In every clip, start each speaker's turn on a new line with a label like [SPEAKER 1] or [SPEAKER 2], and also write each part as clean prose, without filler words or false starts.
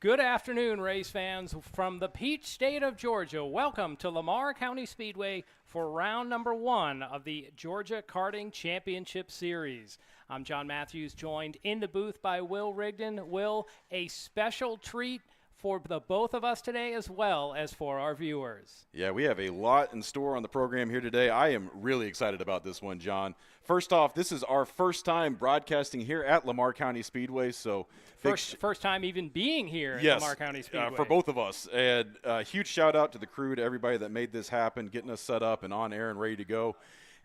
[SPEAKER 1] Good afternoon, race fans from the Peach State of Georgia. Welcome to Lamar County Speedway for round number 1 of the Georgia Karting Championship Series. I'm John Matthews, joined in the booth by Will Rigdon. Will, a special treat for the both of us today as well as for our viewers.
[SPEAKER 2] Yeah, we have a lot in store on the program here today. I am really excited about this one, John. First off, this is our first time broadcasting here at Lamar County Speedway. So
[SPEAKER 1] first time even being here at Lamar County Speedway.
[SPEAKER 2] For both of us. And a huge shout out to the crew, to everybody that made this happen, getting us set up and on air and ready to go.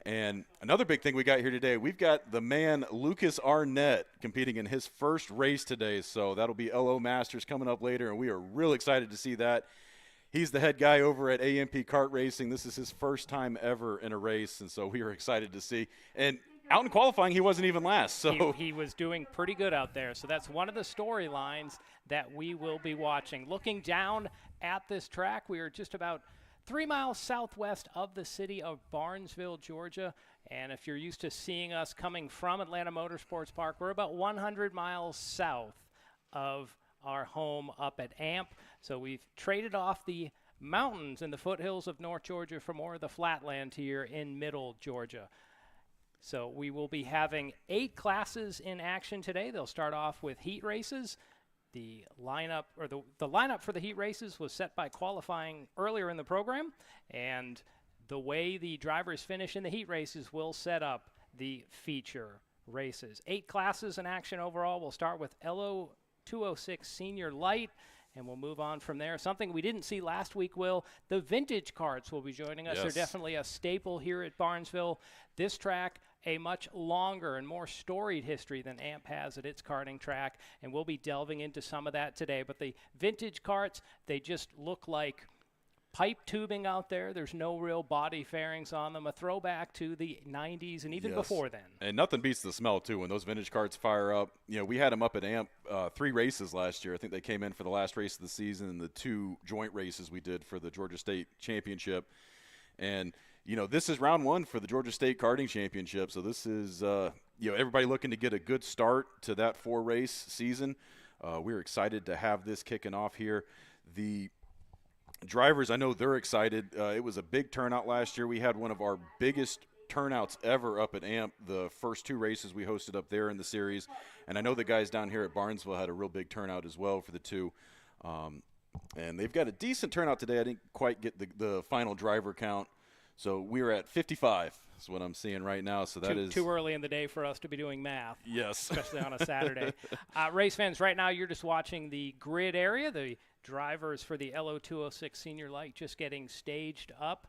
[SPEAKER 2] And another big thing we got here today, we've got the man Lucas Arnett competing in his first race today. So that'll be LO Masters coming up later, and we are real excited to see that. He's the head guy over at AMP Kart Racing. This is his first time ever in a race, and so we are excited to see. And out in qualifying, he wasn't even last. So
[SPEAKER 1] he was doing pretty good out there. So that's one of the storylines that we will be watching. Looking down at this track, we are just about 3 miles southwest of the city of Barnesville, Georgia. And if you're used to seeing us coming from Atlanta Motorsports Park, we're about 100 miles south of our home up at AMP. So we've traded off the mountains and the foothills of North Georgia for more of the flatland here in Middle Georgia. So we will be having 8 classes in action today. They'll start off with heat races. The lineup for the heat races was set by qualifying earlier in the program, and the way the drivers finish in the heat races will set up the feature races. 8 classes in action overall. We'll start with LO 206 Senior Light, and we'll move on from there. Something we didn't see last week, Will, the vintage karts will be joining us.
[SPEAKER 2] Yes.
[SPEAKER 1] They're definitely a staple here at Barnesville. This track, a much longer and more storied history than AMP has at its karting track, and we'll be delving into some of that today. But the vintage karts, they just look like pipe tubing out there. There's no real body fairings on them, a throwback to the 90s and even before then.
[SPEAKER 2] And nothing beats the smell, too, when those vintage karts fire up. You know, we had them up at AMP 3 races last year. I think they came in for the last race of the season and the 2 joint races we did for the Georgia State Championship. And you know, this is round 1 for the Georgia State Karting Championship, so this is, everybody looking to get a good start to that 4-race season. We're excited to have this kicking off here. The drivers, I know they're excited. It was a big turnout last year. We had one of our biggest turnouts ever up at AMP, the first 2 races we hosted up there in the series. And I know the guys down here at Barnesville had a real big turnout as well for the 2. And they've got a decent turnout today. I didn't quite get the final driver count. So we're at 55 is what I'm seeing right now. So that is
[SPEAKER 1] too early in the day for us to be doing math.
[SPEAKER 2] Yes.
[SPEAKER 1] Especially on a Saturday. Race fans, right now you're just watching the grid area. The drivers for the LO 206 Senior Light just getting staged up.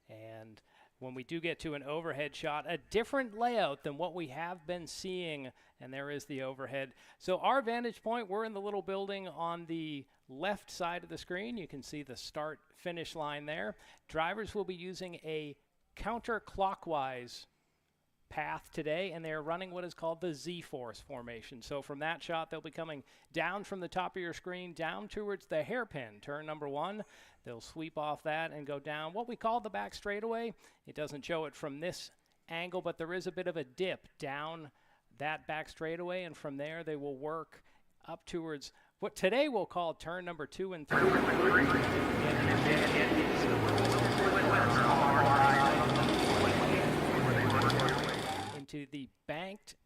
[SPEAKER 1] And when we do get to an overhead shot, a different layout than what we have been seeing, and there is the overhead. So our vantage point, we're in the little building on the left side of the screen. You can see the start-finish line there. Drivers will be using a counterclockwise path today, and they're running what is called the Z-Force formation. So from that shot, they'll be coming down from the top of your screen, down towards the hairpin, turn number 1. They'll sweep off that and go down what we call the back straightaway. It doesn't show it from this angle, but there is a bit of a dip down that back straightaway, and from there they will work up towards what today we'll call turn number 2 and 3. Into the banked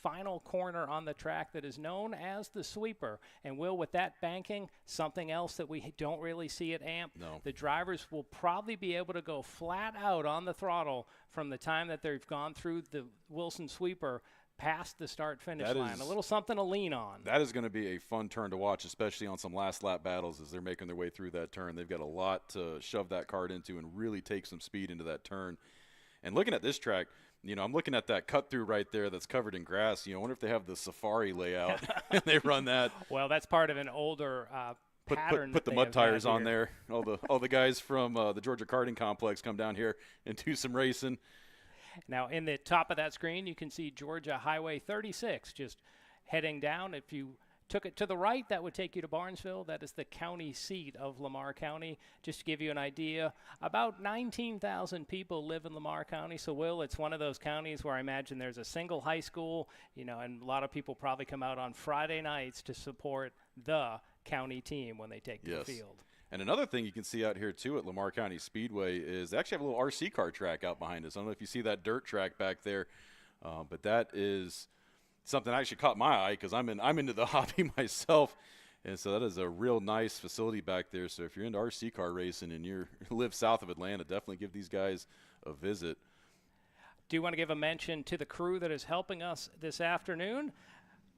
[SPEAKER 1] final corner on the track that is known as the sweeper. And Will, with that banking, something else that we don't really see at AMP, the drivers will probably be able to go flat out on the throttle from the time that they've gone through the Wilson sweeper past the start-finish line. A little something to lean on.
[SPEAKER 2] That is going to be a fun turn to watch, especially on some last lap battles as they're making their way through that turn. They've got a lot to shove that kart into and really take some speed into that turn. And looking at this track, you know, I'm looking at that cut-through right there that's covered in grass. You know, I wonder if they have the safari layout and they run that.
[SPEAKER 1] Well, that's part of an older pattern.
[SPEAKER 2] Put the mud tires on there. All the guys from the Georgia Karting Complex come down here and do some racing.
[SPEAKER 1] Now, in the top of that screen, you can see Georgia Highway 36 just heading down. If you took it to the right, that would take you to Barnesville. That is the county seat of Lamar County. Just to give you an idea, about 19,000 people live in Lamar County. So, Will, it's one of those counties where I imagine there's a single high school, you know, and a lot of people probably come out on Friday nights to support the county team when they take to the field.
[SPEAKER 2] And another thing you can see out here, too, at Lamar County Speedway is they actually have a little RC car track out behind us. I don't know if you see that dirt track back there, but that is something that actually caught my eye because I'm into the hobby myself. And so that is a real nice facility back there. So if you're into RC car racing and you live south of Atlanta, definitely give these guys a visit.
[SPEAKER 1] Do you want to give a mention to the crew that is helping us this afternoon?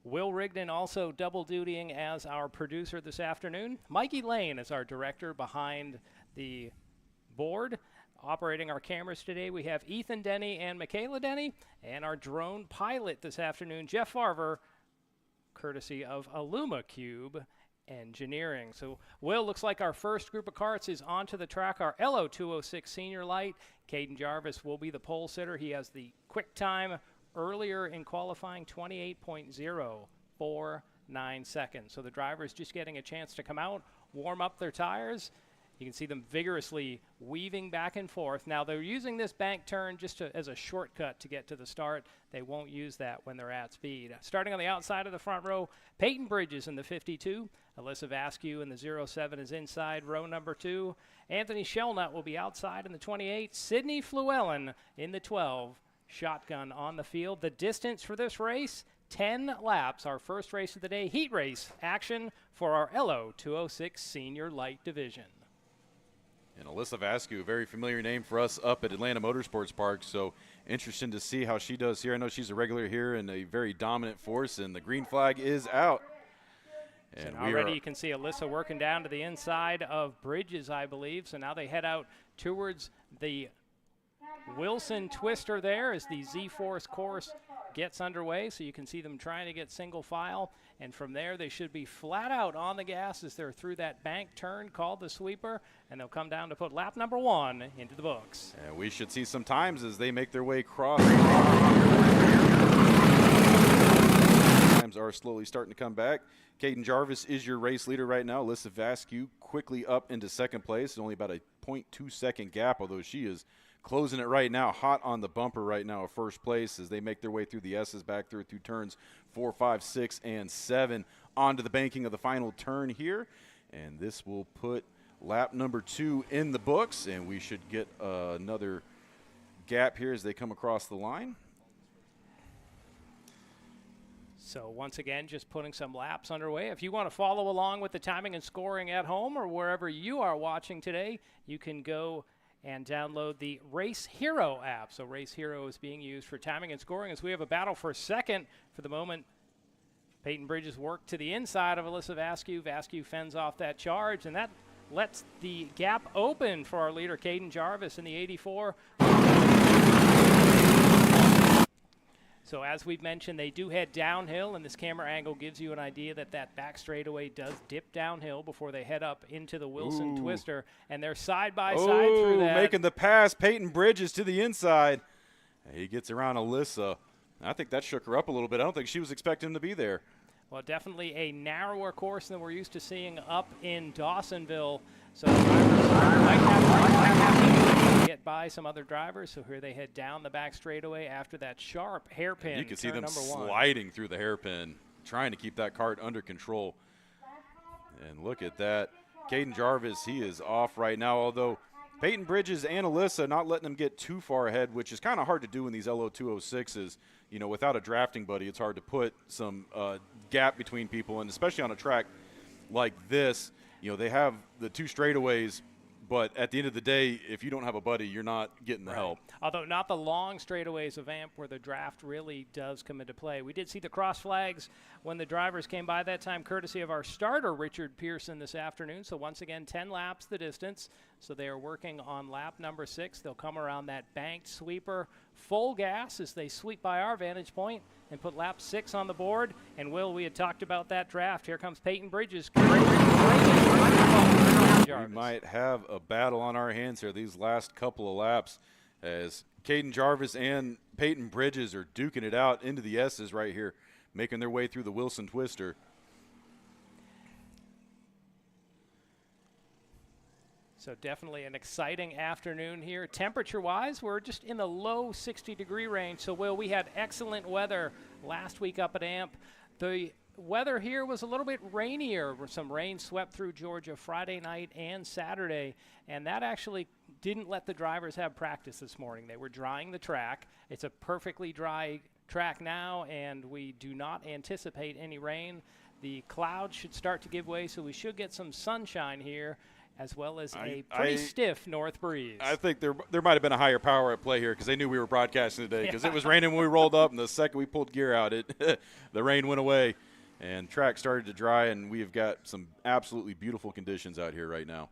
[SPEAKER 1] Will Rigdon also double dutying as our producer this afternoon. Mikey Lane is our director behind the board. Operating our cameras today, we have Ethan Denny and Michaela Denny, and our drone pilot this afternoon, Jeff Farver, courtesy of Aluma Cube Engineering. So, Will, looks like our first group of karts is onto the track, our LO206 Senior Light. Caden Jarvis will be the pole sitter. He has the quick time earlier in qualifying, 28.049 seconds. So the driver's just getting a chance to come out, warm up their tires. You can see them vigorously weaving back and forth. Now they're using this bank turn just as a shortcut to get to the start. They won't use that when they're at speed. Starting on the outside of the front row, Peyton Bridges in the 52. Alyssa Vasquez in the 07 is inside row number 2. Anthony Shellnut will be outside in the 28. Sidney Fluellen in the 12. Shotgun on the field. The distance for this race, 10 laps. Our first race of the day, heat race action for our LO206 Senior Light Division.
[SPEAKER 2] And Alyssa Vasquez, a very familiar name for us up at Atlanta Motorsports Park, so interesting to see how she does here. I know she's a regular here and a very dominant force, and the green flag is out.
[SPEAKER 1] And already you can see Alyssa working down to the inside of Bridges, I believe. So now they head out towards the Wilson Twister there as the Z-Force course gets underway. So you can see them trying to get single file. And from there, they should be flat out on the gas as they're through that bank turn called the sweeper. And they'll come down to put lap number 1 into the books.
[SPEAKER 2] And we should see some times as they make their way across. Times are slowly starting to come back. Caden Jarvis is your race leader right now. Alyssa Vasquez quickly up into second place. Only about a 0.2 second gap, although she is closing it right now, hot on the bumper right now of first place as they make their way through the S's back through turns 4, 5, 6, and 7 onto the banking of the final turn here. And this will put lap number 2 in the books, and we should get another gap here as they come across the line.
[SPEAKER 1] So once again, just putting some laps underway. If you want to follow along with the timing and scoring at home or wherever you are watching today, you can go and download the Race Hero app. So Race Hero is being used for timing and scoring as we have a battle for second for the moment. Peyton Bridges work to the inside of Alyssa Vasquez. Vasquez fends off that charge, and that lets the gap open for our leader, Caden Jarvis, in the 84. So as we've mentioned, they do head downhill, and this camera angle gives you an idea that that back straightaway does dip downhill before they head up into the Wilson Twister, and they're side by side through that.
[SPEAKER 2] Making the pass, Peyton Bridges to the inside. He gets around Alyssa. I think that shook her up a little bit. I don't think she was expecting him to be there.
[SPEAKER 1] Well, definitely a narrower course than we're used to seeing up in Dawsonville. So might have to get by some other drivers. So here they head down the back straightaway after that sharp hairpin.
[SPEAKER 2] You can see them
[SPEAKER 1] number 1.
[SPEAKER 2] sliding through the hairpin, trying to keep that kart under control. And look at that. Caden Jarvis, he is off right now, although Peyton Bridges and Alyssa not letting them get too far ahead, which is kind of hard to do in these LO206s. You know, without a drafting buddy, it's hard to put some gap between people, and especially on a track like this, you know, they have the 2 straightaways, but at the end of the day, if you don't have a buddy, you're not getting the help.
[SPEAKER 1] Although not the long straightaways of AMP where the draft really does come into play. We did see the cross flags when the drivers came by that time, courtesy of our starter, Richard Pearson, this afternoon. So once again, 10 laps the distance. So they are working on lap number 6. They'll come around that banked sweeper full gas as they sweep by our vantage point and put lap 6 on the board. And Will, we had talked about that draft. Here comes Peyton Bridges.
[SPEAKER 2] We might have a battle on our hands here these last couple of laps as Caden Jarvis and Peyton Bridges are duking it out into the S's right here, making their way through the Wilson Twister.
[SPEAKER 1] So definitely an exciting afternoon here. Temperature-wise, we're just in the low 60-degree range. So, Will, we had excellent weather last week up at AMP. The weather here was a little bit rainier. Some rain swept through Georgia Friday night and Saturday, and that actually didn't let the drivers have practice this morning. They were drying the track. It's a perfectly dry track now, and we do not anticipate any rain. The clouds should start to give way, so we should get some sunshine here, as well as a pretty stiff north breeze.
[SPEAKER 2] I think there might have been a higher power at play here because they knew we were broadcasting today because it was raining when we rolled up, and the second we pulled gear out, the rain went away, and track started to dry, and we have got some absolutely beautiful conditions out here right now.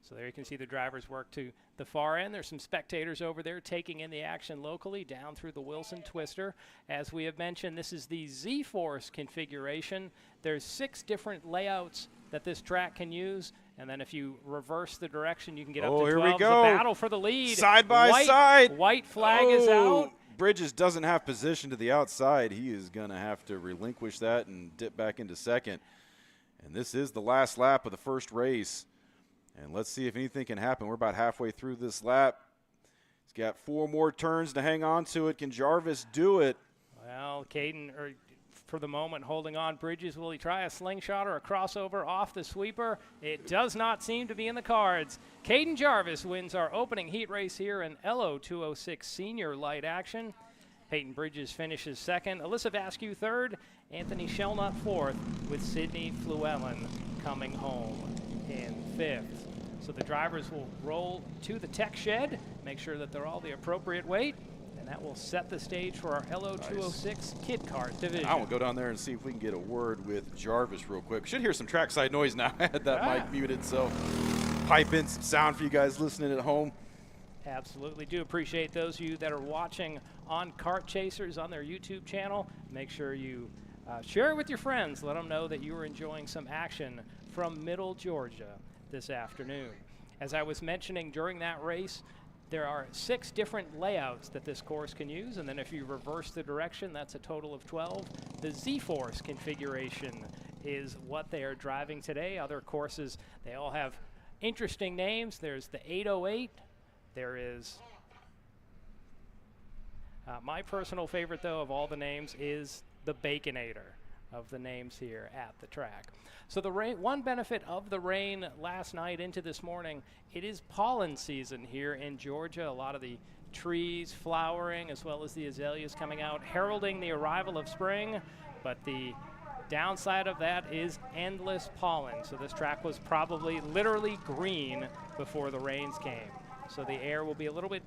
[SPEAKER 1] So there you can see the drivers work to the far end. There's some spectators over there taking in the action locally down through the Wilson Twister. As we have mentioned, this is the Z-Force configuration. There's 6 different layouts that this track can use. And then if you reverse the direction, you can get up to 12.
[SPEAKER 2] Here we go.
[SPEAKER 1] The battle for the lead.
[SPEAKER 2] Side by side.
[SPEAKER 1] White flag is out.
[SPEAKER 2] Bridges doesn't have position to the outside. He is going to have to relinquish that and dip back into second. And this is the last lap of the first race. And let's see if anything can happen. We're about halfway through this lap. He's got 4 more turns to hang on to it. Can Jarvis do it?
[SPEAKER 1] Well, Caden, for the moment, holding on. Bridges, will he try a slingshot or a crossover off the sweeper? It does not seem to be in the cards. Caden Jarvis wins our opening heat race here in LO 206 Senior Light Action. Peyton Bridges finishes second. Alyssa Vasquez third. Anthony Shelnut fourth, with Sydney Fluellen coming home in fifth. So the drivers will roll to the tech shed, make sure that they're all the appropriate weight, and that will set the stage for our LO 206 Kid Kart division.
[SPEAKER 2] I will go down there and see if we can get a word with Jarvis real quick. We should hear some trackside noise now. I had that mic muted, so pipe in some sound for you guys listening at home.
[SPEAKER 1] Absolutely. Do appreciate those of you that are watching on Kart Chasers on their YouTube channel. Make sure you share it with your friends. Let them know that you are enjoying some action from Middle Georgia this afternoon. As I was mentioning during that race, there are 6 different layouts that this course can use, and then if you reverse the direction, that's a total of 12. The Z-Force configuration is what they are driving today. Other courses, they all have interesting names. There's the 808. There is my personal favorite, though, of all the names is the Baconator of the names here at the track. So the rain, one benefit of the rain last night into this morning, it is pollen season here in Georgia. A lot of the trees flowering as well as the azaleas coming out, heralding the arrival of spring. But the downside of that is endless pollen. So this track was probably literally green before the rains came. So the air will be a little bit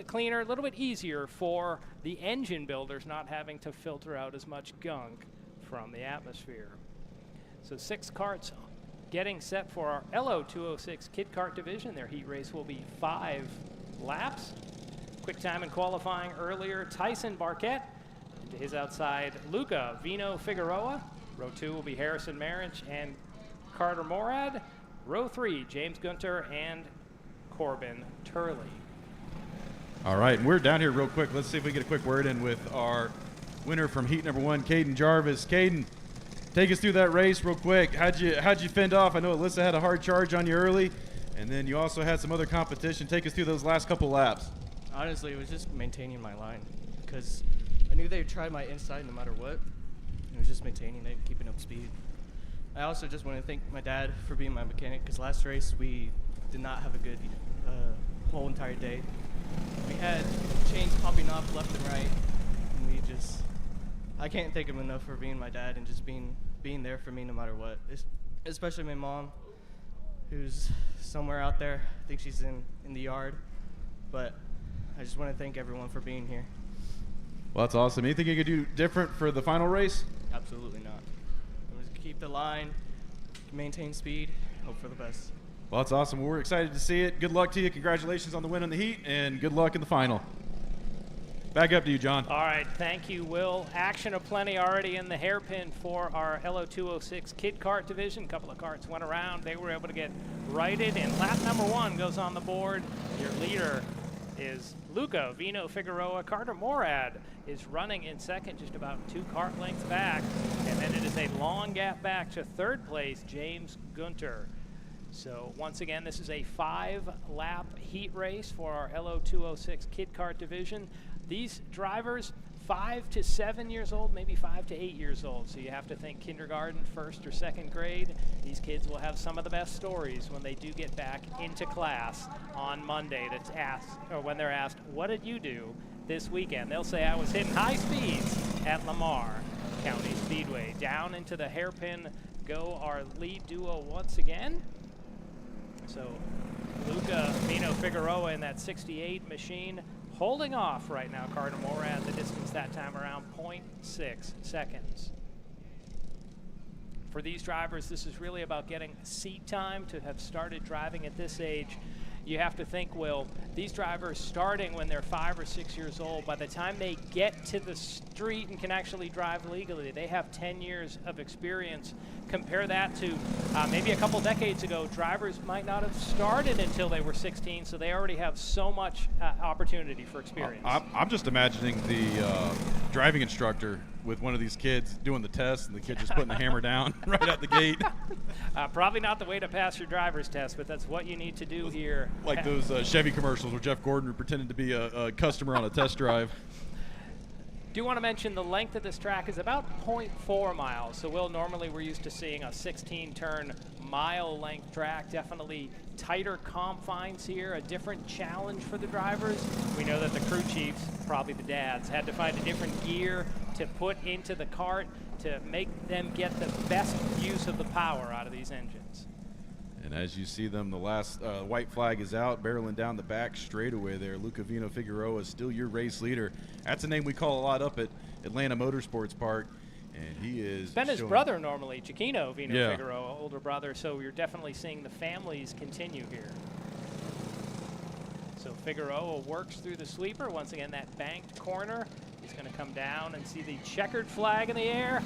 [SPEAKER 1] cleaner, a little bit easier for the engine builders not having to filter out as much gunk from the atmosphere. So 6 karts getting set for our LO 206 Kid Kart division. Their heat race will be 5 laps. Quick time in qualifying earlier, Tyson Barquette. To his outside, Luca Vino Figueroa. Row 2 will be Harrison Marich and Carter Morad. Row 3, James Gunter and Corbin Turley.
[SPEAKER 3] All right, and we're down here real quick. Let's see if we get a quick word in with our winner from heat number 1, Caden Jarvis. Caden, take us through that race real quick. How'd you fend off? I know Alyssa had a hard charge on you early, and then you also had some other competition. Take us through those last couple laps.
[SPEAKER 4] Honestly, it was just maintaining my line because I knew they'd try my inside no matter what. It was just maintaining it and keeping up speed. I also just want to thank my dad for being my mechanic because last race we did not have a good whole entire day. We had chains popping off left and right, and I can't thank him enough for being my dad and just being there for me no matter what. Especially my mom, who's somewhere out there. I think she's in the yard, but I just want to thank everyone for being here.
[SPEAKER 3] Well, that's awesome. Anything you could do different for the final race?
[SPEAKER 4] Absolutely not. I'm just keep the line, maintain speed, hope for the best.
[SPEAKER 3] Well, that's awesome. We're excited to see it. Good luck to you. Congratulations on the win on the heat, and good luck in the final. Back up to you, John.
[SPEAKER 1] All right, thank you, Will. Action aplenty already in the hairpin for our LO 206 Kid Kart division. A couple of karts went around. They were able to get righted, and lap number 1 goes on the board. Your leader is Luca Vino Figueroa. Carter Morad is running in second, just about 2 kart lengths back. And then it is a long gap back to third place, James Gunter. So once again, this is a 5-lap heat race for our LO 206 Kid Kart division. These drivers, 5 to 7 years old, maybe 5 to 8 years old. So you have to think kindergarten, first or second grade. These kids will have some of the best stories when they do get back into class on Monday. That's asked, or when they're asked, what did you do this weekend? They'll say, I was hitting high speeds at Lamar County Speedway. Down into the hairpin go our lead duo once again. So Luca Vino Figueroa in that 68 machine, holding off right now. Carter Morad, the distance that time around 0.6 seconds. For these drivers, this is really about getting seat time to have started driving at this age. You have to think, Will, these drivers starting when they're 5 or 6 years old, by the time they get to the street and can actually drive legally, they have 10 years of experience. Compare that to maybe a couple decades ago, drivers might not have started until they were 16, so they already have so much opportunity for experience.
[SPEAKER 3] I'm just imagining the driving instructor with one of these kids doing the test, and the kid just putting the hammer down right out the gate.
[SPEAKER 1] Probably not the way to pass your driver's test, but that's what you need to do here.
[SPEAKER 3] Like those Chevy commercials where Jeff Gordon pretended to be a customer on a test drive.
[SPEAKER 1] Do want to mention the length of this track is about 0.4 miles. So, Will, normally we're used to seeing a 16-turn mile-length track. Definitely tighter confines here, a different challenge for the drivers. We know that the crew chiefs, probably the dads, had to find a different gear to put into the kart to make them get the best use of the power out of these engines.
[SPEAKER 3] And as you see them, the last white flag is out, barreling down the back straightaway there. Luca Vino Figueroa is still your race leader. That's a name we call a lot up at Atlanta Motorsports Park, and he is
[SPEAKER 1] It's been his brother normally, Chiquino Vino Figueroa, older brother, so you're definitely seeing the families continue here. So Figueroa works through the sweeper. Once again, that banked corner. He's going to come down and see the checkered flag in the air.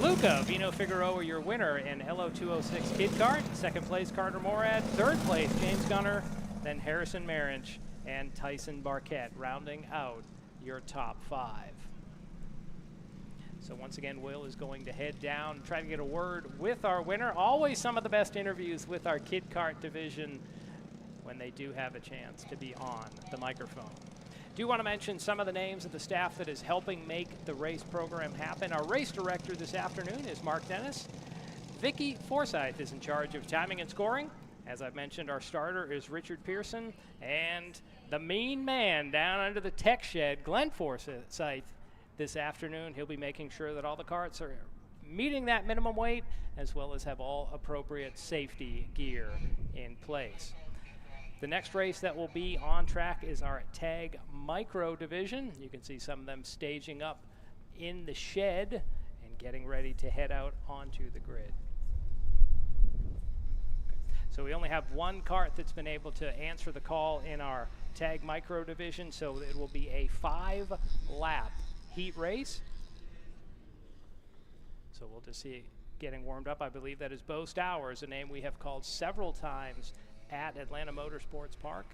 [SPEAKER 1] Luca Vino Figueroa, your winner in LO206 Kid Kart. Second place, Carter Morad. Third place, James Gunner. Then Harrison Marinch and Tyson Barquette rounding out your top 5. So once again, Will is going to head down, try to get a word with our winner. Always some of the best interviews with our Kid Kart division when they do have a chance to be on the microphone. Do want to mention some of the names of the staff that is helping make the race program happen. Our race director this afternoon is Mark Dennis. Vicky Forsyth is in charge of timing and scoring. As I've mentioned, our starter is Richard Pearson. And the mean man down under the tech shed, Glenn Forsyth, this afternoon. He'll be making sure that all the karts are meeting that minimum weight, as well as have all appropriate safety gear in place. The next race that will be on track is our Tag Micro division. You can see some of them staging up in the shed and getting ready to head out onto the grid. So we only have one kart that's been able to answer the call in our Tag Micro division, so it will be a 5-lap heat race. So we'll just see it getting warmed up. I believe that is Bo Stowers, a name we have called several times at Atlanta Motorsports Park.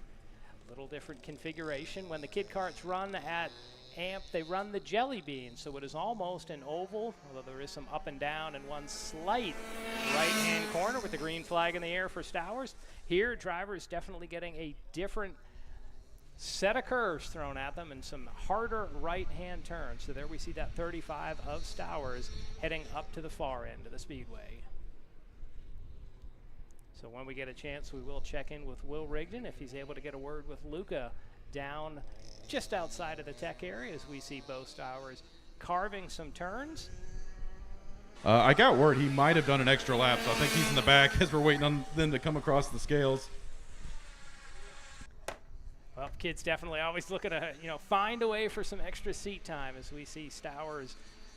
[SPEAKER 1] A little different configuration. When the Kid Karts run at AMP, they run the Jelly Bean, so it is almost an oval, although there is some up and down and one slight right-hand corner with the green flag in the air for Stowers. Here, drivers definitely getting a different set of curves thrown at them and some harder right-hand turns. So there we see that 35 of Stowers heading up to the far end of the speedway. So when we get a chance, we will check in with Will Rigdon if he's able to get a word with Luca down just outside of the tech area as we see Bo Stowers carving some turns.
[SPEAKER 3] I got word he might have done an extra lap, so I think he's in the back as we're waiting on them to come across the scales.
[SPEAKER 1] Well, kids definitely always looking to, find a way for some extra seat time as we see Stowers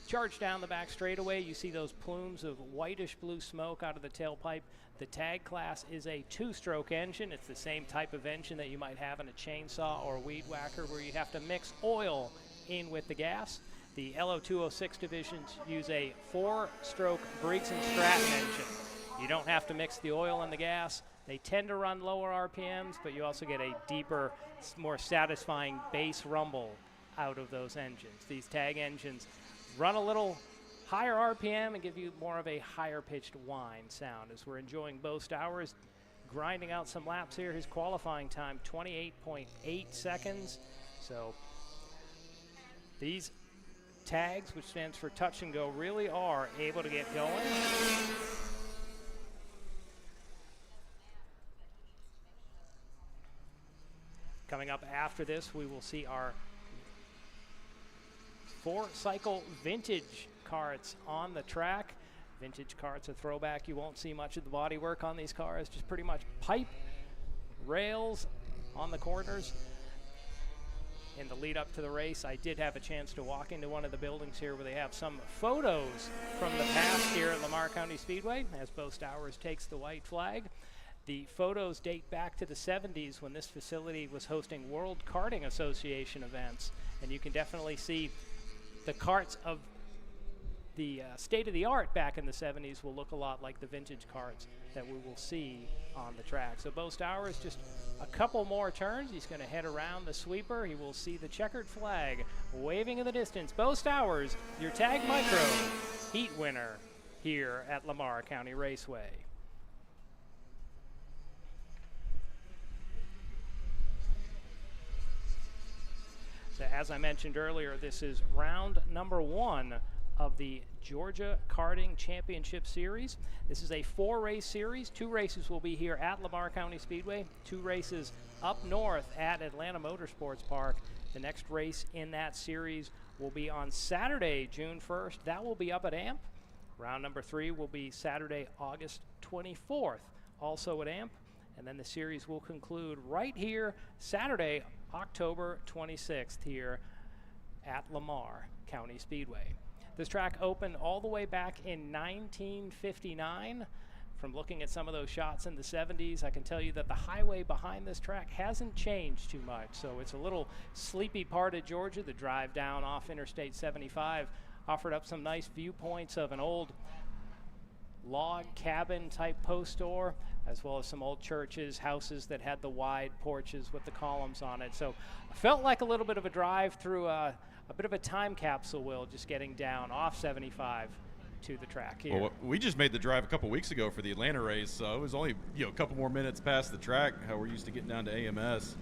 [SPEAKER 1] charge down the back straightaway. You see those plumes of whitish blue smoke out of the tailpipe. The Tag class is a 2-stroke engine. It's the same type of engine that you might have in a chainsaw or a weed whacker where you have to mix oil in with the gas. The LO206 divisions use a 4-stroke Briggs & Stratton engine. You don't have to mix the oil and the gas. They tend to run lower RPMs, but you also get a deeper, more satisfying bass rumble out of those engines. These Tag engines run a little higher RPM and give you more of a higher pitched whine sound as we're enjoying Bo Stowers grinding out some laps here. His qualifying time, 28.8 seconds. So these tags, which stands for touch and go, really are able to get going. Coming up after this, we will see our 4-cycle vintage carts on the track. Vintage carts, a throwback. You won't see much of the body work on these cars, just pretty much pipe, rails on the corners. In the lead up to the race, I did have a chance to walk into one of the buildings here where they have some photos from the past here at Lamar County Speedway as Bo Stowers takes the white flag. The photos date back to the 70s when this facility was hosting World Karting Association events, and you can definitely see the carts of the state-of-the-art back in the 70s will look a lot like the vintage carts that we will see on the track. So Bo Stowers, just a couple more turns. He's going to head around the sweeper. He will see the checkered flag waving in the distance. Bo Stowers, your Tag Micro Heat winner here at Lamar County Raceway. So as I mentioned earlier, this is round number 1 of the Georgia Karting Championship Series. This is a 4-race series. 2 races will be here at Lamar County Speedway, 2 races up north at Atlanta Motorsports Park. The next race in that series will be on Saturday, June 1st. That will be up at AMP. Round number 3 will be Saturday, August 24th, also at AMP. And then the series will conclude right here, Saturday, October 26th here at Lamar County Speedway. This track opened all the way back in 1959. From looking at some of those shots in the 70s, I can tell you that the highway behind this track hasn't changed too much. So it's a little sleepy part of Georgia. The drive down off Interstate 75 offered up some nice viewpoints of an old log cabin type post store, as well as some old churches, houses that had the wide porches with the columns on it. So I felt like a little bit of a drive through a bit of a time capsule, Will, just getting down off 75 to the track here.
[SPEAKER 3] Well, we just made the drive a couple weeks ago for the Atlanta race, so it was only a couple more minutes past the track, how we're used to getting down to AMS.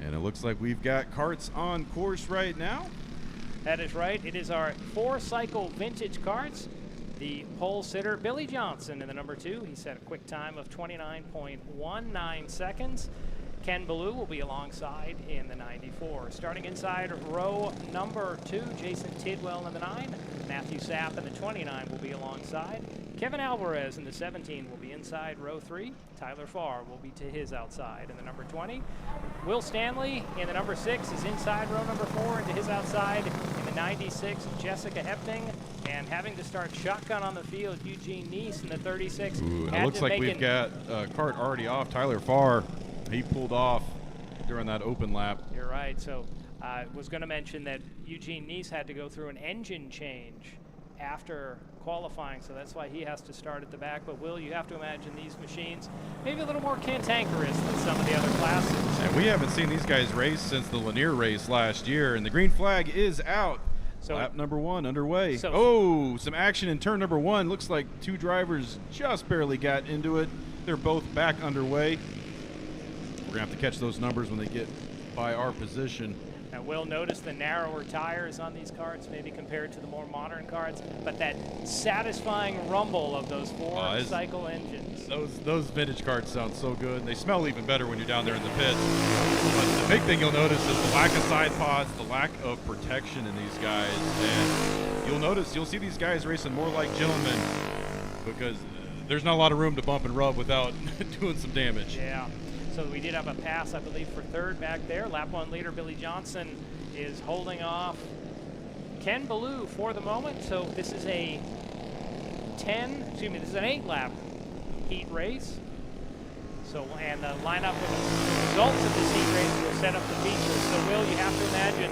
[SPEAKER 3] And it looks like we've got carts on course right now.
[SPEAKER 1] That is right. It is our 4-cycle vintage carts. The pole sitter, Billy Johnson, in the number 2. He set a quick time of 29.19 seconds. Ken Ballou will be alongside in the 94. Starting inside row number 2, Jason Tidwell in the 9. Matthew Sapp in the 29 will be alongside. Kevin Alvarez in the 17 will be inside row 3. Tyler Farr will be to his outside in the number 20. Will Stanley in the number 6 is inside row number 4 and to his outside in the 96. Jessica Hepting, and having to start shotgun on the field, Eugene Neese in the 36.
[SPEAKER 3] Ooh, it looks like we've got a cart already off. Tyler Farr, he pulled off during that open lap.
[SPEAKER 1] You're right. So I was going to mention that Eugene Neese had to go through an engine change after qualifying, so that's why he has to start at the back. But Will, you have to imagine these machines maybe a little more cantankerous than some of the other classes.
[SPEAKER 3] And we haven't seen these guys race since the Lanier race last year, and the green flag is out. So lap number 1 underway. So some action in turn number 1. Looks like 2 drivers just barely got into it. They're both back underway. We're going to have to catch those numbers when they get by our position.
[SPEAKER 1] Now, we'll notice the narrower tires on these carts, maybe compared to the more modern carts, but that satisfying rumble of those 4-cycle engines.
[SPEAKER 3] Those vintage carts sound so good, and they smell even better when you're down there in the pits. But the big thing you'll notice is the lack of side pods, the lack of protection in these guys. And you'll see these guys racing more like gentlemen because there's not a lot of room to bump and rub without doing some damage.
[SPEAKER 1] Yeah. So we did have a pass, I believe, for 3rd back there. Lap 1 leader Billy Johnson is holding off Ken Ballou for the moment. So this is an 8-lap heat race. So, and the lineup with the results of this heat race will set up the features. So, Will, you have to imagine,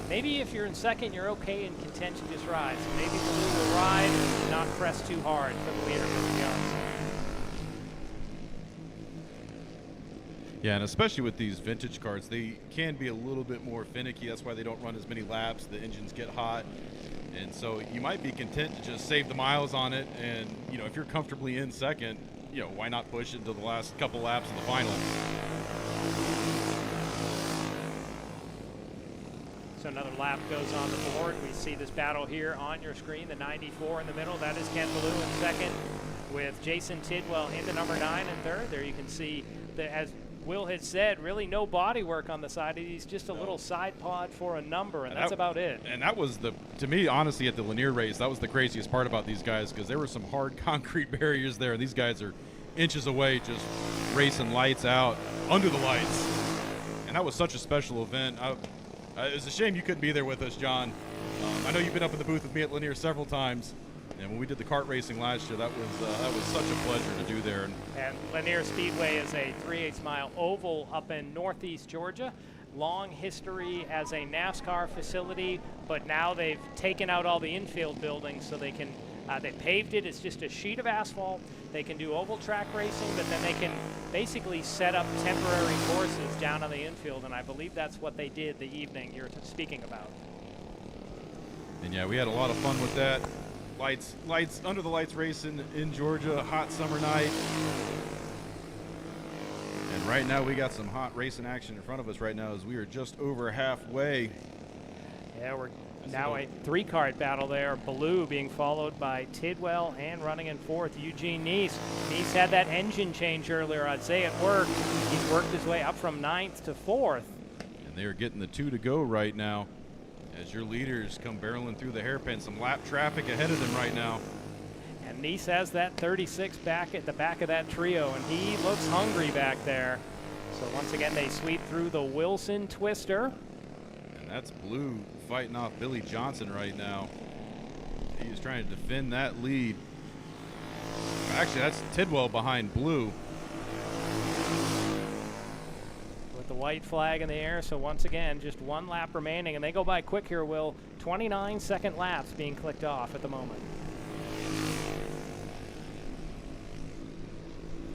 [SPEAKER 1] maybe if you're in 2nd, you're okay in contentious rides. So maybe Ballou will ride and not press too hard for the leader, Billy Johnson.
[SPEAKER 3] Yeah, and especially with these vintage carts, they can be a little bit more finicky. That's why they don't run as many laps. The engines get hot. And so you might be content to just save the miles on it. And, if you're comfortably in 2nd, why not push it to the last couple laps of the final?
[SPEAKER 1] So another lap goes on the board. We see this battle here on your screen, the 94 in the middle. That is Ken Ballou in second, with Jason Tidwell into number 9 in third. There you can see, that, as Will had said, really no body work on the side. He's just a little side pod for a number, and that's about it.
[SPEAKER 3] And that was to me, honestly, at the Lanier race, that was the craziest part about these guys, because there were some hard concrete barriers there, and these guys are inches away just racing lights out under the lights. And that was such a special event. It's a shame you couldn't be there with us, John. I know you've been up in the booth with me at Lanier several times, and when we did the kart racing last year, that was such a pleasure to do there.
[SPEAKER 1] And Lanier Speedway is a 3/8 mile oval up in northeast Georgia. Long history as a NASCAR facility, but now they've taken out all the infield buildings so they can, they paved it. It's just a sheet of asphalt. They can do oval track racing, but then they can basically set up temporary courses down on the infield, and I believe that's what they did the evening you're speaking about.
[SPEAKER 3] And yeah, we had a lot of fun with that. Lights, under the lights racing in Georgia, hot summer night. And right now we got some hot racing action in front of us right now, as we are just over halfway.
[SPEAKER 1] Yeah, we're now a 3-cart battle there. Ballou being followed by Tidwell, and running in fourth, Eugene Neese. Neese had that engine change earlier. I'd say it worked. He's worked his way up from 9th to 4th.
[SPEAKER 3] And they are getting the 2 to go right now, as your leaders come barreling through the hairpin. Some lap traffic ahead of them right now.
[SPEAKER 1] And Neese has that 36 back at the back of that trio, and he looks hungry back there. So once again, they sweep through the Wilson Twister.
[SPEAKER 3] And that's Blue fighting off Billy Johnson right now. He is trying to defend that lead. Actually, that's Tidwell behind Blue.
[SPEAKER 1] With the white flag in the air, so once again, just 1 lap remaining, and they go by quick here, Will. 29-second laps being clicked off at the moment.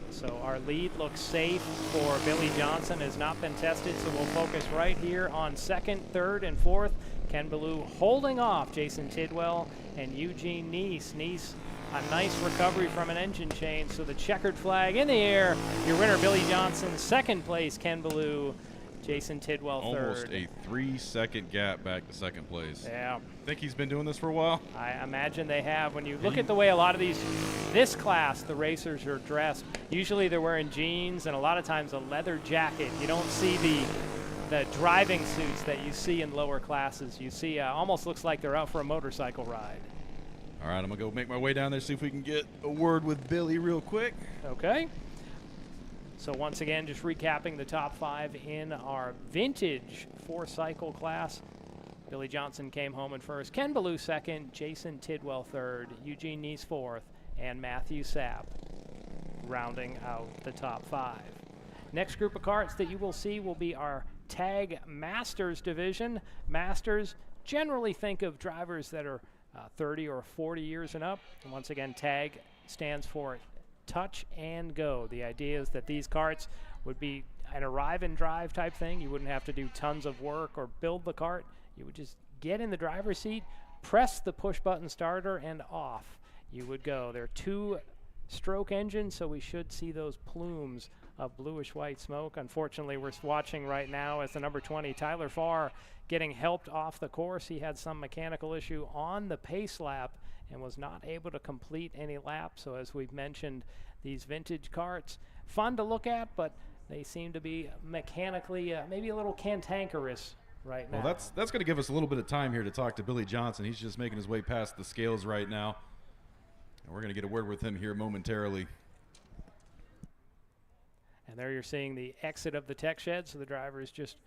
[SPEAKER 1] So our lead looks safe for Billy Johnson, has not been tested, so we'll focus right here on 2nd, 3rd, and 4th. Ken Ballou holding off Jason Tidwell and Eugene Neese. Neese, a nice recovery from an engine change, so the checkered flag in the air. Your winner, Billy Johnson. 2nd place, Ken Ballou. Jason Tidwell, 3rd.
[SPEAKER 3] Almost a 3-second gap back to 2nd place.
[SPEAKER 1] Yeah.
[SPEAKER 3] Think he's been doing this for a while?
[SPEAKER 1] I imagine they have. When you look at the way a lot of this class, the racers are dressed, usually they're wearing jeans and a lot of times a leather jacket. You don't see the driving suits that you see in lower classes. You see, almost looks like they're out for a motorcycle ride.
[SPEAKER 3] All right, I'm going to go make my way down there, see if we can get a word with Billy real quick.
[SPEAKER 1] Okay. So once again, just recapping the top 5 in our vintage 4-cycle class. Billy Johnson came home in 1st, Ken Ballou 2nd, Jason Tidwell 3rd, Eugene Neese 4th, and Matthew Sapp rounding out the top 5. Next group of karts that you will see will be our Tag Masters division. Masters, generally think of drivers that are 30 or 40 years and up. And once again, Tag stands for touch and go. The idea is that these karts would be an arrive and drive type thing. You wouldn't have to do tons of work or build the kart. You would just get in the driver's seat, press the push button starter, and off you would go. They're 2-stroke engines, so we should see those plumes of bluish white smoke. Unfortunately, we're watching right now as the number 20, Tyler Farr, getting helped off the course. He had some mechanical issue on the pace lap and was not able to complete any laps. So as we've mentioned, these vintage karts, fun to look at, but they seem to be mechanically maybe a little cantankerous right now.
[SPEAKER 3] Well, that's going to give us a little bit of time here to talk to Billy Johnson. He's just making his way past the scales right now, and we're going to get a word with him here momentarily.
[SPEAKER 1] And there you're seeing the exit of the tech shed, so the driver is just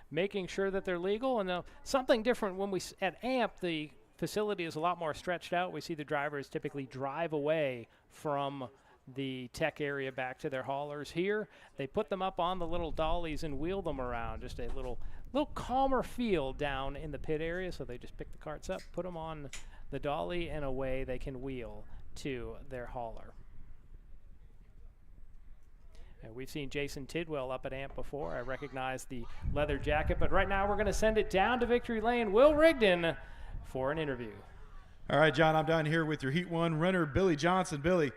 [SPEAKER 1] making sure that they're legal. And something different when at AMP, the facility is a lot more stretched out. We see the drivers typically drive away from the tech area back to their haulers. Here, they put them up on the little dollies and wheel them around. Just a little calmer feel down in the pit area. So they just pick the carts up, put them on the dolly, and away they can wheel to their hauler. And we've seen Jason Tidwell up at AMP before. I recognize the leather jacket, but right now we're going to send it down to Victory Lane. Will Rigdon for an interview.
[SPEAKER 3] All right, John, I'm down here with your Heat 1 runner, Billy Johnson. Billy,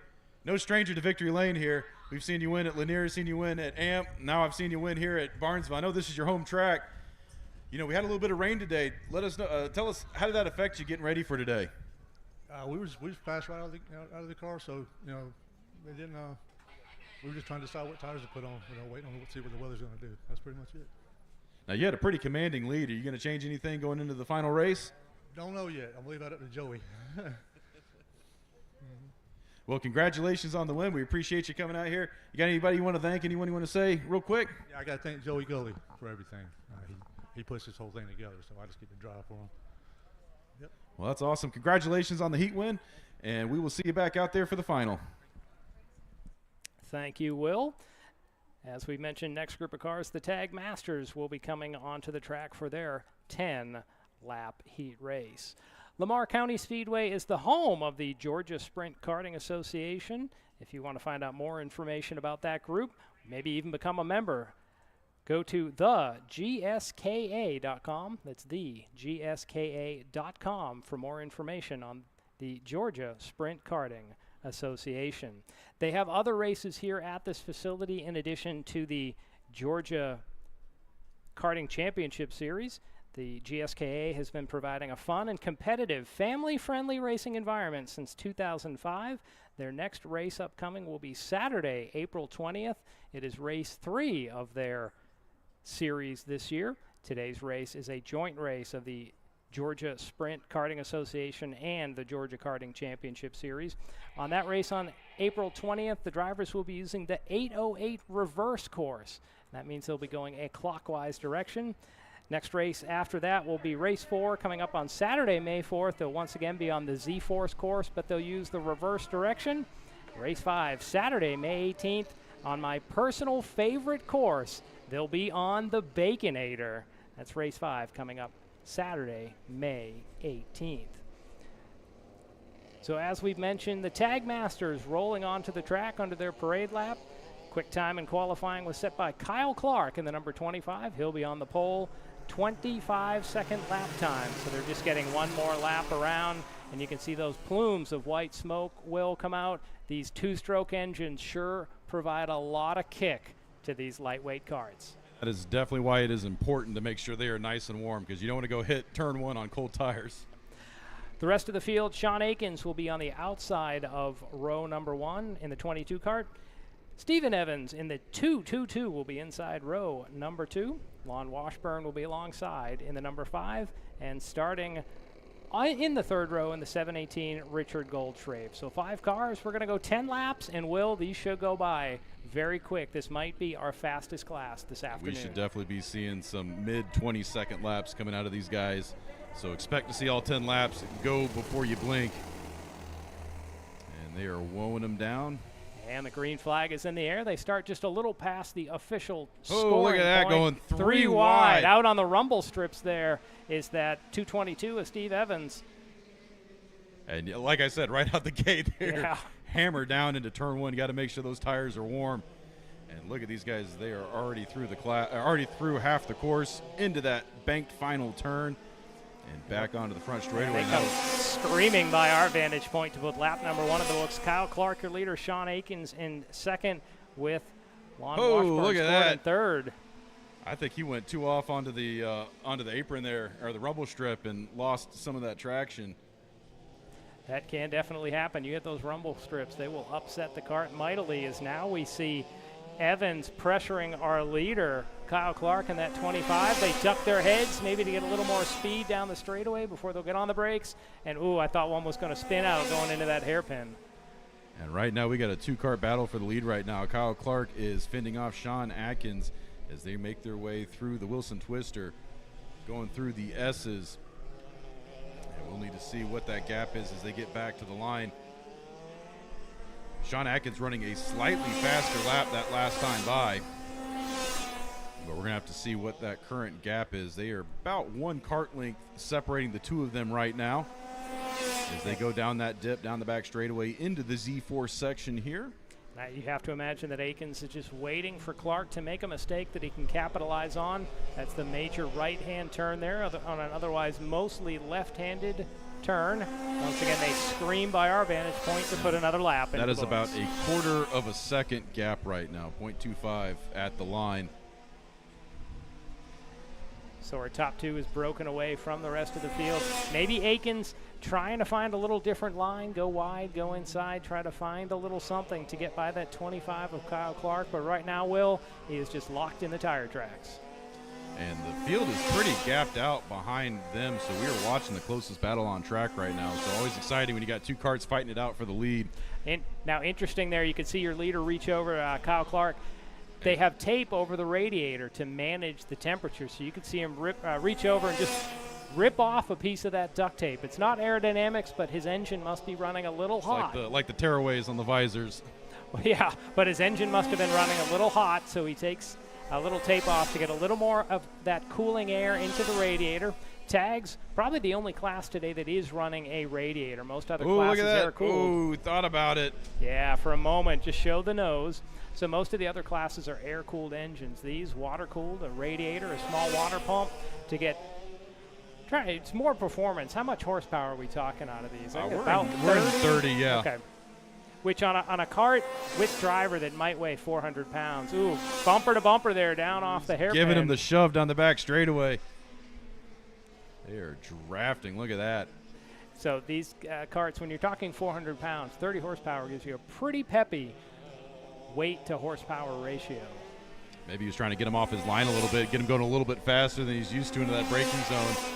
[SPEAKER 3] no stranger to Victory Lane here. We've seen you win at Lanier, seen you win at AMP. Now I've seen you win here at Barnesville. I know this is your home track. You know, we had a little bit of rain today. Let us know. Tell us, how did that affect you getting ready for today?
[SPEAKER 5] We was passed right out of the car, so you know, they didn't. We were just trying to decide what tires to put on. You know, waiting on to see what the weather's going to do. That's pretty much it.
[SPEAKER 3] Now you had a pretty commanding lead. Are you going to change anything going into the final race?
[SPEAKER 5] Don't know yet. I'm leaving that up to Joey.
[SPEAKER 3] Well, congratulations on the win. We appreciate you coming out here. You got anybody you want to thank? Anyone you want to say real quick?
[SPEAKER 5] Yeah, I got to thank Joey Gully for everything. He puts this whole thing together, so I just get to drive for him. Yep.
[SPEAKER 3] Well, that's awesome. Congratulations on the heat win, and we will see you back out there for the final.
[SPEAKER 1] Thank you, Will. As we mentioned, next group of cars, the Tag Masters will be coming onto the track for their 10-lap heat race. Lamar County Speedway is the home of the Georgia Sprint Karting Association. If you want to find out more information about that group, maybe even become a member, go to thegska.com. That's thegska.com for more information on the Georgia Sprint Karting Association. They have other races here at this facility in addition to the Georgia Karting Championship Series. The GSKA has been providing a fun and competitive, family-friendly racing environment since 2005. Their next race upcoming will be Saturday, April 20th. It is race 3 of their series this year. Today's race is a joint race of the Georgia Sprint Karting Association and the Georgia Karting Championship Series. On that race on April 20th, the drivers will be using the 808 reverse course. That means they'll be going a clockwise direction. Next race after that will be race 4 coming up on Saturday, May 4th. They'll once again be on the Z-Force course, but they'll use the reverse direction. Race 5, Saturday, May 18th, on my personal favorite course. They'll be on the Baconator. That's race 5 coming up Saturday, May 18th. So as we've mentioned, the Tag Masters rolling onto the track under their parade lap. Quick time in qualifying was set by Kyle Clark in the number 25. He'll be on the pole. 25-second lap time. So they're just getting one more lap around, and you can see those plumes of white smoke will come out. These two-stroke engines sure provide a lot of kick to these lightweight karts.
[SPEAKER 3] That is definitely why it is important to make sure they are nice and warm, because you don't want to go hit turn 1 on cold tires.
[SPEAKER 1] The rest of the field, Sean Akins will be on the outside of row number 1 in the 22 kart. Stephen Evans in the 222 will be inside row number 2. Lon Washburn will be alongside in the number 5. And starting in the 3rd row in the 718, Richard Goldschrape. So 5 cars. We're going to go 10 laps. And, Will, these should go by very quick. This might be our fastest class this afternoon.
[SPEAKER 3] We should definitely be seeing some mid-20-second laps coming out of these guys. So expect to see all 10 laps go before you blink. And they are wowing them down.
[SPEAKER 1] And the green flag is in the air. They start just a little past the official
[SPEAKER 3] scoring
[SPEAKER 1] scoring
[SPEAKER 3] look at that,
[SPEAKER 1] point.
[SPEAKER 3] going 3 wide.
[SPEAKER 1] Out on the rumble strips there is that 222 of Steve Evans.
[SPEAKER 3] And like I said, right out the gate there,
[SPEAKER 1] Yeah.
[SPEAKER 3] hammer down into turn 1. You got to make sure those tires are warm. And look at these guys; they are already through the already through half the course into that banked final turn, and back onto the front straightaway.
[SPEAKER 1] They come screaming by our vantage point to put lap number 1 in the books. Kyle Clark, your leader. Sean Akins in 2nd with Lon Washburn
[SPEAKER 3] look at that.
[SPEAKER 1] in 3rd.
[SPEAKER 3] I think he went too off onto the apron there, or the rumble strip, and lost some of that traction.
[SPEAKER 1] That can definitely happen. You get those rumble strips, they will upset the kart mightily, as now we see Evans pressuring our leader, Kyle Clark, in that 25. They duck their heads maybe to get a little more speed down the straightaway before they'll get on the brakes. And, ooh, I thought one was going to spin out going into that hairpin.
[SPEAKER 3] And right now we got a 2-kart battle for the lead right now. Kyle Clark is fending off Sean Atkins as they make their way through the Wilson Twister, going through the S's. And we'll need to see what that gap is as they get back to the line. Sean Atkins running a slightly faster lap that last time by. But we're going to have to see what that current gap is. They are about 1 kart length separating the 2 of them right now as they go down that dip, down the back straightaway into the Z4 section here.
[SPEAKER 1] Now you have to imagine that Akins is just waiting for Clark to make a mistake that he can capitalize on. That's the major right-hand turn there on an otherwise mostly left-handed turn. Once again, they scream by our vantage point to put another lap in.
[SPEAKER 3] That is about a 1/4 of a second gap right now, 0.25 at the line.
[SPEAKER 1] So our top 2 is broken away from the rest of the field. Maybe Aikens trying to find a little different line, go wide, go inside, try to find a little something to get by that 25 of Kyle Clark. But right now, Will, he is just locked in the tire tracks.
[SPEAKER 3] And the field is pretty gapped out behind them, so we are watching the closest battle on track right now. So always exciting when you got 2 karts fighting it out for the lead.
[SPEAKER 1] And now interesting there, you can see your leader reach over, Kyle Clark. They have tape over the radiator to manage the temperature, so you can see him reach over and just rip off a piece of that duct tape. It's not aerodynamics, but his engine must be running a little hot.
[SPEAKER 3] Like the tearaways on the visors.
[SPEAKER 1] Well, yeah, but his engine must have been running a little hot, so he takes a little tape off to get a little more of that cooling air into the radiator. Tags, probably the only class today that is running a radiator. Most other classes are cooled.
[SPEAKER 3] Ooh, thought about it.
[SPEAKER 1] Yeah, for a moment, just show the nose. So most of the other classes are air-cooled engines. These water-cooled, a radiator, a small water pump to get. It's more performance. How much horsepower are we talking out of these?
[SPEAKER 3] We're in 30, yeah.
[SPEAKER 1] Okay. Which on a cart with driver that might weigh 400 pounds. Ooh, bumper to bumper there, down off the hairpin.
[SPEAKER 3] Giving him the shove down the back straightaway. They are drafting. Look at that.
[SPEAKER 1] So these carts, when you're talking 400 pounds, 30 horsepower gives you a pretty peppy weight to horsepower ratio.
[SPEAKER 3] Maybe he was trying to get him off his line a little bit, get him going a little bit faster than he's used to into that braking zone.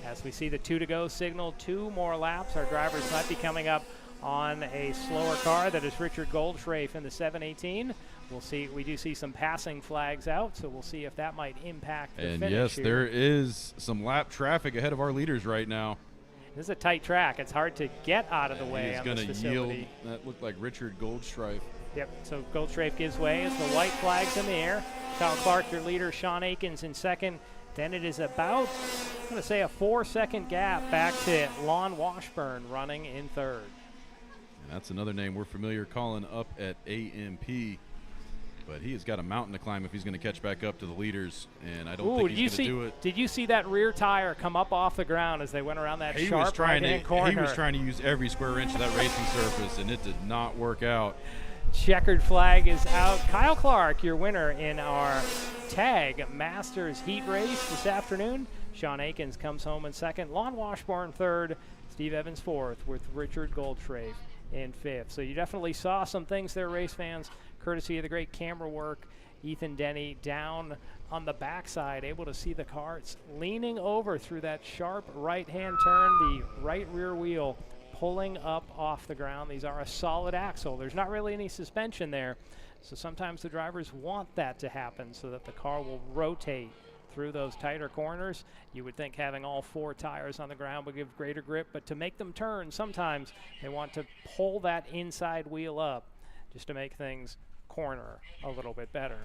[SPEAKER 1] As we see the 2 to go signal, 2 more laps. Our drivers might be coming up on a slower car. That is Richard Goldschrafe in the 718. We'll see. We do see some passing flags out, so we'll see if that might impact the finish
[SPEAKER 3] yes,
[SPEAKER 1] here.
[SPEAKER 3] there is some lap traffic ahead of our leaders right now.
[SPEAKER 1] This is a tight track. It's hard to get out of the way
[SPEAKER 3] He's
[SPEAKER 1] on
[SPEAKER 3] going
[SPEAKER 1] this
[SPEAKER 3] to
[SPEAKER 1] facility.
[SPEAKER 3] yield. That looked like Richard Goldschrafe.
[SPEAKER 1] Yep, so Goldschrafe gives way as the white flag's in the air. Kyle Clark, your leader, Sean Aikens in second. Then it is about, I'm going to say, a 4-second gap back to Lon Washburn running in third.
[SPEAKER 3] And that's another name we're familiar calling up at AMP. But he has got a mountain to climb if he's going to catch back up to the leaders, and I don't think he's going to do it.
[SPEAKER 1] Did you see that rear tire come up off the ground as they went around that sharp right-hand corner?
[SPEAKER 3] He was trying to use every square inch of that racing surface, and it did not work out.
[SPEAKER 1] Checkered flag is out. Kyle Clark, your winner in our tag Masters Heat race this afternoon. Sean Aikens comes home in second. Lon Washburn third. Steve Evans fourth, with Richard Goldschrafe in fifth. So you definitely saw some things there, race fans, courtesy of the great camera work. Ethan Denny down on the backside, able to see the carts leaning over through that sharp right-hand turn, the right rear wheel pulling up off the ground. These are a solid axle. There's not really any suspension there, so sometimes the drivers want that to happen so that the car will rotate through those tighter corners. You would think having all 4 tires on the ground would give greater grip, but to make them turn, sometimes they want to pull that inside wheel up just to make things corner a little bit better.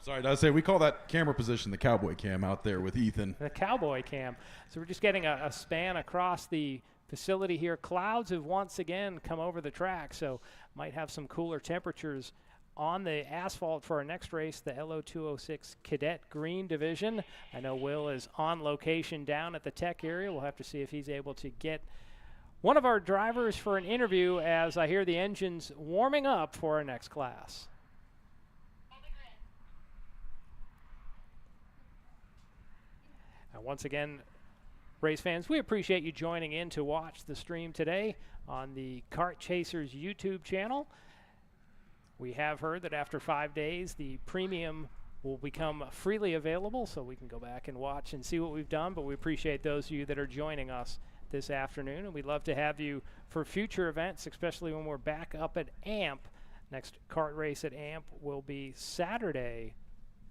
[SPEAKER 3] Sorry. I say we call that camera position the cowboy cam out there with Ethan.
[SPEAKER 1] The cowboy cam. So we're just getting a span across the facility here. Clouds have once again come over the track, so might have some cooler temperatures on the asphalt for our next race, the LO206 Cadet Green Division. I know Will is on location down at the tech area. We'll have to see if he's able to get one of our drivers for an interview as I hear the engines warming up for our next class. And once again, race fans, we appreciate you joining in to watch the stream today on the Kart Chasers YouTube channel. We have heard that after 5 days, the premium will become freely available, so we can go back and watch and see what we've done, but we appreciate those of you that are joining us this afternoon, and we'd love to have you for future events, especially when we're back up at AMP. Next kart race at AMP will be Saturday,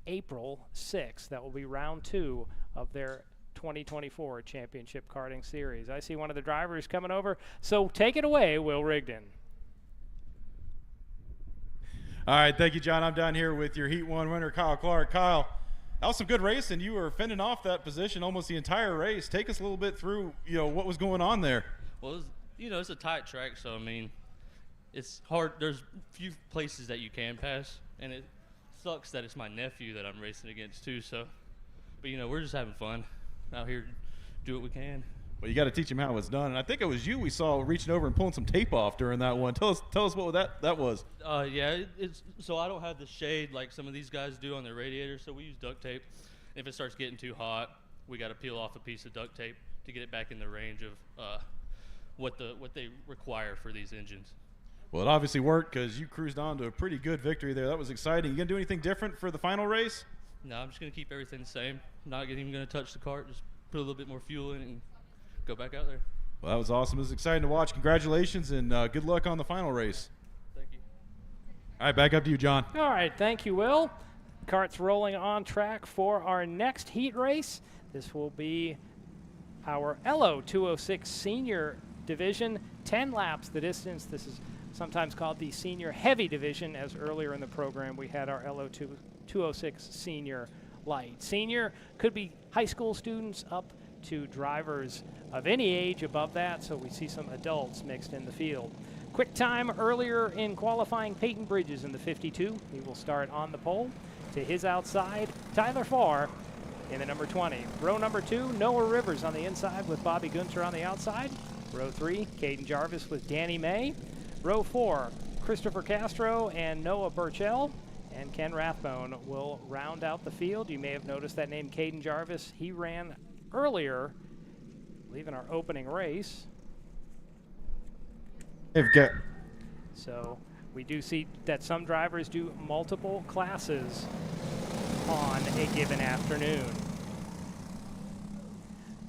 [SPEAKER 1] April 6th. That will be round 2 of their 2024 Championship Karting Series. I see one of the drivers coming over, so take it away, Will Rigdon.
[SPEAKER 3] All right, thank you, John. I'm down here with your Heat 1 winner, Kyle Clark. Kyle, that was some good racing. You were fending off that position almost the entire race. Take us a little bit through, what was going on there.
[SPEAKER 6] Well, it's a tight track, so, I mean, it's hard. There's few places that you can pass, and it sucks that it's my nephew that I'm racing against, too. So, but, we're just having fun out here, do what we can.
[SPEAKER 3] Well, you got to teach him how it's done. And I think it was you we saw reaching over and pulling some tape off during that one. Tell us what that was.
[SPEAKER 6] Yeah, it's so I don't have the shade like some of these guys do on their radiator, so we use duct tape. If it starts getting too hot, we got to peel off a piece of duct tape to get it back in the range of what they require for these engines.
[SPEAKER 3] Well, it obviously worked because you cruised on to a pretty good victory there. That was exciting. You going to do anything different for the final race?
[SPEAKER 6] No, I'm just going to keep everything the same. Not even going to touch the kart. Just put a little bit more fuel in it and go back out there.
[SPEAKER 3] Well, that was awesome. It was exciting to watch. Congratulations, and good luck on the final race.
[SPEAKER 6] Thank you.
[SPEAKER 3] All right, back up to you, John.
[SPEAKER 1] All right, thank you, Will. Kart's rolling on track for our next heat race. This will be our LO 206 senior division, 10 laps the distance. This is sometimes called the senior heavy division, as earlier in the program we had our LO 206 senior light. Senior could be high school students up to drivers of any age above that, so we see some adults mixed in the field. Quick time earlier in qualifying, Peyton Bridges in the 52. He will start on the pole. To his outside, Tyler Farr in the number 20. Row number 2, Noah Rivers on the inside with Bobby Gunter on the outside. Row 3, Caden Jarvis with Danny May. Row 4, Christopher Castro and Noah Burchell. And Ken Rathbone will round out the field. You may have noticed that name, Caden Jarvis. He ran earlier, I believe in our opening race. So we do see that some drivers do multiple classes on a given afternoon.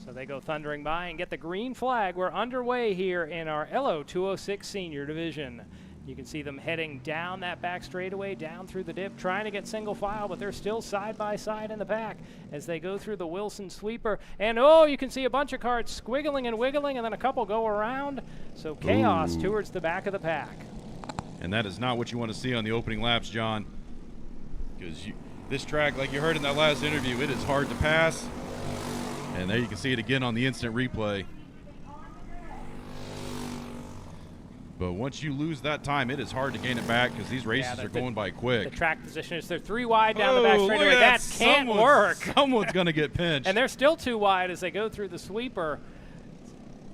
[SPEAKER 1] So they go thundering by and get the green flag. We're underway here in our LO 206 senior division. You can see them heading down that back straightaway, down through the dip, trying to get single file, but they're still side by side in the pack as they go through the Wilson sweeper. And oh, you can see a bunch of karts squiggling and wiggling, and then a couple go around. So chaos towards the back of the pack.
[SPEAKER 3] And that is not what you want to see on the opening laps, John. Because this track, like you heard in that last interview, it is hard to pass. And there you can see it again on the instant replay. But once you lose that time, it is hard to gain it back because these races are going by quick.
[SPEAKER 1] The track position is they're 3 wide down the back straightaway. That can't work.
[SPEAKER 3] Someone's going to get pinched.
[SPEAKER 1] And they're still 2 wide as they go through the sweeper.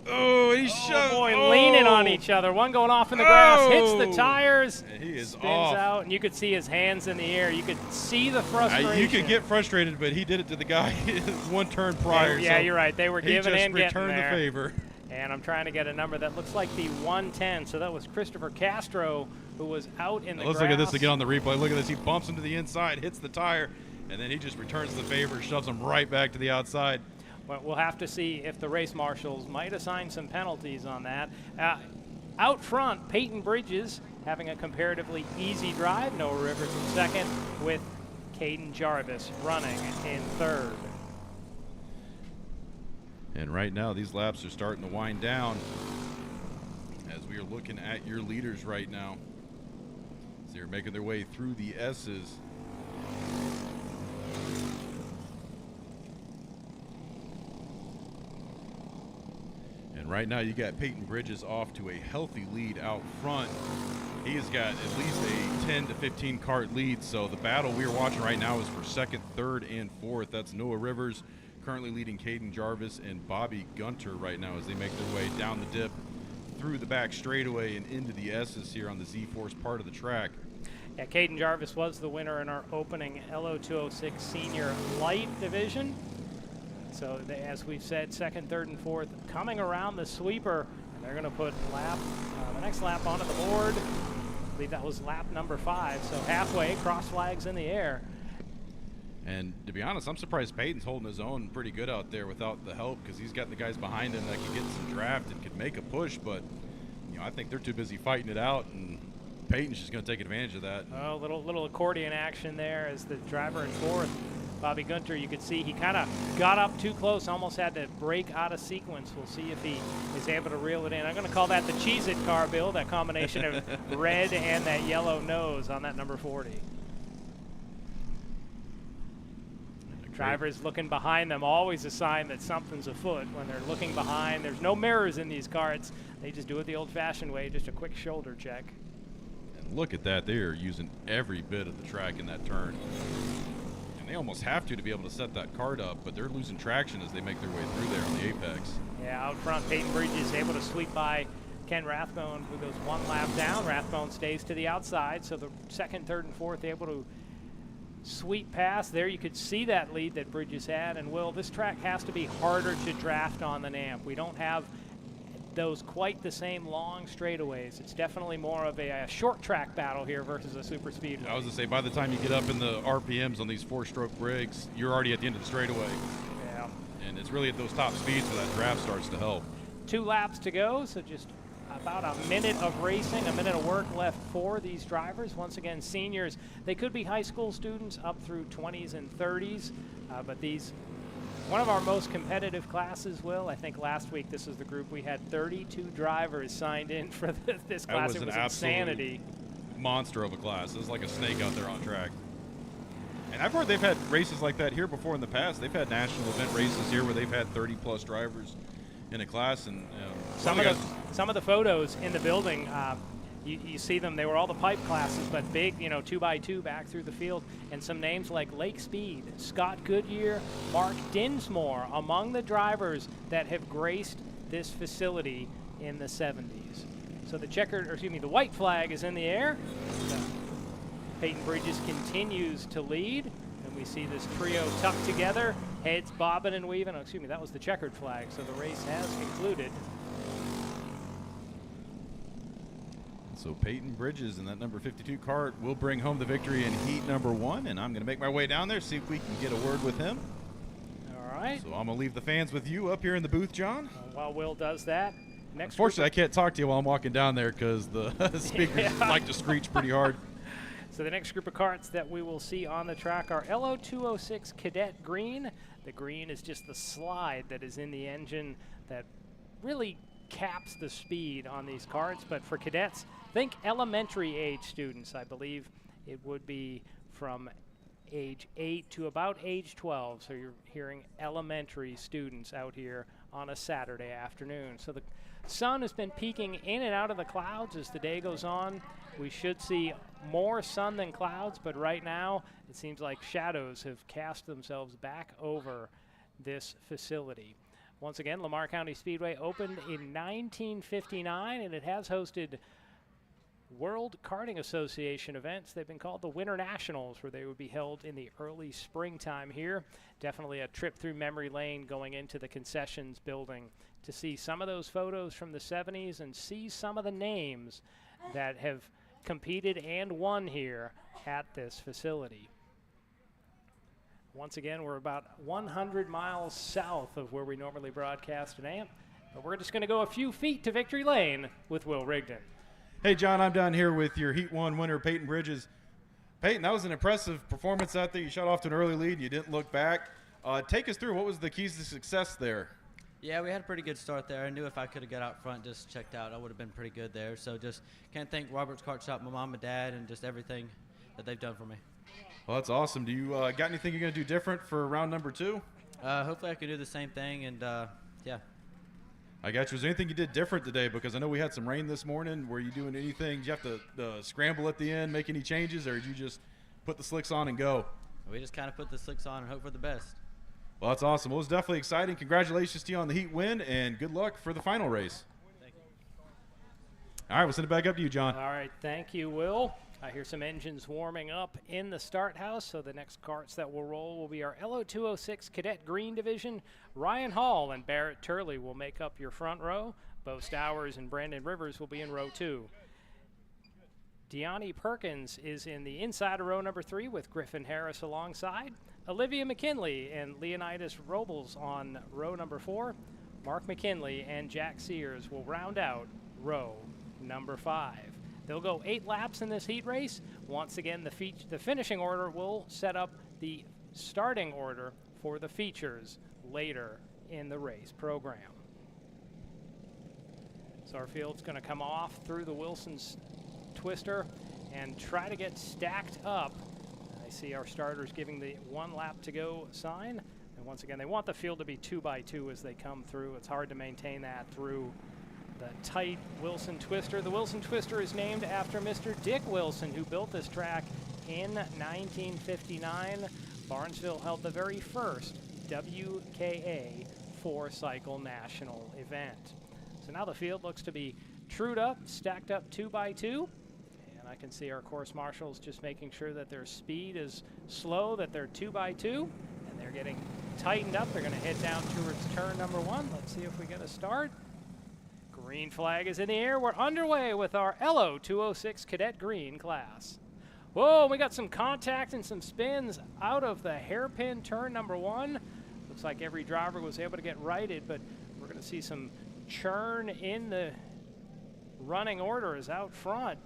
[SPEAKER 3] Oh, he shoved.
[SPEAKER 1] Leaning on each other. One going off in the grass, hits the tires,
[SPEAKER 3] and he is
[SPEAKER 1] spins
[SPEAKER 3] off.
[SPEAKER 1] out, and you could see his hands in the air. You could see the frustration.
[SPEAKER 3] You could get frustrated, but he did it to the guy one turn prior.
[SPEAKER 1] Yeah,
[SPEAKER 3] so
[SPEAKER 1] you're right. They were giving in, getting there.
[SPEAKER 3] He just returned the favor.
[SPEAKER 1] And I'm trying to get a number that looks like the 110. So that was Christopher Castro, who was out in the grass.
[SPEAKER 3] Let's look at this again on the replay. Look at this. He bumps him to the inside, hits the tire, and then he just returns the favor, shoves him right back to the outside.
[SPEAKER 1] Well, we'll have to see if the race marshals might assign some penalties on that. Out front, Peyton Bridges having a comparatively easy drive. Noah Rivers in second with Caden Jarvis running in third.
[SPEAKER 3] And right now, these laps are starting to wind down as we are looking at your leaders right now. So they're making their way through the S's. And right now, you got Peyton Bridges off to a healthy lead out front. He has got at least a 10 to 15 kart lead. So the battle we are watching right now is for second, third, and fourth. That's Noah Rivers currently leading Caden Jarvis and Bobby Gunter right now as they make their way down the dip through the back straightaway and into the S's here on the Z-Force part of the track.
[SPEAKER 1] Yeah, Caden Jarvis was the winner in our opening LO 206 senior light division. So as we've said, second, third, and fourth coming around the sweeper, and they're going to put the next lap onto the board. I believe that was lap number 5, so halfway, cross flags in the air.
[SPEAKER 3] And to be honest, I'm surprised Peyton's holding his own pretty good out there without the help because he's got the guys behind him that could get some draft and could make a push. But I think they're too busy fighting it out, and Peyton's just going to take advantage of that.
[SPEAKER 1] Oh, little accordion action there as the driver in fourth, Bobby Gunter, you could see he kind of got up too close, almost had to break out of sequence. We'll see if he is able to reel it in. I'm going to call that the Cheez-It car, Bill, that combination of red and that yellow nose on that number 40. Drivers looking behind them, always a sign that something's afoot. When they're looking behind, there's no mirrors in these karts. They just do it the old-fashioned way, just a quick shoulder check.
[SPEAKER 3] And look at that. They are using every bit of the track in that turn. And they almost have to be able to set that kart up, but they're losing traction as they make their way through there on the apex.
[SPEAKER 1] Yeah, out front, Peyton Bridges is able to sweep by Ken Rathbone, who goes 1 lap down. Rathbone stays to the outside, so the second, third, and fourth able to sweep past. There you could see that lead that Bridges had. And, Will, this track has to be harder to draft on than AMP. We don't have those quite the same long straightaways. It's definitely more of a short track battle here versus a super speedway.
[SPEAKER 3] I was going to say, by the time you get up in the RPMs on these 4-stroke rigs, you're already at the end of the straightaway.
[SPEAKER 1] Yeah.
[SPEAKER 3] And it's really at those top speeds where that draft starts to help.
[SPEAKER 1] 2 laps to go, so just about a minute of racing, a minute of work left for these drivers. Once again, seniors, they could be high school students up through 20s and 30s, but these, one of our most competitive classes, Will. I think last week this was the group we had 32 drivers signed in for this class. It was insanity.
[SPEAKER 3] Monster of a class. It was like a snake out there on track. And I've heard they've had races like that here before in the past. They've had national event races here where they've had 30-plus drivers in a class, and
[SPEAKER 1] some of the photos in the building, you see them. They were all the pipe classes, but big, 2x2 back through the field, and some names like Lake Speed, Scott Goodyear, Mark Dinsmore, among the drivers that have graced this facility in the 70s. So the white flag is in the air. Peyton Bridges continues to lead. We see this trio tucked together, heads bobbing and weaving. Oh, that was the checkered flag, so the race has concluded.
[SPEAKER 3] So Peyton Bridges in that number 52 kart will bring home the victory in heat number 1, and I'm going to make my way down there, see if we can get a word with him.
[SPEAKER 1] All right.
[SPEAKER 3] So I'm going to leave the fans with you up here in the booth, John.
[SPEAKER 1] While Will does that.
[SPEAKER 3] Unfortunately, I can't talk to you while I'm walking down there because the speakers like to screech pretty hard.
[SPEAKER 1] So the next group of karts that we will see on the track are LO206 Cadet Green. The green is just the slide that is in the engine that really caps the speed on these karts. But for cadets, think elementary age students. I believe it would be from age 8 to about age 12. So you're hearing elementary students out here on a Saturday afternoon. So the sun has been peeking in and out of the clouds as the day goes on. We should see more sun than clouds, but right now it seems like shadows have cast themselves back over this facility. Once again, Lamar County Speedway opened in 1959, and it has hosted World Karting Association events. They've been called the Winter Nationals, where they would be held in the early springtime here. Definitely a trip through memory lane going into the concessions building to see some of those photos from the 70s and see some of the names that have competed and won here at this facility. Once again, we're about 100 miles south of where we normally broadcast an AMP, but we're just going to go a few feet to victory lane with Will Rigdon.
[SPEAKER 3] Hey, John, I'm down here with your Heat 1 winner, Peyton Bridges. Peyton, that was an impressive performance out there. You shot off to an early lead. You didn't look back. Take us through. What was the keys to success there?
[SPEAKER 7] Yeah, we had a pretty good start there. I knew if I could have got out front, just checked out, I would have been pretty good there. So just can't thank Robert's Kart Shop, my mom and dad, and just everything that they've done for me.
[SPEAKER 3] Well, that's awesome. Do you got anything you're going to do different for round number 2?
[SPEAKER 7] Hopefully I can do the same thing, and yeah.
[SPEAKER 3] I got you. Was there anything you did different today? Because I know we had some rain this morning. Were you doing anything? Did you have to scramble at the end, make any changes, or did you just put the slicks on and go?
[SPEAKER 7] We just kind of put the slicks on and hope for the best.
[SPEAKER 3] Well, that's awesome. Well, it was definitely exciting. Congratulations to you on the Heat win, and good luck for the final race.
[SPEAKER 7] Thank you.
[SPEAKER 3] All right, we'll send it back up to you, John.
[SPEAKER 1] All right, thank you, Will. I hear some engines warming up in the start house, so the next karts that will roll will be our LO206 Cadet Green Division. Ryan Hall and Barrett Turley will make up your front row. Bo Stowers and Brandon Rivers will be in row 2. Deani Perkins is in the inside of row number 3 with Griffin Harris alongside. Olivia McKinley and Leonidas Robles on row number 4. Mark McKinley and Jack Sears will round out row number 5. They'll go 8 laps in this heat race. Once again, the finishing order will set up the starting order for the features later in the race program. So our field's going to come off through the Wilson's twister and try to get stacked up. I see our starters giving the 1 lap to go sign. And once again, they want the field to be 2x2 as they come through. It's hard to maintain that through the tight Wilson twister. The Wilson twister is named after Mr. Dick Wilson, who built this track in 1959. Barnesville held the very first WKA 4-cycle national event. So now the field looks to be trued up, stacked up 2x2. And I can see our course marshals just making sure that their speed is slow, that they're 2x2, and they're getting tightened up. They're going to head down towards turn number 1. Let's see if we get a start. Green flag is in the air. We're underway with our LO 206 Cadet Green class. Whoa, we got some contact and some spins out of the hairpin turn number 1. Looks like every driver was able to get righted, but we're going to see some churn in the running orders out front.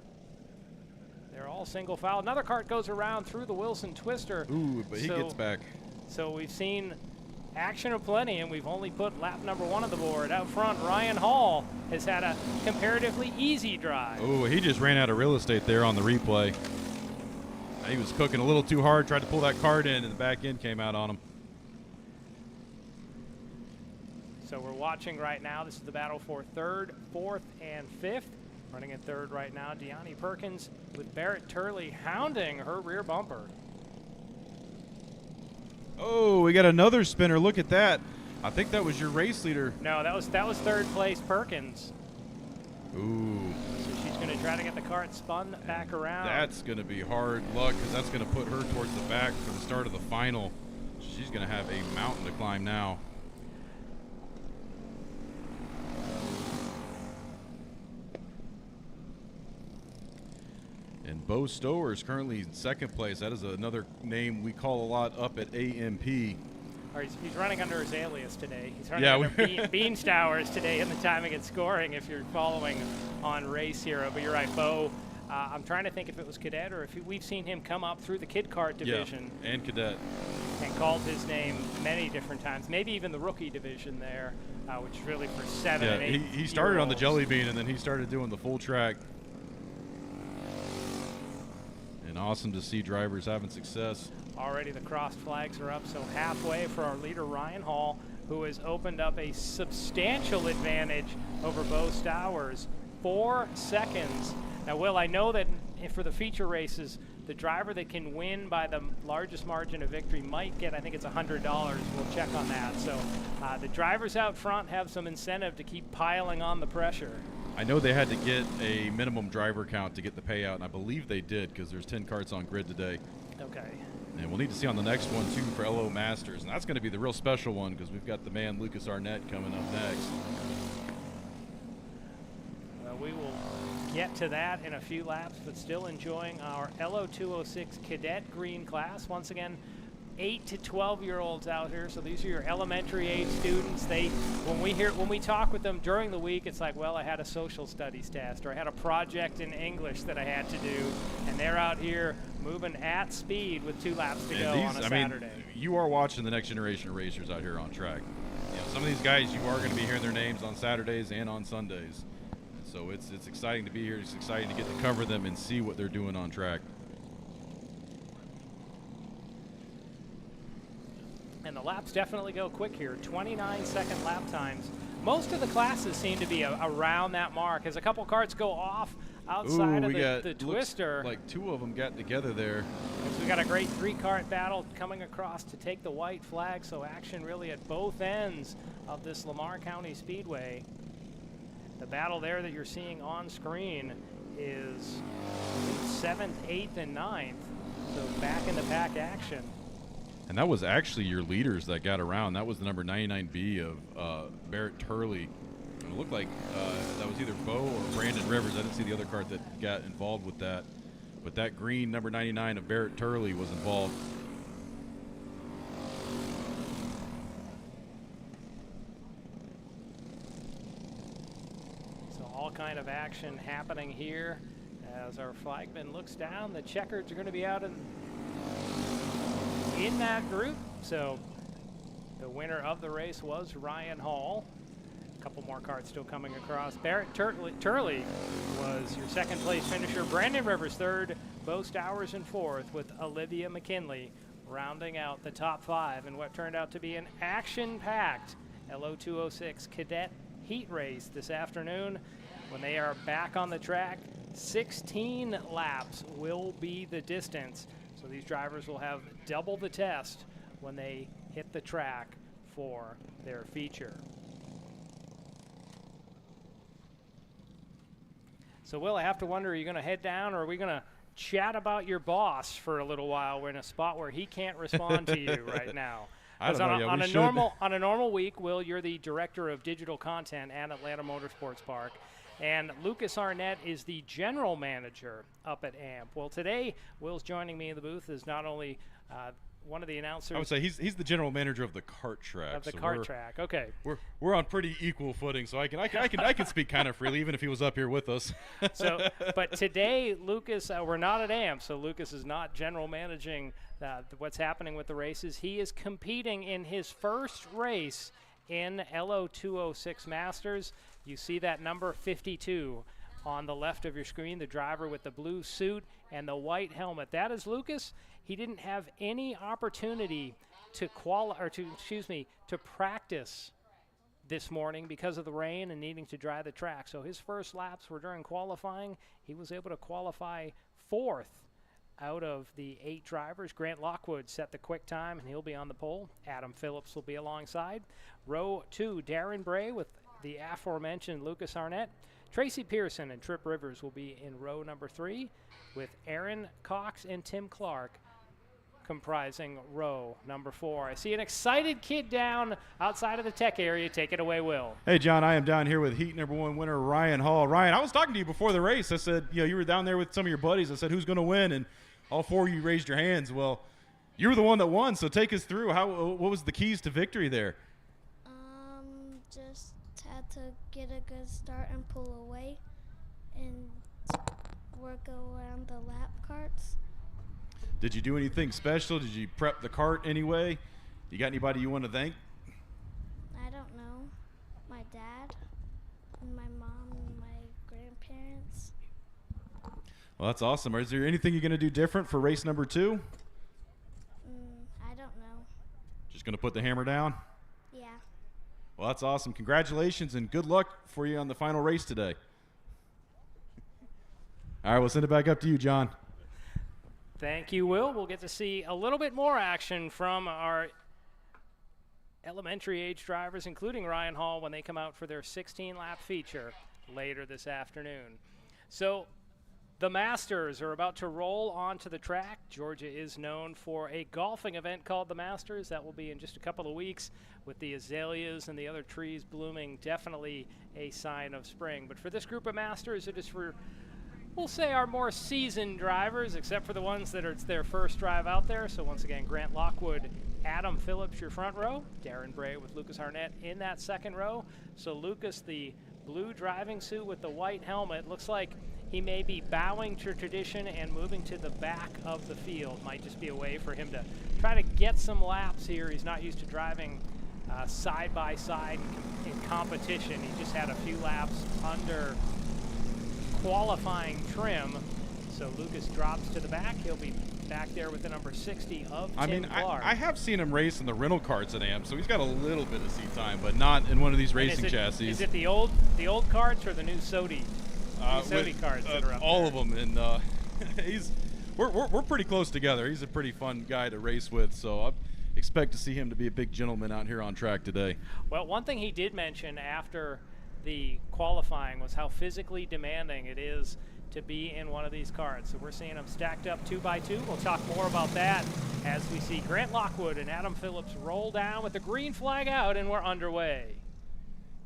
[SPEAKER 1] They're all single file. Another kart goes around through the Wilson Twister.
[SPEAKER 3] Ooh, but he gets back.
[SPEAKER 1] So we've seen action aplenty, and we've only put lap number 1 on the board. Out front, Ryan Hall has had a comparatively easy drive.
[SPEAKER 3] Oh, he just ran out of real estate there on the replay. He was cooking a little too hard, tried to pull that kart in, and the back end came out on him.
[SPEAKER 1] So we're watching right now. This is the battle for 3rd, 4th, and 5th. Running in 3rd right now, Deani Perkins with Barrett Turley hounding her rear bumper.
[SPEAKER 3] Oh, we got another spinner. Look at that. I think that was your race leader.
[SPEAKER 1] No, that was 3rd place Perkins.
[SPEAKER 3] Ooh.
[SPEAKER 1] So she's going to try to get the kart spun back around.
[SPEAKER 3] That's going to be hard luck because that's going to put her towards the back for the start of the final. She's going to have a mountain to climb now. And Bo Stower is currently in 2nd place. That is another name we call a lot up at AMP.
[SPEAKER 1] Or he's running under his alias today. He's running under Bean Stowers today in the timing and scoring if you're following on Race Hero. But you're right, Bo. I'm trying to think if it was Cadet or if we've seen him come up through the Kid Kart division.
[SPEAKER 3] Yeah, and Cadet.
[SPEAKER 1] And called his name many different times. Maybe even the rookie division there, which is really for 7 and 8
[SPEAKER 3] he started on the Jelly Bean, and then he started doing the full track. And awesome to see drivers having success.
[SPEAKER 1] Already the crossed flags are up, so halfway for our leader, Ryan Hall, who has opened up a substantial advantage over Bo Stowers. 4 seconds. Now, Will, I know that for the feature races, the driver that can win by the largest margin of victory might get, I think it's $100. We'll check on that. So the drivers out front have some incentive to keep piling on the pressure.
[SPEAKER 3] I know they had to get a minimum driver count to get the payout, and I believe they did because there's 10 karts on grid today.
[SPEAKER 1] Okay.
[SPEAKER 3] And we'll need to see on the next one, too, for LO Masters. And that's going to be the real special one because we've got the man Lucas Arnett coming up next.
[SPEAKER 1] We will get to that in a few laps, but still enjoying our LO 206 Cadet Green class. Once again, 8 to 12-year-olds out here, so these are your elementary age students. When we talk with them during the week, it's like, well, I had a social studies test, or I had a project in English that I had to do, and they're out here moving at speed with 2 laps to go on a Saturday.
[SPEAKER 3] You are watching the next generation of racers out here on track. You know, some of these guys, you are going to be hearing their names on Saturdays and on Sundays. So it's exciting to be here. It's exciting to get to cover them and see what they're doing on track.
[SPEAKER 1] And the laps definitely go quick here. 29-second lap times. Most of the classes seem to be around that mark. As a couple karts go off outside of the Twister.
[SPEAKER 3] Like 2 of them got together there.
[SPEAKER 1] So we got a great 3-kart battle coming across to take the white flag. So action really at both ends of this Lamar County Speedway. The battle there that you're seeing on screen is 7th, 8th, and 9th. So back in the pack action.
[SPEAKER 3] And that was actually your leaders that got around. That was the number 99B of Barrett Turley. And it looked like that was either Bo or Brandon Rivers. I didn't see the other kart that got involved with that. But that green number 99 of Barrett Turley was involved.
[SPEAKER 1] So all kind of action happening here. As our flagman looks down, the checkers are going to be out in that group. So the winner of the race was Ryan Hall. A couple more karts still coming across. Barrett Turley was your 2nd place finisher. Brandon Rivers 3rd. Bo Stowers in 4th, with Olivia McKinley rounding out the top 5 in what turned out to be an action-packed LO 206 Cadet Heat race this afternoon. When they are back on the track, 16 laps will be the distance. So these drivers will have double the test when they hit the track for their feature. So, Will, I have to wonder, are you going to head down, or are we going to chat about your boss for a little while? We're in a spot where he can't respond to you right now.
[SPEAKER 3] I don't know.
[SPEAKER 1] On a normal week, Will, you're the director of digital content at Atlanta Motorsports Park, and Lucas Arnett is the general manager up at AMP. Well, today, Will's joining me in the booth as not only one of the announcers.
[SPEAKER 3] I would say he's the general manager of the kart track.
[SPEAKER 1] Of the kart track, okay.
[SPEAKER 3] We're on pretty equal footing, so I can speak kind of freely, even if he was up here with us.
[SPEAKER 1] So, but today, Lucas, we're not at AMP, so Lucas is not general managing what's happening with the races. He is competing in his first race in LO206 Masters. You see that number 52 on the left of your screen, the driver with the blue suit and the white helmet. That is Lucas. He didn't have any opportunity to practice this morning because of the rain and needing to dry the track. So his first laps were during qualifying. He was able to qualify 4th out of the 8 drivers. Grant Lockwood set the quick time, and he'll be on the pole. Adam Phillips will be alongside. Row 2, Darren Bray with the aforementioned Lucas Arnett. Tracy Pearson and Trip Rivers will be in row number 3, with Aaron Cox and Tim Clark comprising row number 4. I see an excited kid down outside of the tech area. Take it away, Will.
[SPEAKER 3] Hey, John, I am down here with Heat number 1 winner Ryan Hall. Ryan, I was talking to you before the race. I said, you were down there with some of your buddies. I said, who's going to win? And all 4 of you raised your hands. Well, you were the one that won, so take us through. What was the keys to victory there?
[SPEAKER 8] Just had to get a good start and pull away and work around the lap carts.
[SPEAKER 3] Did you do anything special? Did you prep the cart anyway? You got anybody you want to thank?
[SPEAKER 8] I don't know. My dad and my mom and my grandparents.
[SPEAKER 3] Well, that's awesome. Is there anything you're going to do different for race number 2?
[SPEAKER 8] I don't know.
[SPEAKER 3] Just going to put the hammer down?
[SPEAKER 8] Yeah.
[SPEAKER 3] Well, that's awesome. Congratulations and good luck for you on the final race today. All right, we'll send it back up to you, John.
[SPEAKER 1] Thank you, Will. We'll get to see a little bit more action from our elementary age drivers, including Ryan Hall, when they come out for their 16-lap feature later this afternoon. So the Masters are about to roll onto the track. Georgia is known for a golfing event called the Masters. That will be in just a couple of weeks, with the azaleas and the other trees blooming, definitely a sign of spring. But for this group of Masters, it is for, we'll say, our more seasoned drivers, except for the ones that it's their first drive out there. So once again, Grant Lockwood, Adam Phillips, your front row. Darren Bray with Lucas Arnett in that second row. So Lucas, the blue driving suit with the white helmet, looks like he may be bowing to tradition and moving to the back of the field. Might just be a way for him to try to get some laps here. He's not used to driving side by side in competition. He just had a few laps under qualifying trim. So Lucas drops to the back. He'll be back there with the number 60 of Tim Clark.
[SPEAKER 3] I have seen him race in the rental carts at AMP, so he's got a little bit of seat time, but not in one of these racing chassis.
[SPEAKER 1] Is it the old carts or the new Sodi? Sodi carts that are up
[SPEAKER 3] all
[SPEAKER 1] there?
[SPEAKER 3] of them, and we're pretty close together. He's a pretty fun guy to race with, so I expect to see him to be a big gentleman out here on track today.
[SPEAKER 1] Well, one thing he did mention after the qualifying was how physically demanding it is to be in one of these carts. So we're seeing them stacked up 2 by 2. We'll talk more about that as we see Grant Lockwood and Adam Phillips roll down with the green flag out, and we're underway.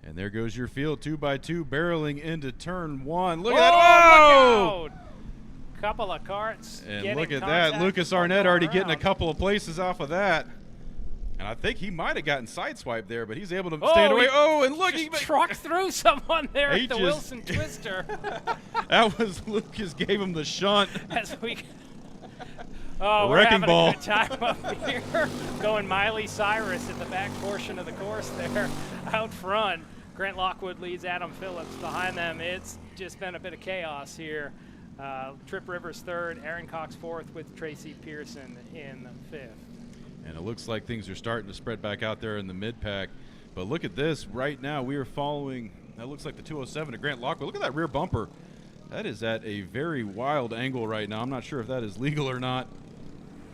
[SPEAKER 3] And there goes your field, 2 by 2, barreling into turn 1. Look
[SPEAKER 1] at
[SPEAKER 3] at that!
[SPEAKER 1] Oh! Look out! Couple of carts.
[SPEAKER 3] And look at that. Lucas Arnett already getting a couple of places off of that. And I think he might have gotten sideswiped there, but he's able to stand away. Oh, and look, he
[SPEAKER 1] trucked through someone there at the Wilson Twister.
[SPEAKER 3] That was Lucas gave him the shunt.
[SPEAKER 1] As we we're
[SPEAKER 3] wrecking
[SPEAKER 1] having
[SPEAKER 3] ball.
[SPEAKER 1] a good time up here. Going Miley Cyrus at the back portion of the course there. Out front, Grant Lockwood leads Adam Phillips. Behind them, it's just been a bit of chaos here. Trip Rivers third, Aaron Cox fourth, with Tracy Pearson in fifth.
[SPEAKER 3] And it looks like things are starting to spread back out there in the mid-pack. But look at this. Right now we are following, that looks like the 207 to Grant Lockwood. Look at that rear bumper. That is at a very wild angle right now. I'm not sure if that is legal or not.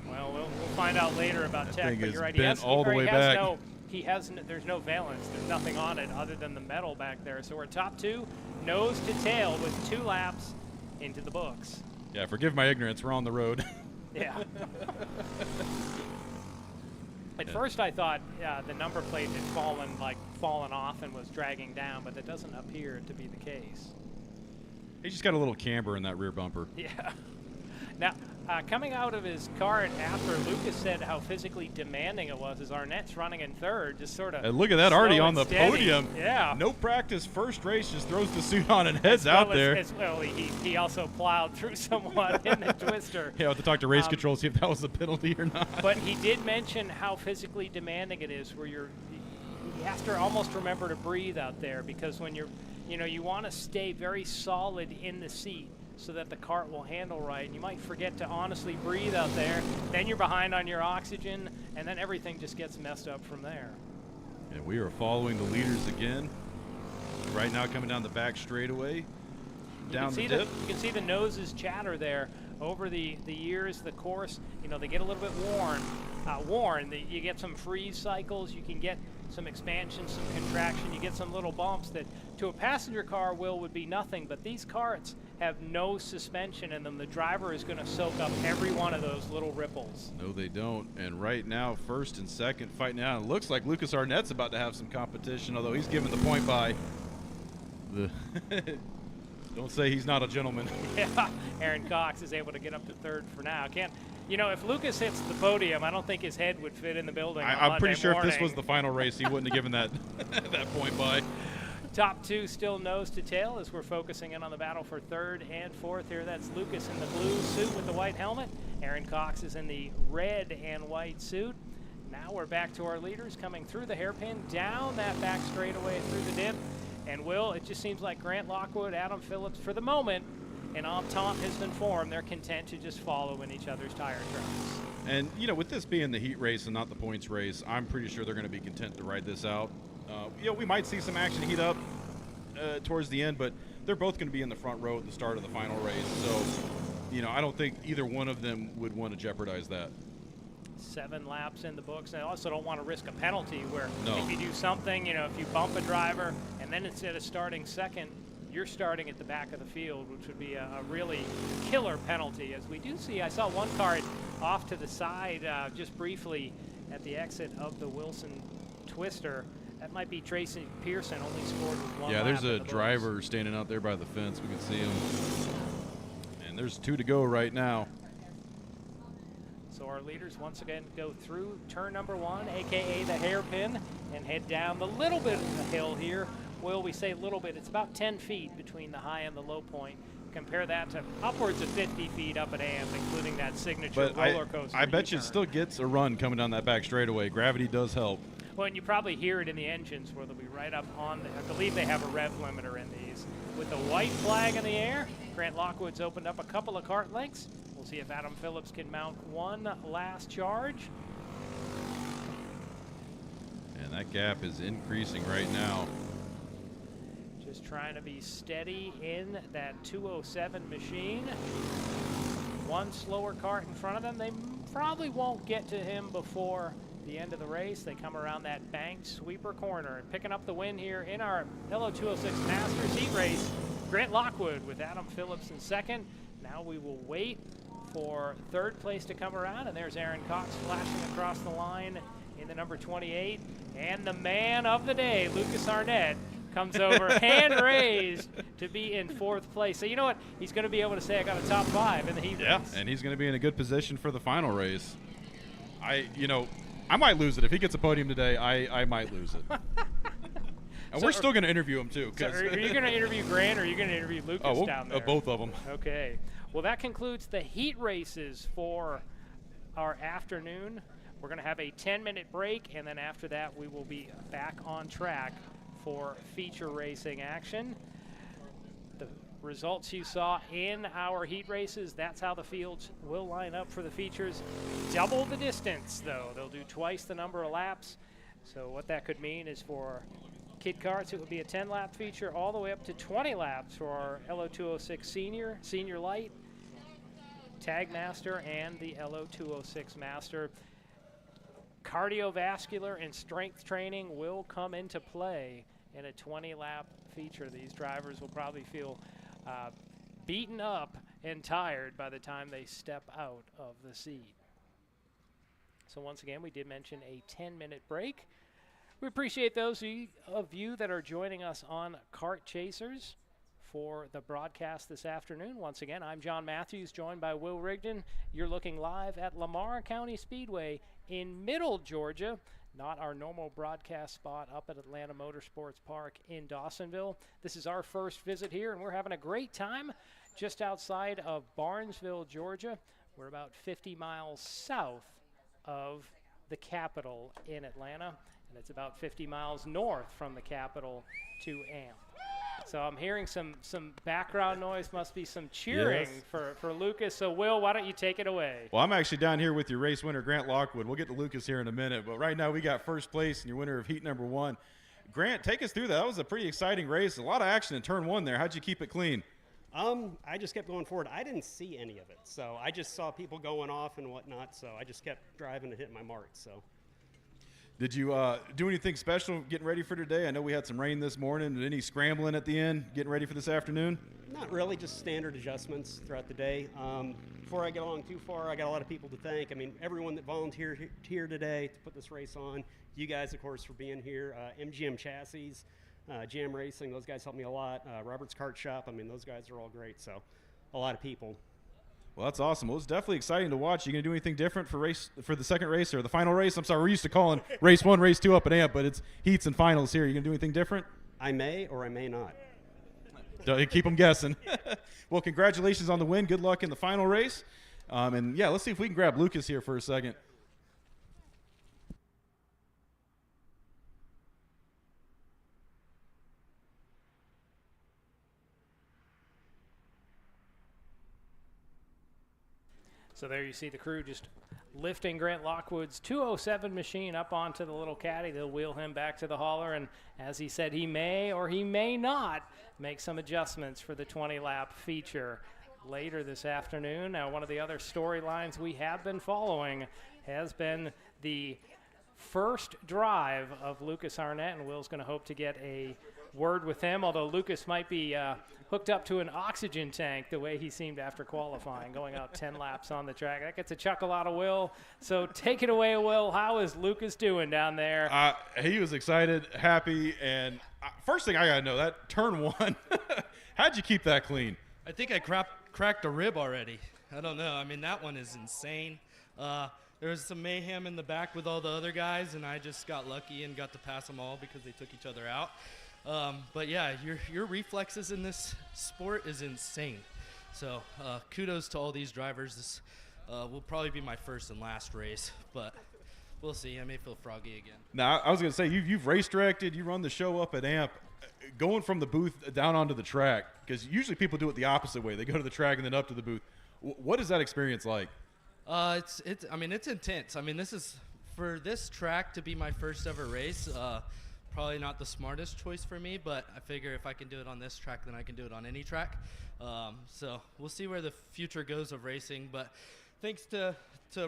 [SPEAKER 1] Well, we'll find out later about
[SPEAKER 3] that
[SPEAKER 1] tech,
[SPEAKER 3] thing
[SPEAKER 1] but
[SPEAKER 3] is
[SPEAKER 1] you're right.
[SPEAKER 3] bent all the way back.
[SPEAKER 1] There's no valence. There's nothing on it other than the metal back there. So we're top 2, nose to tail with 2 laps into the books.
[SPEAKER 3] Yeah, forgive my ignorance. We're on the road.
[SPEAKER 1] Yeah. At first I thought the number plate had fallen off and was dragging down, but that doesn't appear to be the case.
[SPEAKER 3] He's just got a little camber in that rear bumper.
[SPEAKER 1] Yeah. Now, coming out of his cart after Lucas said how physically demanding it was, as Arnett's running in third, just sort of.
[SPEAKER 3] And look at that, already on the
[SPEAKER 1] steady.
[SPEAKER 3] podium.
[SPEAKER 1] Yeah.
[SPEAKER 3] No practice, first race, just throws the suit on and heads out there.
[SPEAKER 1] Well, he also plowed through someone in the twister.
[SPEAKER 3] Yeah, I'll have to talk to race control, see if that was a penalty or not.
[SPEAKER 1] But he did mention how physically demanding it is, where you have to almost remember to breathe out there, because when you want to stay very solid in the seat so that the cart will handle right, and you might forget to honestly breathe out there. Then you're behind on your oxygen, and then everything just gets messed up from there.
[SPEAKER 3] And we are following the leaders again. Right now, coming down the back straightaway, down the dip.
[SPEAKER 1] You can see the noses chatter there. Over the years, the course, they get a little bit worn. You get some freeze cycles. You can get some expansion, some contraction. You get some little bumps that to a passenger car would be nothing, but these carts have no suspension in them. The driver is going to soak up every one of those little ripples.
[SPEAKER 3] No, they don't. And right now, first and second fighting out. It looks like Lucas Arnett's about to have some competition, although he's given the point by the don't say he's not a gentleman.
[SPEAKER 1] Yeah, Aaron Cox is able to get up to third for now. If Lucas hits the podium, I don't think his head would fit in the building.
[SPEAKER 3] I'm pretty sure if this was the final race, he wouldn't have given that that point by.
[SPEAKER 1] Top 2 still nose to tail as we're focusing in on the battle for third and fourth here. That's Lucas in the blue suit with the white helmet. Aaron Cox is in the red and white suit. Now we're back to our leaders coming through the hairpin, down that back straightaway through the dip. And it just seems like Grant Lockwood, Adam Phillips, for the moment, and entente has been formed. They're content to just follow in each other's tire tracks.
[SPEAKER 3] And, with this being the heat race and not the points race, I'm pretty sure they're going to be content to ride this out. We might see some action heat up towards the end, but they're both going to be in the front row at the start of the final race. So, I don't think either one of them would want to jeopardize that.
[SPEAKER 1] 7 laps in the books. I also don't want to risk a penalty where
[SPEAKER 3] No.
[SPEAKER 1] if you do something, if you bump a driver and then instead of starting second, you're starting at the back of the field, which would be a really killer penalty. As we do see, I saw one cart off to the side just briefly at the exit of the Wilson Twister. That might be Tracy Pearson, only scored with 1
[SPEAKER 3] Yeah,
[SPEAKER 1] lap
[SPEAKER 3] there's
[SPEAKER 1] in
[SPEAKER 3] a
[SPEAKER 1] the books.
[SPEAKER 3] driver standing out there by the fence. We can see him. And there's 2 to go right now.
[SPEAKER 1] So our leaders once again go through turn number 1, a.k.a. the hairpin, and head down the little bit of the hill here. Well, we say little bit. It's about 10 feet between the high and the low point. Compare that to upwards of 50 feet up at AMP, including that signature
[SPEAKER 3] But
[SPEAKER 1] roller coaster.
[SPEAKER 3] I bet you it
[SPEAKER 1] U-turn.
[SPEAKER 3] still gets a run coming down that back straightaway. Gravity does help.
[SPEAKER 1] Well, and you probably hear it in the engines where they'll be right up on I believe they have a rev limiter in these. With the white flag in the air, Grant Lockwood's opened up a couple of cart lengths. We'll see if Adam Phillips can mount one last charge.
[SPEAKER 3] And that gap is increasing right now.
[SPEAKER 1] Just trying to be steady in that 207 machine. One slower cart in front of them. They probably won't get to him before the end of the race. They come around that banked sweeper corner and picking up the win here in our LO206 Masters Heat Race. Grant Lockwood with Adam Phillips in second. Now we will wait for third place to come around, and there's Aaron Cox flashing across the line in the number 28. And the man of the day, Lucas Arnett, comes over hand raised to be in fourth place. So you know what? He's going to be able to say I got a top 5 in the heat race.
[SPEAKER 3] And he's going to be in a good position for the final race. I might lose it. If he gets a podium today, I might lose it. And we're still going to interview him, too.
[SPEAKER 1] So are you going to interview Grant or are you going to interview Lucas down there?
[SPEAKER 3] Both of them.
[SPEAKER 1] Okay. Well, that concludes the heat races for our afternoon. We're going to have a 10-minute break, and then after that, we will be back on track for feature racing action. The results you saw in our heat races, that's how the fields will line up for the features. Double the distance, though. They'll do twice the number of laps. So what that could mean is for Kid Karts, it would be a 10-lap feature all the way up to 20 laps for our LO206 Senior Light, Tag Master, and the LO206 Master. Cardiovascular and strength training will come into play in a 20-lap feature. These drivers will probably feel beaten up and tired by the time they step out of the seat. So once again, we did mention a 10-minute break. We appreciate those of you that are joining us on Kart Chasers for the broadcast this afternoon. Once again, I'm John Matthews, joined by Will Rigdon. You're looking live at Lamar County Speedway in Middle Georgia, not our normal broadcast spot up at Atlanta Motorsports Park in Dawsonville. This is our first visit here, and we're having a great time just outside of Barnesville, Georgia. We're about 50 miles south of the capital in Atlanta, and it's about 50 miles north from the capital to AMP. So I'm hearing some background noise, must be some cheering for Lucas. So, Will, why don't you take it away?
[SPEAKER 3] Well, I'm actually down here with your race winner, Grant Lockwood. We'll get to Lucas here in a minute, but right now we got first place and your winner of heat number 1. Grant, take us through that. That was a pretty exciting race. A lot of action in turn 1 there. How'd you keep it clean?
[SPEAKER 9] I just kept going forward. I didn't see any of it, so I just saw people going off and whatnot, so I just kept driving and hitting my marks, so.
[SPEAKER 3] Did you do anything special getting ready for today? I know we had some rain this morning. Any scrambling at the end, getting ready for this afternoon?
[SPEAKER 9] Not really, just standard adjustments throughout the day. Before I get along too far, I got a lot of people to thank. I mean, everyone that volunteered here today to put this race on. You guys, of course, for being here. MGM Chassis, Jam Racing, those guys helped me a lot. Robert's Kart Shop, I mean, those guys are all great, so a lot of people.
[SPEAKER 3] Well, that's awesome. Well, it's definitely exciting to watch. You going to do anything different for the second race or the final race? I'm sorry, we're used to calling race 1, race 2 up at AMP, but it's heats and finals here. You going to do anything different?
[SPEAKER 9] I may or I may not.
[SPEAKER 3] Don't keep them guessing. Well, congratulations on the win. Good luck in the final race. And, yeah, let's see if we can grab Lucas here for a second.
[SPEAKER 1] So there you see the crew just lifting Grant Lockwood's 207 machine up onto the little caddy. They'll wheel him back to the hauler, and as he said, he may or he may not make some adjustments for the 20-lap feature later this afternoon. Now, one of the other storylines we have been following has been the first drive of Lucas Arnett, and Will's going to hope to get a word with him, although Lucas might be hooked up to an oxygen tank the way he seemed after qualifying, going out 10 laps on the track. That gets a chuckle out of Will. So take it away, Will. How is Lucas doing down there?
[SPEAKER 3] He was excited, happy, and first thing I got to know, that turn 1, how'd you keep that clean?
[SPEAKER 6] I think I cracked a rib already. I don't know. I mean, that one is insane. There was some mayhem in the back with all the other guys, and I just got lucky and got to pass them all because they took each other out. But yeah, your reflexes in this sport is insane. So kudos to all these drivers. This will probably be my first and last race, but we'll see. I may feel froggy again.
[SPEAKER 3] Now, I was going to say, you've race directed, you run the show up at AMP. Going from the booth down onto the track, because usually people do it the opposite way. They go to the track and then up to the booth. What is that experience like?
[SPEAKER 6] I mean, it's intense. I mean, for this track to be my first ever race, probably not the smartest choice for me, but I figure if I can do it on this track, then I can do it on any track. So we'll see where the future goes of racing. But thanks to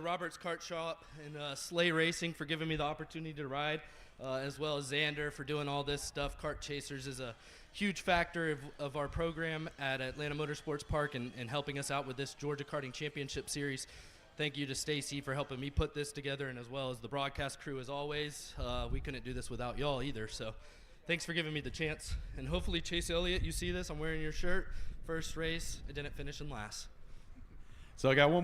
[SPEAKER 6] Robert's Kart Shop and Sleigh Racing for giving me the opportunity to ride, as well as Xander for doing all this stuff. Kart Chasers is a huge factor of our program at Atlanta Motorsports Park and helping us out with this Georgia Karting Championship Series. Thank you to Stacy for helping me put this together, and as well as the broadcast crew as always. We couldn't do this without y'all either, so thanks for giving me the chance. And hopefully, Chase Elliott, you see this, I'm wearing your shirt. First race, I didn't finish in last.
[SPEAKER 3] So I got one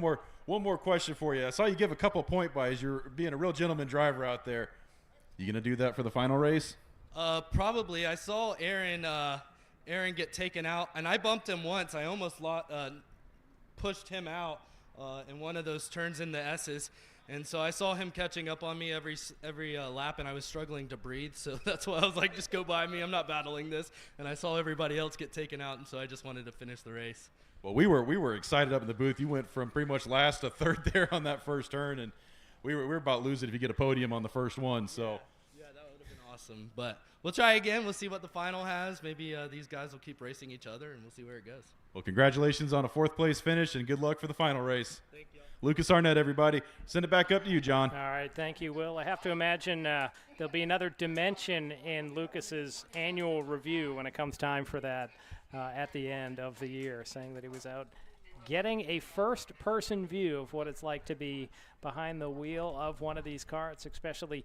[SPEAKER 3] more question for you. I saw you give a couple point buys. You're being a real gentleman driver out there. You going to do that for the final race?
[SPEAKER 6] Probably. I saw Aaron get taken out, and I bumped him once. I almost pushed him out in one of those turns in the S's, and so I saw him catching up on me every lap, and I was struggling to breathe, so that's why I was like, just go by me, I'm not battling this. And I saw everybody else get taken out, and so I just wanted to finish the race.
[SPEAKER 3] Well, we were excited up in the booth. You went from pretty much last to third there on that first turn, and we were about losing if you get a podium on the first one. So
[SPEAKER 6] yeah, that would have been awesome, but we'll try again. We'll see what the final has. Maybe these guys will keep racing each other, and we'll see where it goes.
[SPEAKER 3] Well, congratulations on a fourth place finish, and good luck for the final race.
[SPEAKER 6] Thank you.
[SPEAKER 3] Lucas Arnett, everybody. Send it back up to you, John.
[SPEAKER 1] All right, thank you, Will. I have to imagine there'll be another dimension in Lucas's annual review when it comes time for that at the end of the year, saying that he was out getting a first-person view of what it's like to be behind the wheel of one of these karts, especially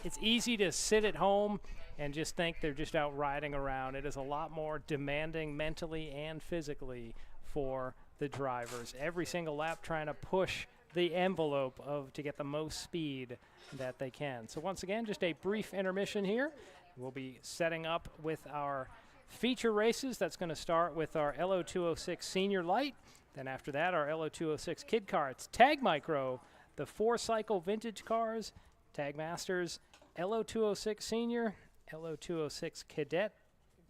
[SPEAKER 1] it's easy to sit at home and just think they're just out riding around. It is a lot more demanding mentally and physically for the drivers. Every single lap trying to push the envelope to get the most speed that they can. So once again, just a brief intermission here. We'll be setting up with our feature races. That's going to start with our LO206 Senior Light. Then after that, our LO206 Kid Karts, Tag Micro, the 4-cycle vintage cars, Tag Masters, LO206 Senior, LO206 Cadet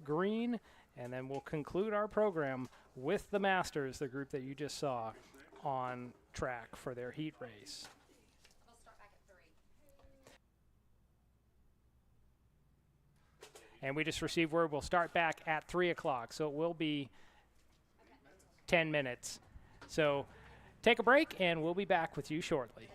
[SPEAKER 1] Green, and then we'll conclude our program with the Masters, the group that you just saw on track for their heat race. And we just received word we'll start back at 3 o'clock, so it will be 10 minutes. So take a break, and we'll be back with you shortly.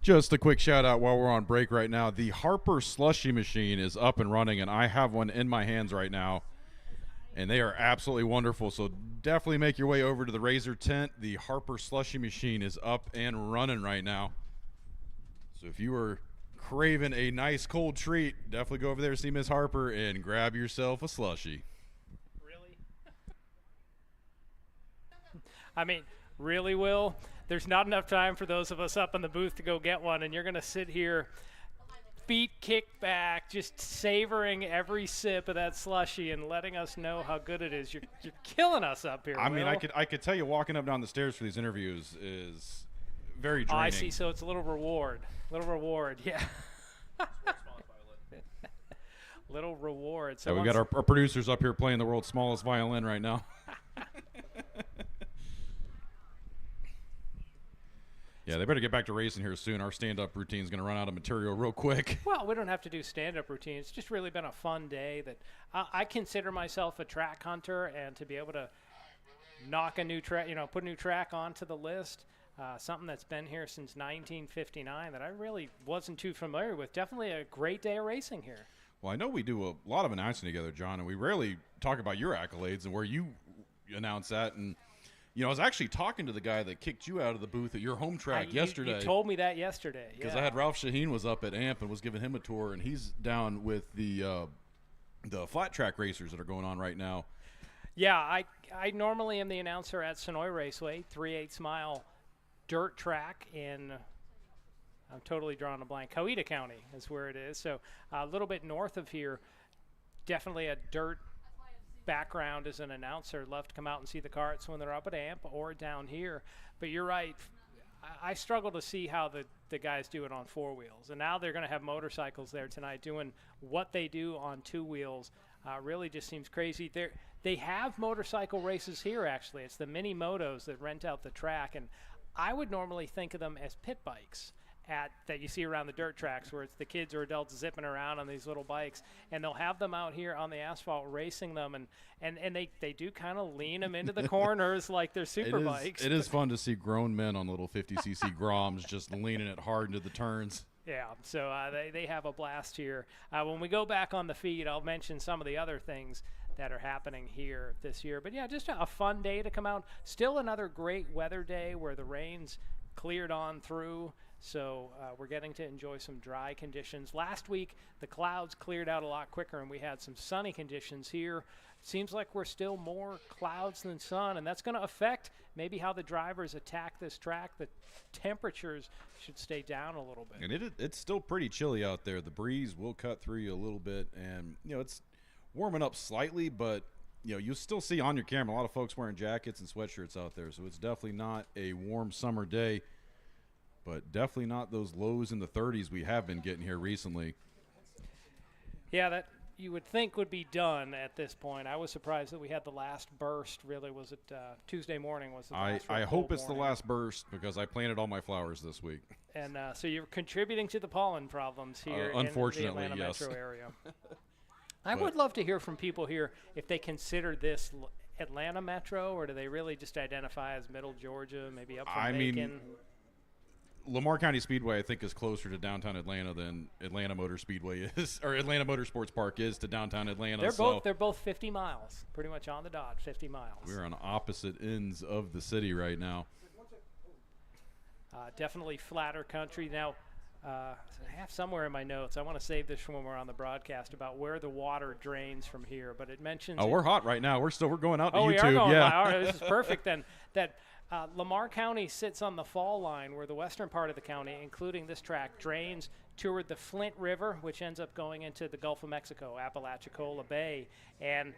[SPEAKER 3] Just a quick shout out while we're on break right now. The Harper slushy machine is up and running, and I have one in my hands right now, and they are absolutely wonderful. So definitely make your way over to the Razor tent. The Harper slushy machine is up and running right now. So if you are craving a nice cold treat, definitely go over there, see Miss Harper, and grab yourself a slushy.
[SPEAKER 1] Really? I mean, really, Will? There's not enough time for those of us up in the booth to go get one, and you're going to sit here, feet kicked back, just savoring every sip of that slushy and letting us know how good it is. You're killing us up here,
[SPEAKER 3] I mean,
[SPEAKER 1] Will.
[SPEAKER 3] I could tell you walking up down the stairs for these interviews is very draining.
[SPEAKER 1] Oh, I see. So it's a little reward. Yeah. Little reward. So
[SPEAKER 3] we got our producers up here playing the world's smallest violin right now. Yeah, they better get back to racing here soon. Our stand-up routine is going to run out of material real quick.
[SPEAKER 1] Well, we don't have to do stand-up routine. It's just really been a fun day. That I consider myself a track hunter, and to be able to knock a new track, put a new track onto the list, something that's been here since 1959 that I really wasn't too familiar with. Definitely a great day of racing here.
[SPEAKER 3] Well, I know we do a lot of announcing together, John, and we rarely talk about your accolades and where you announce that. And I was actually talking to the guy that kicked you out of the booth at your home track yesterday.
[SPEAKER 1] You told me that yesterday.
[SPEAKER 3] Because I had Ralph Shaheen was up at AMP and was giving him a tour, and he's down with the flat track racers that are going on right now.
[SPEAKER 1] Yeah, I normally am the announcer at Sonoy Raceway, 3/8 mile dirt track in, I'm totally drawing a blank, Coweta County is where it is. So a little bit north of here, definitely a dirt background as an announcer. Love to come out and see the karts when they're up at AMP or down here. But you're right. I struggle to see how the guys do it on four wheels. And now they're going to have motorcycles there tonight doing what they do on two wheels. Really just seems crazy. They have motorcycle races here, actually. It's the mini motos that rent out the track. And I would normally think of them as pit bikes that you see around the dirt tracks, where it's the kids or adults zipping around on these little bikes, and they'll have them out here on the asphalt racing them, and they do kind of lean them into the corners like they're super bikes.
[SPEAKER 3] It is fun to see grown men on little 50cc Groms just leaning it hard into the turns.
[SPEAKER 1] Yeah, so they have a blast here. When we go back on the feed, I'll mention some of the other things that are happening here this year. But yeah, just a fun day to come out. Still another great weather day where the rain's cleared on through. So we're getting to enjoy some dry conditions. Last week, the clouds cleared out a lot quicker, and we had some sunny conditions here. Seems like we're still more clouds than sun, and that's going to affect maybe how the drivers attack this track. The temperatures should stay down a little bit.
[SPEAKER 3] And it's still pretty chilly out there. The breeze will cut through you a little bit, and it's warming up slightly, but you'll still see on your camera a lot of folks wearing jackets and sweatshirts out there. So it's definitely not a warm summer day, but definitely not those lows in the 30s we have been getting here recently.
[SPEAKER 1] Yeah, that you would think would be done at this point. I was surprised that we had the last burst. Really, was it Tuesday morning? Was the last
[SPEAKER 3] I hope it's
[SPEAKER 1] morning.
[SPEAKER 3] the last burst, because I planted all my flowers this week.
[SPEAKER 1] And so you're contributing to the pollen problems here
[SPEAKER 3] unfortunately,
[SPEAKER 1] in the Atlanta
[SPEAKER 3] yes.
[SPEAKER 1] metro area. I would love to hear from people here if they consider this Atlanta metro, or do they really just identify as Middle Georgia, maybe up from Macon?
[SPEAKER 3] Lamar County Speedway, I think, is closer to downtown Atlanta than Atlanta Motor Speedway is, or Atlanta Motorsports Park is to downtown Atlanta.
[SPEAKER 1] They're both 50 miles, pretty much on the dot, 50 miles.
[SPEAKER 3] We're on opposite ends of the city right now.
[SPEAKER 1] Definitely flatter country. Now, I have somewhere in my notes, I want to save this for when we're on the broadcast, about where the water drains from here, but it mentions...
[SPEAKER 3] Oh, we're hot right now. We're going out to YouTube.
[SPEAKER 1] We are going
[SPEAKER 3] yeah.
[SPEAKER 1] All right, this is perfect then. That Lamar County sits on the fall line, where the western part of the county, including this track, drains toward the Flint River, which ends up going into the Gulf of Mexico, Apalachicola Bay. And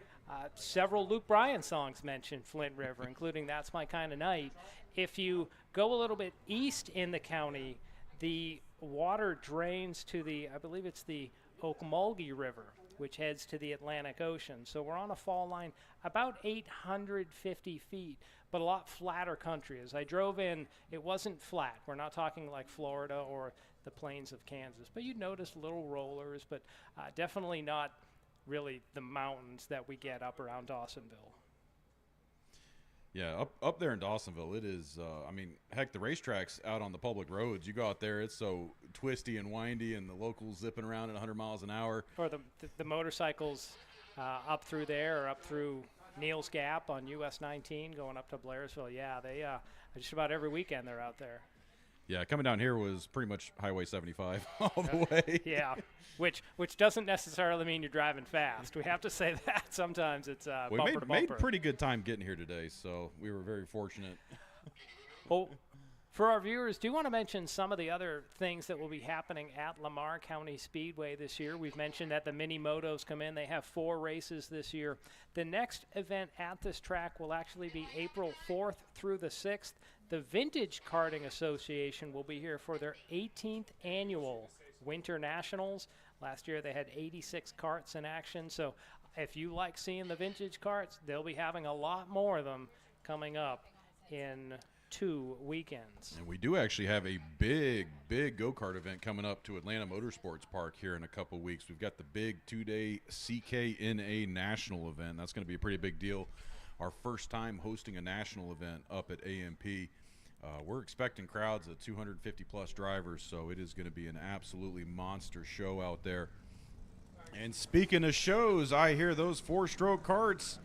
[SPEAKER 1] several Luke Bryan songs mention Flint River, including That's My Kind of Night. If you go a little bit east in the county, the water drains to I believe it's the Ocmulgee River, which heads to the Atlantic Ocean. So we're on a fall line about 850 feet, but a lot flatter country. As I drove in, it wasn't flat. We're not talking like Florida or the plains of Kansas, but you'd notice little rollers, but definitely not really the mountains that we get up around Dawsonville.
[SPEAKER 3] Yeah, up there in Dawsonville, it is. I mean, heck, the racetrack's out on the public roads. You go out there, it's so twisty and windy, and the locals zipping around at 100 miles an hour.
[SPEAKER 1] Or the motorcycles up through there, or up through Neal's Gap on US 19, going up to Blairsville. Yeah, they just about every weekend they're out there.
[SPEAKER 3] Yeah, coming down here was pretty much Highway 75 all the way.
[SPEAKER 1] Yeah, which doesn't necessarily mean you're driving fast. We have to say that. Sometimes it's
[SPEAKER 3] we
[SPEAKER 1] bumper to
[SPEAKER 3] made
[SPEAKER 1] bumper.
[SPEAKER 3] pretty good time getting here today, so we were very fortunate.
[SPEAKER 1] Well, for our viewers, do you want to mention some of the other things that will be happening at Lamar County Speedway this year? We've mentioned that the mini motos come in. They have 4 races this year. The next event at this track will actually be April 4th through the 6th. The Vintage Karting Association will be here for their 18th annual Winter Nationals. Last year they had 86 karts in action. So if you like seeing the vintage karts, they'll be having a lot more of them coming up in 2 weekends.
[SPEAKER 3] And we do actually have a big go-kart event coming up to Atlanta Motorsports Park here in a couple weeks. We've got the big 2-day CKNA national event. That's going to be a pretty big deal. Our first time hosting a national event up at AMP. We're expecting crowds of 250-plus drivers, so it is going to be an absolutely monster show out there. And speaking of shows, I hear those 4-stroke karts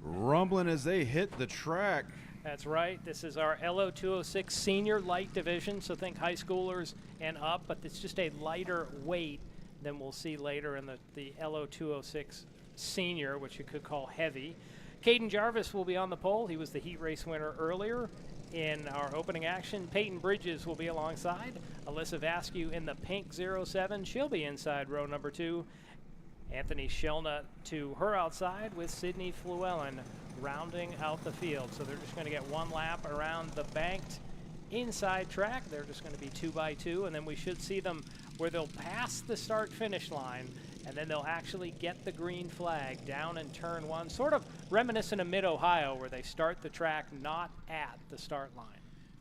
[SPEAKER 3] rumbling as they hit the track.
[SPEAKER 1] That's right. This is our LO206 senior light division, so think high schoolers and up, but it's just a lighter weight than we'll see later in the LO206 senior, which you could call heavy. Caden Jarvis will be on the pole. He was the heat race winner earlier in our opening action. Peyton Bridges will be alongside. Alyssa Vasquez in the pink 07. She'll be inside row number 2. Anthony Shelna to her outside with Sydney Fluellen rounding out the field. So they're just going to get 1 lap around the banked inside track. They're just going to be 2x2, and then we should see them where they'll pass the start-finish line, and then they'll actually get the green flag down in turn 1, sort of reminiscent of Mid-Ohio, where they start the track not at the start line.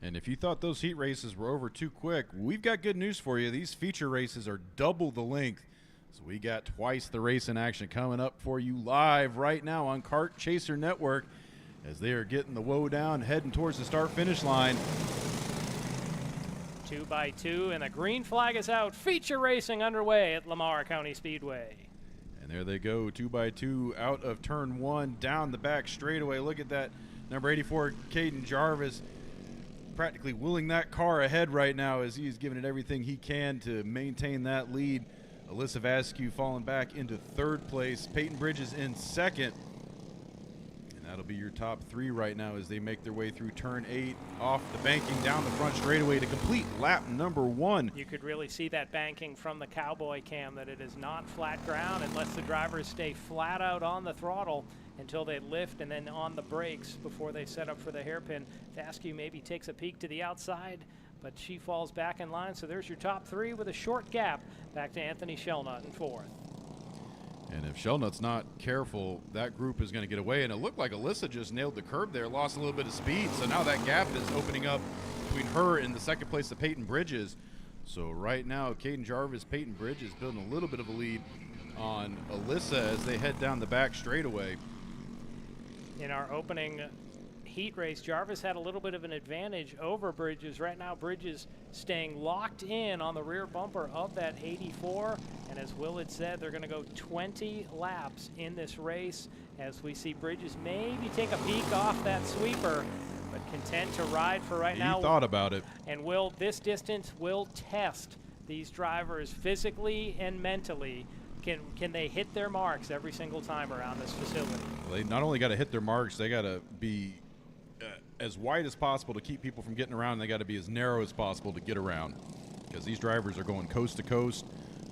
[SPEAKER 3] And if you thought those heat races were over too quick, we've got good news for you. These feature races are double the length. So we got twice the race in action coming up for you live right now on Kart Chaser Network as they are getting the woe down, heading towards the start-finish line.
[SPEAKER 1] 2x2, and the green flag is out. Feature racing underway at Lamar County Speedway.
[SPEAKER 3] And there they go, 2x2 out of turn 1, down the back straightaway. Look at that, number 84, Caden Jarvis, practically willing that car ahead right now as he's giving it everything he can to maintain that lead. Alyssa Vasquez falling back into 3rd place. Peyton Bridges in 2nd. And that'll be your top 3 right now as they make their way through turn 8, off the banking, down the front straightaway to complete lap number 1.
[SPEAKER 1] You could really see that banking from the cowboy cam, that it is not flat ground unless the drivers stay flat out on the throttle until they lift and then on the brakes before they set up for the hairpin. Vasquez maybe takes a peek to the outside, but she falls back in line. So there's your top 3 with a short gap back to Anthony Shelnut in 4th.
[SPEAKER 3] And if Shelnut's not careful, that group is going to get away. And it looked like Alyssa just nailed the curb there, lost a little bit of speed. So now that gap is opening up between her and the 2nd place of Peyton Bridges. So right now, Caden Jarvis, Peyton Bridges building a little bit of a lead on Alyssa as they head down the back straightaway.
[SPEAKER 1] In our opening heat race, Jarvis had a little bit of an advantage over Bridges. Right now, Bridges staying locked in on the rear bumper of that 84. And as Will had said, they're going to go 20 laps in this race as we see Bridges maybe take a peek off that sweeper, but content to ride for right now.
[SPEAKER 3] He thought about it.
[SPEAKER 1] And Will, this distance will test these drivers physically and mentally. Can they hit their marks every single time around this facility?
[SPEAKER 3] Well, they not only got to hit their marks, they got to be as wide as possible to keep people from getting around, and they got to be as narrow as possible to get around, because these drivers are going coast to coast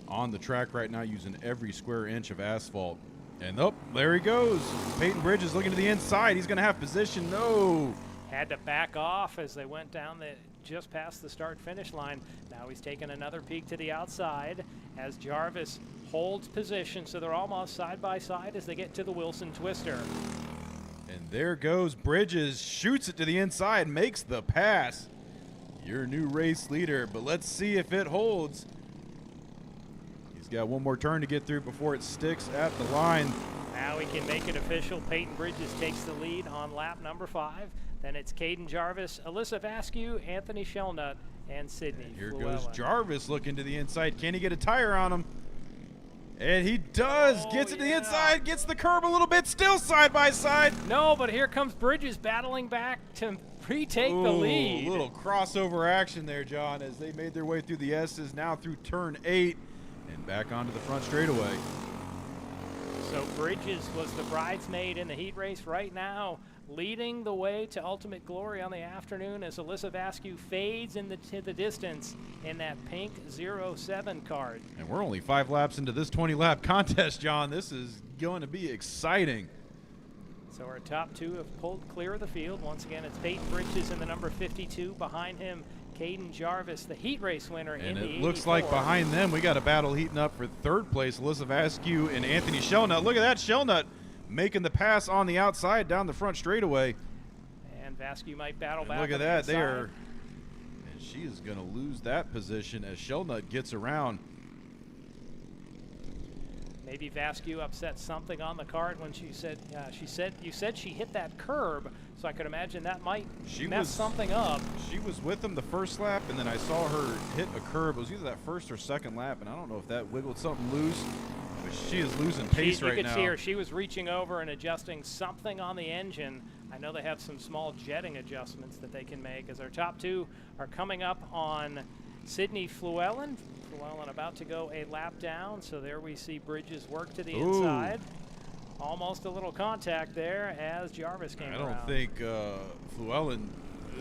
[SPEAKER 3] on the track right now using every square inch of asphalt. And there he goes. Peyton Bridges looking to the inside. He's going to have position. No.
[SPEAKER 1] Had to back off as they went down just past the start-finish line. Now he's taking another peek to the outside as Jarvis holds position, so they're almost side by side as they get to the Wilson Twister.
[SPEAKER 3] And there goes Bridges, shoots it to the inside, makes the pass. Your new race leader, but let's see if it holds. He's got one more turn to get through before it sticks at the line.
[SPEAKER 1] Now we can make it official. Peyton Bridges takes the lead on lap number 5. Then it's Caden Jarvis, Alyssa Vasquez, Anthony Shelnut, and Sydney
[SPEAKER 3] And here
[SPEAKER 1] Fluellen.
[SPEAKER 3] goes Jarvis looking to the inside. Can he get a tire on him? And he does. Gets to the inside, gets the curb a little bit, still side by side.
[SPEAKER 1] No, but here comes Bridges battling back to retake the lead.
[SPEAKER 3] A little crossover action there, John, as they made their way through the S's, now through turn 8 and back onto the front straightaway.
[SPEAKER 1] So Bridges was the bridesmaid in the heat race right now, leading the way to ultimate glory on the afternoon as Alyssa Vasquez fades into the distance in that pink 07 card.
[SPEAKER 3] And we're only 5 laps into this 20-lap contest, John. This is going to be exciting.
[SPEAKER 1] So our top 2 have pulled clear of the field. Once again, it's Peyton Bridges in the number 52. Behind him, Caden Jarvis, the heat race winner in the 84.
[SPEAKER 3] And it looks like behind them, we got a battle heating up for 3rd place. Alyssa Vasquez and Anthony Shelnut. Look at that, Shelnut making the pass on the outside down the front straightaway.
[SPEAKER 1] And Vasquez might battle back.
[SPEAKER 3] Look at that there. And she is going to lose that position as Shelnut gets around.
[SPEAKER 1] Maybe Vasquez upset something on the kart when you said she hit that curb, so I could imagine that might mess something up.
[SPEAKER 3] She was with him the first lap, and then I saw her hit a curb. It was either that first or second lap, and I don't know if that wiggled something loose, but she is losing pace right now.
[SPEAKER 1] You could see her. She was reaching over and adjusting something on the engine. I know they have some small jetting adjustments that they can make as our top 2 are coming up on Sydney Fluellen. Fluellen about to go a lap down, so there we see Bridges work to the inside. Almost a little contact there as Jarvis came around.
[SPEAKER 3] I don't think Fluellen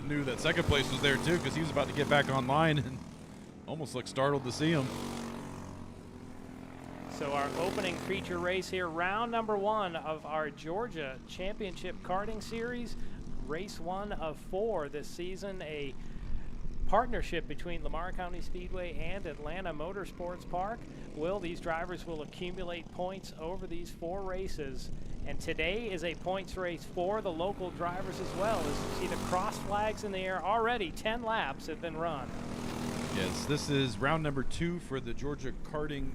[SPEAKER 3] knew that second place was there too, because he was about to get back online and almost looked startled to see him.
[SPEAKER 1] So our opening feature race here, round number 1 of our Georgia Championship Karting Series, race 1 of 4 this season, a partnership between Lamar County Speedway and Atlanta Motorsports Park. These drivers will accumulate points over these 4 races, and today is a points race for the local drivers as well. As you see the cross flags in the air already, 10 laps have been run.
[SPEAKER 3] Yes, this is round number 2 for the Georgia Karting,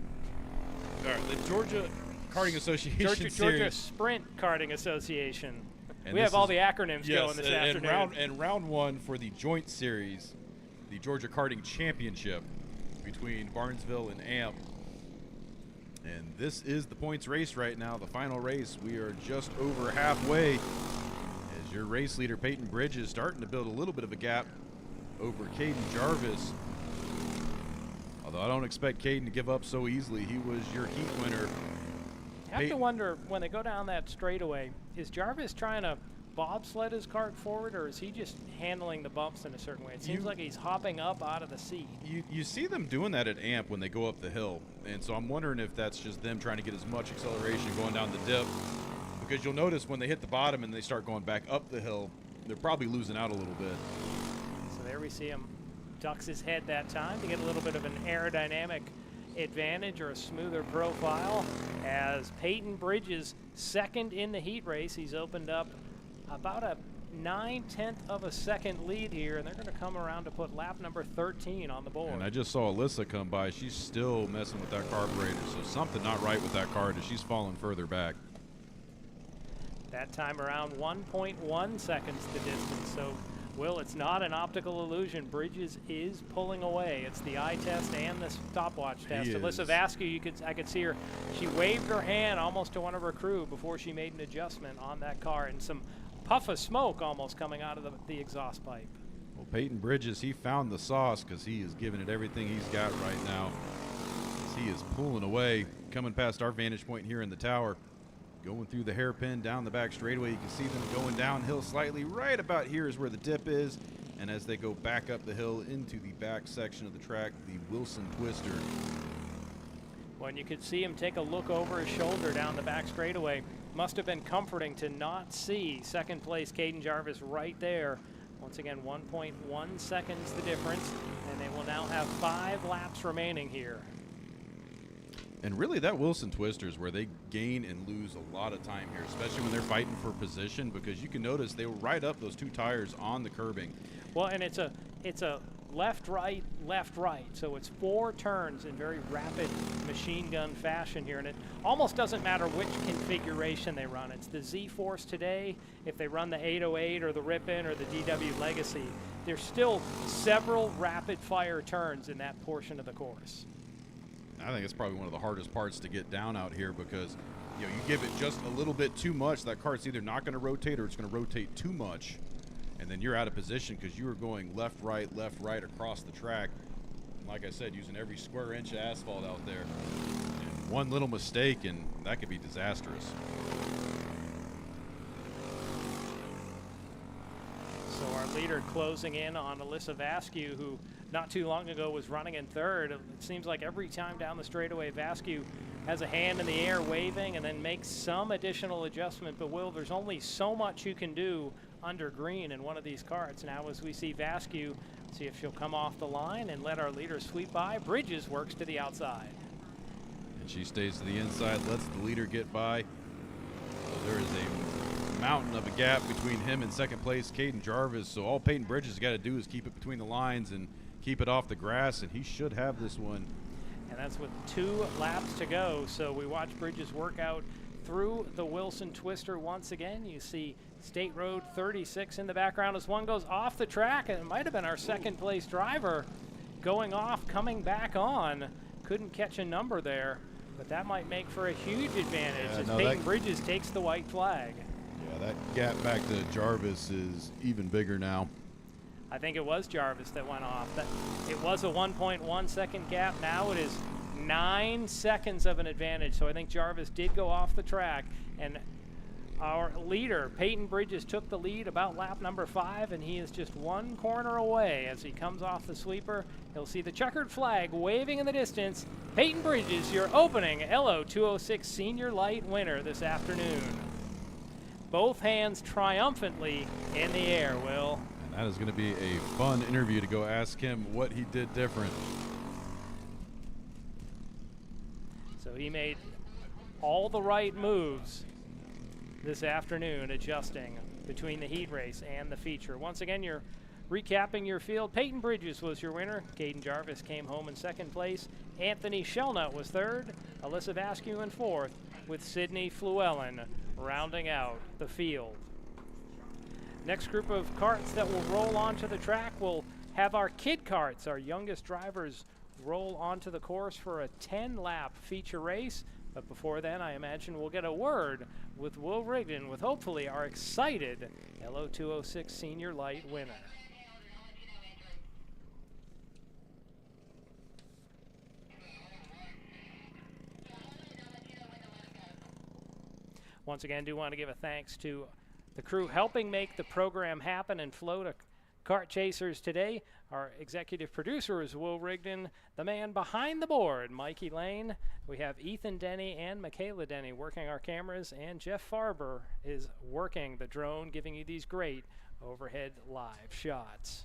[SPEAKER 3] the Georgia Karting Association
[SPEAKER 1] Georgia Sprint Karting Association.
[SPEAKER 3] And
[SPEAKER 1] we have all the acronyms going this
[SPEAKER 3] and
[SPEAKER 1] afternoon.
[SPEAKER 3] Round 1 for the joint series, the Georgia Karting Championship between Barnesville and AMP. And this is the points race right now, the final race. We are just over halfway as your race leader, Peyton Bridges, starting to build a little bit of a gap over Caden Jarvis. Although I don't expect Caden to give up so easily. He was your heat winner.
[SPEAKER 1] I have to wonder, when they go down that straightaway, is Jarvis trying to bobsled his kart forward, or is he just handling the bumps in a certain way? It seems like he's hopping up out of the seat.
[SPEAKER 3] You see them doing that at AMP when they go up the hill, and so I'm wondering if that's just them trying to get as much acceleration going down the dip, because you'll notice when they hit the bottom and they start going back up the hill, they're probably losing out a little bit.
[SPEAKER 1] So there we see him ducks his head that time to get a little bit of an aerodynamic advantage or a smoother profile, as Peyton Bridges second in the heat race. He's opened up about a 9/10 of a second lead here, and they're going to come around to put lap number 13 on the board.
[SPEAKER 3] And I just saw Alyssa come by. She's still messing with that carburetor, so something not right with that car as she's falling further back.
[SPEAKER 1] That time around 1.1 seconds the distance. So, Will, it's not an optical illusion. Bridges is pulling away. It's the eye test and the stopwatch test. Alyssa Vasquez, I could see her. She waved her hand almost to one of her crew before she made an adjustment on that car, and some puff of smoke almost coming out of the exhaust pipe.
[SPEAKER 3] Well, Peyton Bridges, he found the sauce because he is giving it everything he's got right now. As he is pulling away, coming past our vantage point here in the tower, going through the hairpin down the back straightaway. You can see them going downhill slightly. Right about here is where the dip is, and as they go back up the hill into the back section of the track, the Wilson Twister.
[SPEAKER 1] When you could see him take a look over his shoulder down the back straightaway, must have been comforting to not see second place Caden Jarvis right there. Once again, 1.1 seconds the difference, and they will now have 5 laps remaining here.
[SPEAKER 3] And really, that Wilson Twister is where they gain and lose a lot of time here, especially when they're fighting for position, because you can notice they will ride up those 2 tires on the curbing.
[SPEAKER 1] Well, and it's a left, right, left, right. So it's 4 turns in very rapid machine gun fashion here, and it almost doesn't matter which configuration they run. It's the Z-Force today, if they run the 808 or the Ripon or the DW Legacy. There's still several rapid fire turns in that portion of the course.
[SPEAKER 3] I think it's probably one of the hardest parts to get down out here because, you give it just a little bit too much, that kart's either not going to rotate or it's going to rotate too much, and then you're out of position because you are going left, right across the track. And like I said, using every square inch of asphalt out there. And one little mistake, and that could be disastrous.
[SPEAKER 1] So our leader closing in on Alyssa Vasquez, who not too long ago was running in third. It seems like every time down the straightaway, Vasquez has a hand in the air waving and then makes some additional adjustment. But Will, there's only so much you can do under green in one of these karts. Now as we see Vasquez, see if she'll come off the line and let our leader sweep by. Bridges works to the outside.
[SPEAKER 3] And she stays to the inside, lets the leader get by. So there is a mountain of a gap between him and second place, Caden Jarvis. So all Peyton Bridges has got to do is keep it between the lines and keep it off the grass, and he should have this one.
[SPEAKER 1] And that's with 2 laps to go. So we watch Bridges work out through the Wilson Twister once again. You see State Road 36 in the background as one goes off the track, and it might have been our second place driver going off, coming back on. Couldn't catch a number there, but that might make for a huge advantage as Peyton Bridges takes the white flag.
[SPEAKER 3] Yeah, that gap back to Jarvis is even bigger now.
[SPEAKER 1] I think it was Jarvis that went off. It was a 1.1 second gap. Now it is 9 seconds of an advantage. So I think Jarvis did go off the track. And our leader, Peyton Bridges, took the lead about lap number 5, and he is just 1 corner away as he comes off the sweeper. He'll see the checkered flag waving in the distance. Peyton Bridges, your opening LO 206 Senior Light winner this afternoon. Both hands triumphantly in the air, Will.
[SPEAKER 3] That is going to be a fun interview to go ask him what he did different.
[SPEAKER 1] So he made all the right moves this afternoon, adjusting between the heat race and the feature. Once again, you're recapping your field. Peyton Bridges was your winner. Caden Jarvis came home in second place. Anthony Shelnut was third. Alyssa Vasquez in fourth, with Sydney Fluellen rounding out the field. Next group of karts that will roll onto the track will have our Kid Karts, our youngest drivers, roll onto the course for a 10-lap feature race. But before then, I imagine we'll get a word with Will Rigdon with hopefully our excited LO 206 Senior Light winner. Once again, do want to give a thanks to the crew helping make the program happen and flow to Kart Chasers today. Our executive producer is Will Rigdon, the man behind the board, Mikey Lane. We have Ethan Denny and Michaela Denny working our cameras, and Jeff Farber is working the drone, giving you these great overhead live shots.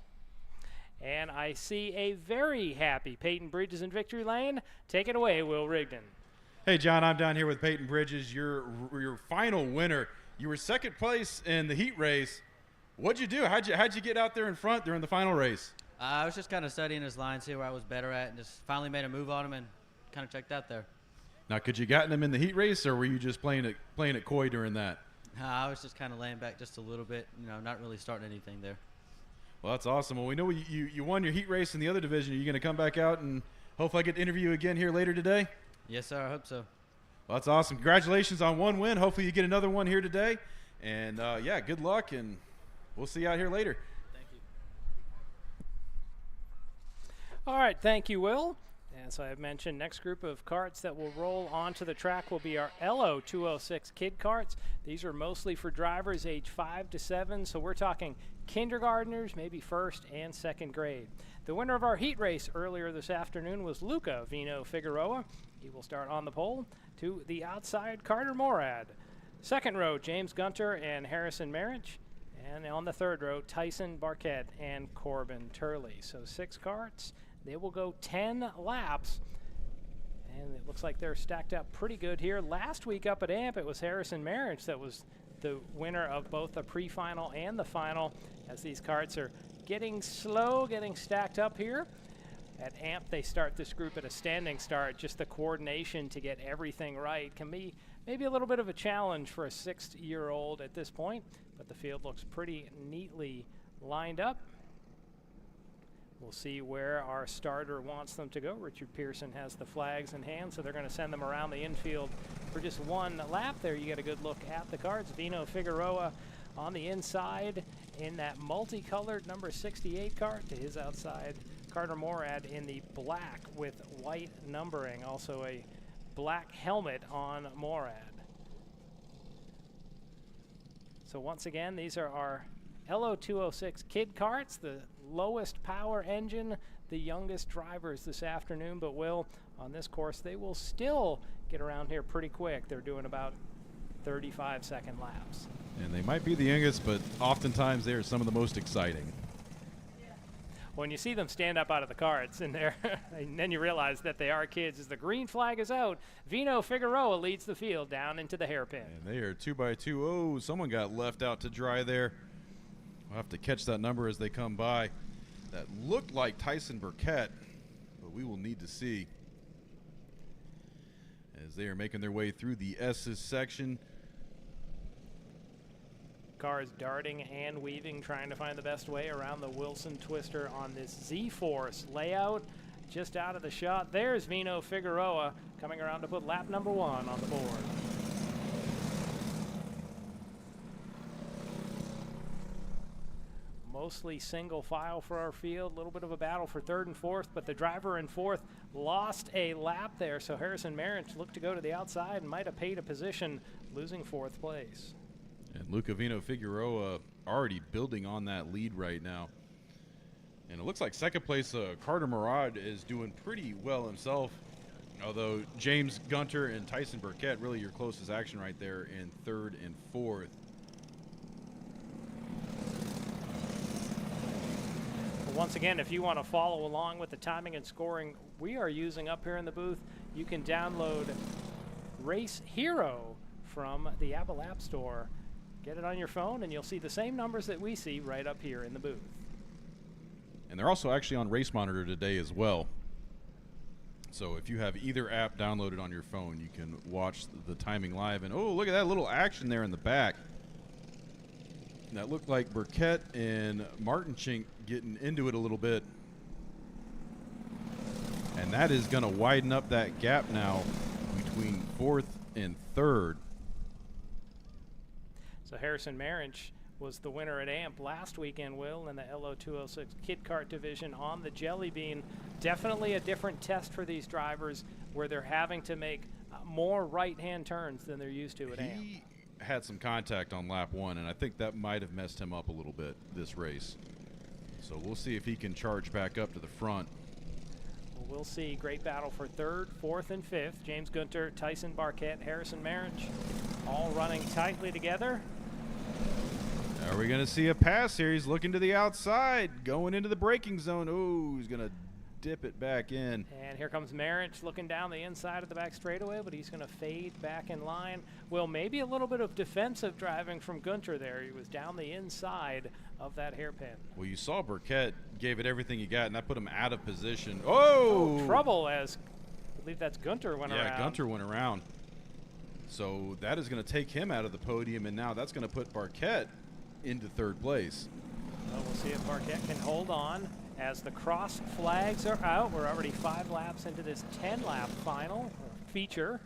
[SPEAKER 1] And I see a very happy Peyton Bridges in victory lane. Take it away, Will Rigdon.
[SPEAKER 3] Hey, John, I'm down here with Peyton Bridges, your final winner. You were second place in the heat race. What'd you do? How'd you get out there in front during the final race?
[SPEAKER 7] I was just kind of studying his line, see where I was better at, and just finally made a move on him and kind of checked out there.
[SPEAKER 3] Now, could you gotten him in the heat race, or were you just playing it coy during that?
[SPEAKER 7] I was just kind of laying back just a little bit, not really starting anything there.
[SPEAKER 3] Well, that's awesome. Well, we know you won your heat race in the other division. Are you going to come back out and hopefully I get to interview you again here later today?
[SPEAKER 7] Yes, sir. I hope so.
[SPEAKER 3] Well, that's awesome. Congratulations on one win. Hopefully you get another one here today. And, yeah, good luck, and we'll see you out here later.
[SPEAKER 7] Thank you.
[SPEAKER 1] All right, thank you, Will. As I have mentioned, next group of karts that will roll onto the track will be our LO 206 Kid Karts. These are mostly for drivers age 5 to 7, so we're talking kindergartners, maybe first and second grade. The winner of our heat race earlier this afternoon was Luca Vino Figueroa. He will start on the pole. To the outside, Carter Morad. Second row, James Gunter and Harrison Marriage. And on the third row, Tyson Barquette and Corbin Turley. So 6 karts. They will go 10 laps. And it looks like they're stacked up pretty good here. Last week up at AMP, it was Harrison Marriage that was the winner of both the pre-final and the final, as these karts are getting slow, getting stacked up here. At AMP, they start this group at a standing start. Just the coordination to get everything right can be maybe a little bit of a challenge for a 6-year-old at this point, but the field looks pretty neatly lined up. We'll see where our starter wants them to go. Richard Pearson has the flags in hand, so they're going to send them around the infield for just one lap. There you get a good look at the carts. Vino Figueroa on the inside in that multicolored number 68 cart. To his outside, Carter Morad in the black with white numbering. Also a black helmet on Morad. So once again, these are our LO206 Kid Karts, the lowest power engine, the youngest drivers this afternoon, but will, on this course, they will still get around here pretty quick. They're doing about 35-second laps.
[SPEAKER 3] And they might be the youngest, but oftentimes they are some of the most exciting.
[SPEAKER 1] When you see them stand up out of the carts in there, and then you realize that they are kids. As the green flag is out, Vino Figueroa leads the field down into the hairpin.
[SPEAKER 3] And they are 2x2. Oh, someone got left out to dry there. We'll have to catch that number as they come by. That looked like Tyson Burkett, but we will need to see as they are making their way through the S's section.
[SPEAKER 1] Cars darting and weaving, trying to find the best way around the Wilson Twister on this Z-Force layout. Just out of the shot, there's Vino Figueroa coming around to put lap number 1 on the board. Mostly single file for our field, a little bit of a battle for 3rd and 4th, but the driver in 4th lost a lap there, so Harrison Marich looked to go to the outside and might have paid a position, losing 4th place.
[SPEAKER 3] And Luca Vino Figueroa already building on that lead right now. And it looks like 2nd place, Carter Murad is doing pretty well himself, although James Gunter and Tyson Burkett really your closest action right there in 3rd and 4th.
[SPEAKER 1] Once again, if you want to follow along with the timing and scoring we are using up here in the booth, you can download Race Hero from the Apple App Store. Get it on your phone, and you'll see the same numbers that we see right up here in the booth.
[SPEAKER 3] And they're also actually on Race Monitor today as well. So if you have either app downloaded on your phone, you can watch the timing live. And, oh, look at that little action there in the back. That looked like Burkett and Martinchink getting into it a little bit. And that is going to widen up that gap now between 4th and 3rd.
[SPEAKER 1] So Harrison Marich was the winner at AMP last weekend, Will, in the LO206 Kid Kart division on the Jelly Bean. Definitely a different test for these drivers where they're having to make more right-hand turns than they're used to at AMP.
[SPEAKER 3] He had some contact on lap 1, and I think that might have messed him up a little bit this race. So we'll see if he can charge back up to the front.
[SPEAKER 1] Well, we'll see. Great battle for 3rd, 4th, and 5th. James Gunter, Tyson Burkett, Harrison Marich, all running tightly together.
[SPEAKER 3] Are we going to see a pass here? He's looking to the outside, going into the braking zone. Oh, he's going to dip it back in.
[SPEAKER 1] And here comes Marich looking down the inside of the back straightaway, but he's going to fade back in line. Well, maybe a little bit of defensive driving from Gunter there. He was down the inside of that hairpin.
[SPEAKER 3] Well, you saw Burkett gave it everything he got, and that put him out of position. Oh!
[SPEAKER 1] Trouble as, I believe that's Gunter went around.
[SPEAKER 3] Yeah, Gunter went around. So that is going to take him out of the podium, and now that's going to put Burkett into 3rd place.
[SPEAKER 1] Well, we'll see if Barnett can hold on as the cross flags are out. We're already 5 laps into this 10-lap final feature.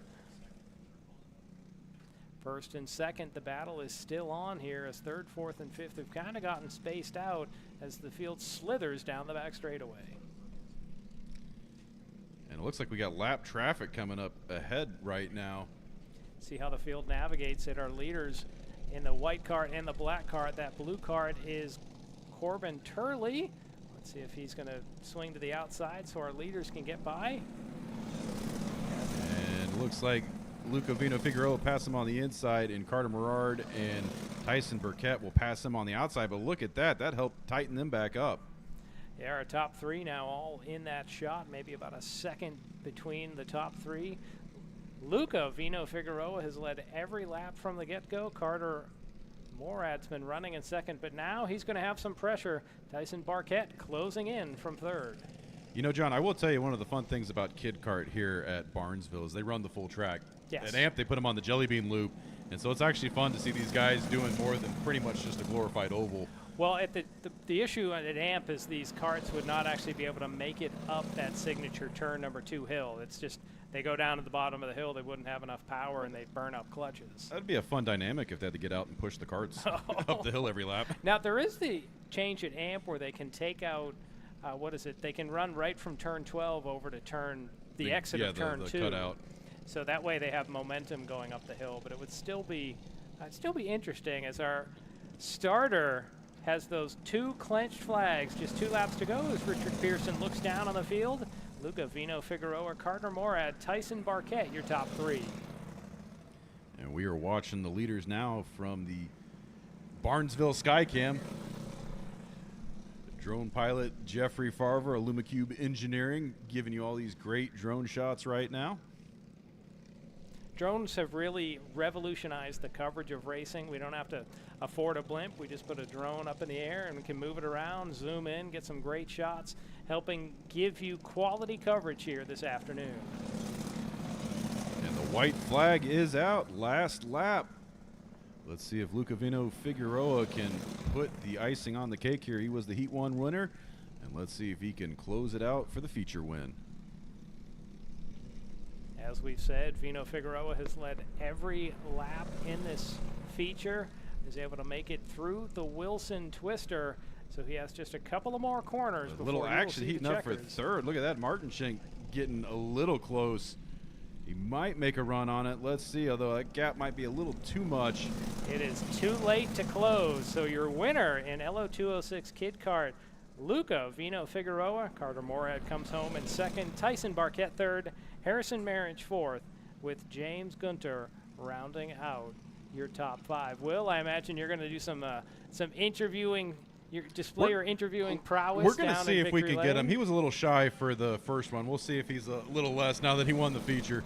[SPEAKER 1] 1st and 2nd, the battle is still on here as 3rd, 4th, and 5th have kind of gotten spaced out as the field slithers down the back straightaway.
[SPEAKER 3] And it looks like we got lap traffic coming up ahead right now.
[SPEAKER 1] See how the field navigates it. Our leaders in the white cart and the black cart. That blue cart is Corbin Turley. Let's see if he's going to swing to the outside so our leaders can get by.
[SPEAKER 3] And it looks like Luca Vino Figueroa pass him on the inside, and Carter Murad and Tyson Burkett will pass him on the outside. But look at that. That helped tighten them back up.
[SPEAKER 1] Yeah, our top 3 now all in that shot. Maybe about a second between the top 3. Luca Vino Figueroa has led every lap from the get-go. Carter Morad's been running in second, but now he's going to have some pressure. Tyson Barquette closing in from third.
[SPEAKER 3] You know, John, I will tell you one of the fun things about Kid Kart here at Barnesville is they run the full track.
[SPEAKER 1] Yes.
[SPEAKER 3] At AMP, they put them on the Jelly Bean Loop, and so it's actually fun to see these guys doing more than pretty much just a glorified oval.
[SPEAKER 1] Well, at the issue at AMP is these karts would not actually be able to make it up that signature turn number 2 hill. It's just they go down to the bottom of the hill, they wouldn't have enough power, and they burn up clutches.
[SPEAKER 3] That'd be a fun dynamic if they had to get out and push the carts up the hill every lap.
[SPEAKER 1] Now, there is the change at AMP where they can take out, they can run right from turn 12 over to the exit of turn 2.
[SPEAKER 3] Cutout.
[SPEAKER 1] So that way they have momentum going up the hill, but it would still be interesting as our starter has those 2 clenched flags, just 2 laps to go as Richard Pearson looks down on the field. Luca, Vino, Figueroa, Carter Morad, Tyson Barquette, your top 3.
[SPEAKER 3] And we are watching the leaders now from the Barnesville Skycam. Drone pilot Jeffrey Farver, Illumicube Engineering, giving you all these great drone shots right now.
[SPEAKER 1] Drones have really revolutionized the coverage of racing. We don't have to afford a blimp. We just put a drone up in the air and we can move it around, zoom in, get some great shots, helping give you quality coverage here this afternoon.
[SPEAKER 3] And the white flag is out, last lap. Let's see if Luca Vino Figueroa can put the icing on the cake here. He was the Heat 1 winner, and let's see if he can close it out for the feature win.
[SPEAKER 1] As we've said, Vino Figueroa has led every lap in this feature. Is able to make it through the Wilson Twister, so he has just a couple of more corners before
[SPEAKER 3] little action
[SPEAKER 1] you will see
[SPEAKER 3] heating
[SPEAKER 1] the
[SPEAKER 3] up for
[SPEAKER 1] checkers.
[SPEAKER 3] third. Look at that, Martin Schenk getting a little close. He might make a run on it. Let's see, although that gap might be a little too much.
[SPEAKER 1] It is too late to close, so your winner in LO206 Kid Kart, Luca Vino Figueroa. Carter Morad comes home in second, Tyson Barquette third, Harrison Marriage fourth, with James Gunter rounding out your top 5. Will, I imagine you're going to do some interviewing, your interviewing prowess.
[SPEAKER 3] We're going to
[SPEAKER 1] down
[SPEAKER 3] see
[SPEAKER 1] in
[SPEAKER 3] if we
[SPEAKER 1] Victory
[SPEAKER 3] can get him.
[SPEAKER 1] Lane.
[SPEAKER 3] He was a little shy for the first one. We'll see if he's a little less now that he won the feature.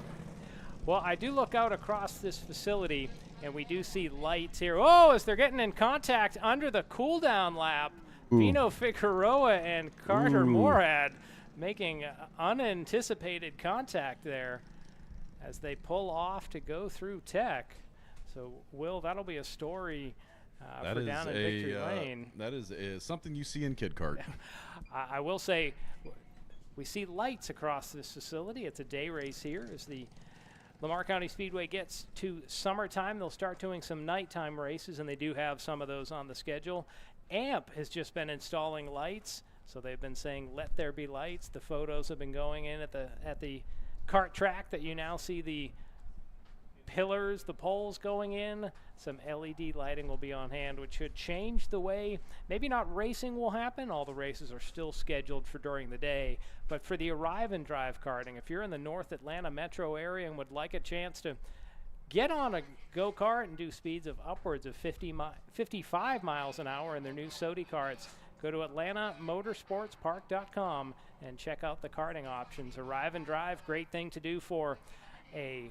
[SPEAKER 1] Well, I do look out across this facility, and we do see lights here. Oh, as they're getting in contact under the cool-down lap, Vino Figueroa and Carter Morad making unanticipated contact there as they pull off to go through tech. So, Will, that'll be a story for down in Victory Lane.
[SPEAKER 3] That is something you see in Kid Kart.
[SPEAKER 1] I will say we see lights across this facility. It's a day race here as the Lamar County Speedway gets to summertime. They'll start doing some nighttime races, and they do have some of those on the schedule. AMP has just been installing lights, so they've been saying, let there be lights. The photos have been going in at the kart track that you now see the pillars, the poles going in. Some LED lighting will be on hand, which should change the way, maybe not racing will happen. All the races are still scheduled for during the day, but for the arrive and drive karting, if you're in the North Atlanta metro area and would like a chance to get on a go-kart and do speeds of upwards of 55 miles an hour in their new Sodi karts, go to AtlantaMotorsportsPark.com and check out the karting options. Arrive and drive, great thing to do for a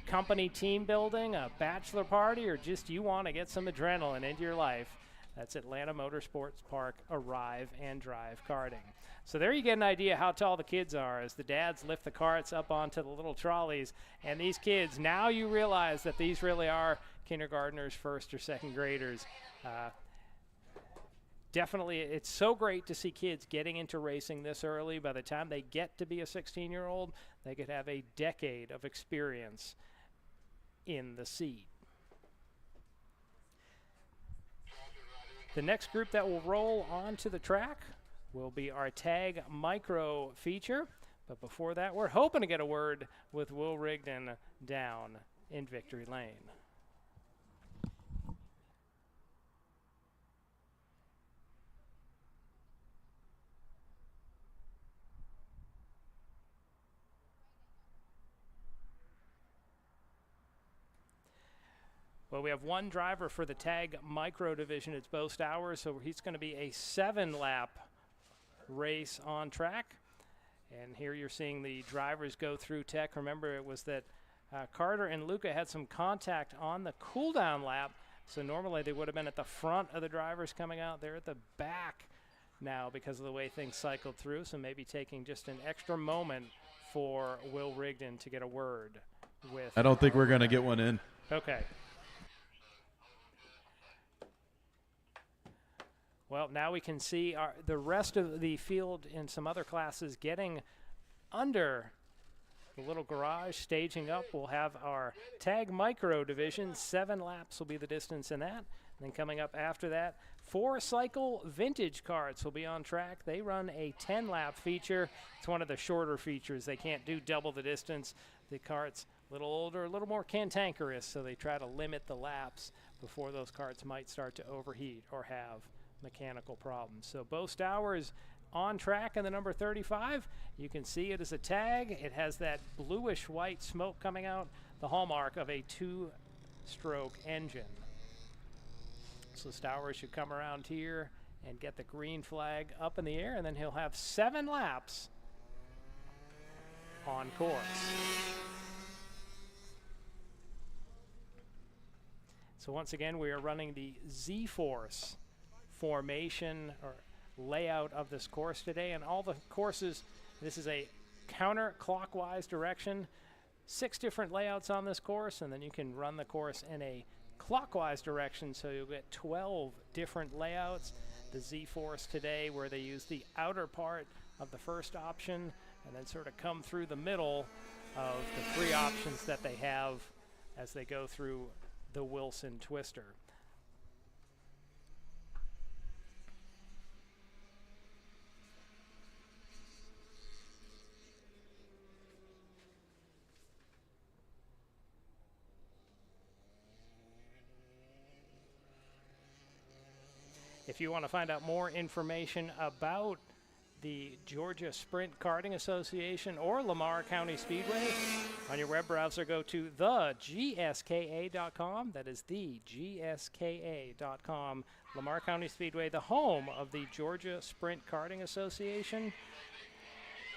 [SPEAKER 1] company team building, a bachelor party, or just you want to get some adrenaline into your life. That's Atlanta Motorsports Park Arrive and Drive Karting. So there you get an idea how tall the kids are as the dads lift the carts up onto the little trolleys. And these kids, now you realize that these really are kindergartners, first or second graders. Definitely, it's so great to see kids getting into racing this early. By the time they get to be a 16-year-old, they could have a decade of experience in the seat. The next group that will roll onto the track will be our Tag Micro feature. But before that, we're hoping to get a word with Will Rigdon down in Victory Lane. Well, we have one driver for the Tag Micro division. It's Bo Stowers, so he's going to be a 7-lap race on track. And here you're seeing the drivers go through tech. Remember, it was that Carter and Luca had some contact on the cool-down lap, So normally they would have been at the front of the drivers coming out. They're at the back now because of the way things cycled through. So maybe taking just an extra moment for Will Rigdon to get a word with.
[SPEAKER 3] I don't think we're going to get one in.
[SPEAKER 1] Okay. Well, now we can see the rest of the field in some other classes getting under the little garage, staging up. We'll have our tag micro division. 7 laps will be the distance in that. And then coming up after that, 4 cycle vintage karts will be on track. They run a 10-lap feature. It's one of the shorter features. They can't do double the distance. The karts a little older, a little more cantankerous, so they try to limit the laps before those karts might start to overheat or have mechanical problems. So Bo Stour is on track in the number 35. You can see it as a tag. It has that bluish white smoke coming out, the hallmark of a 2-stroke engine. So Stour should come around here and get the green flag up in the air, and then he'll have 7 laps on course. So once again, we are running the Z-Force formation or layout of this course today, and all the courses, this is a counterclockwise direction, 6 different layouts on this course, and then you can run the course in a clockwise direction, so you'll get 12 different layouts. The Z-Force today, where they use the outer part of the first option and then sort of come through the middle of the 3 options that they have as they go through the Wilson Twister. If you want to find out more information about the Georgia Sprint Karting Association or Lamar County Speedway, on your web browser go to thegska.com. That is thegska.com. Lamar County Speedway, the home of the Georgia Sprint Karting Association.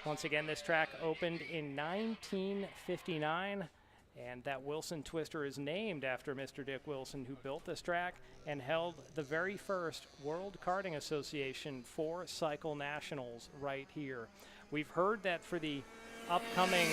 [SPEAKER 1] Once again, this track opened in 1959. And that Wilson Twister is named after Mr. Dick Wilson, who built this track and held the very first World Karting Association 4-cycle nationals right here. We've heard that for the upcoming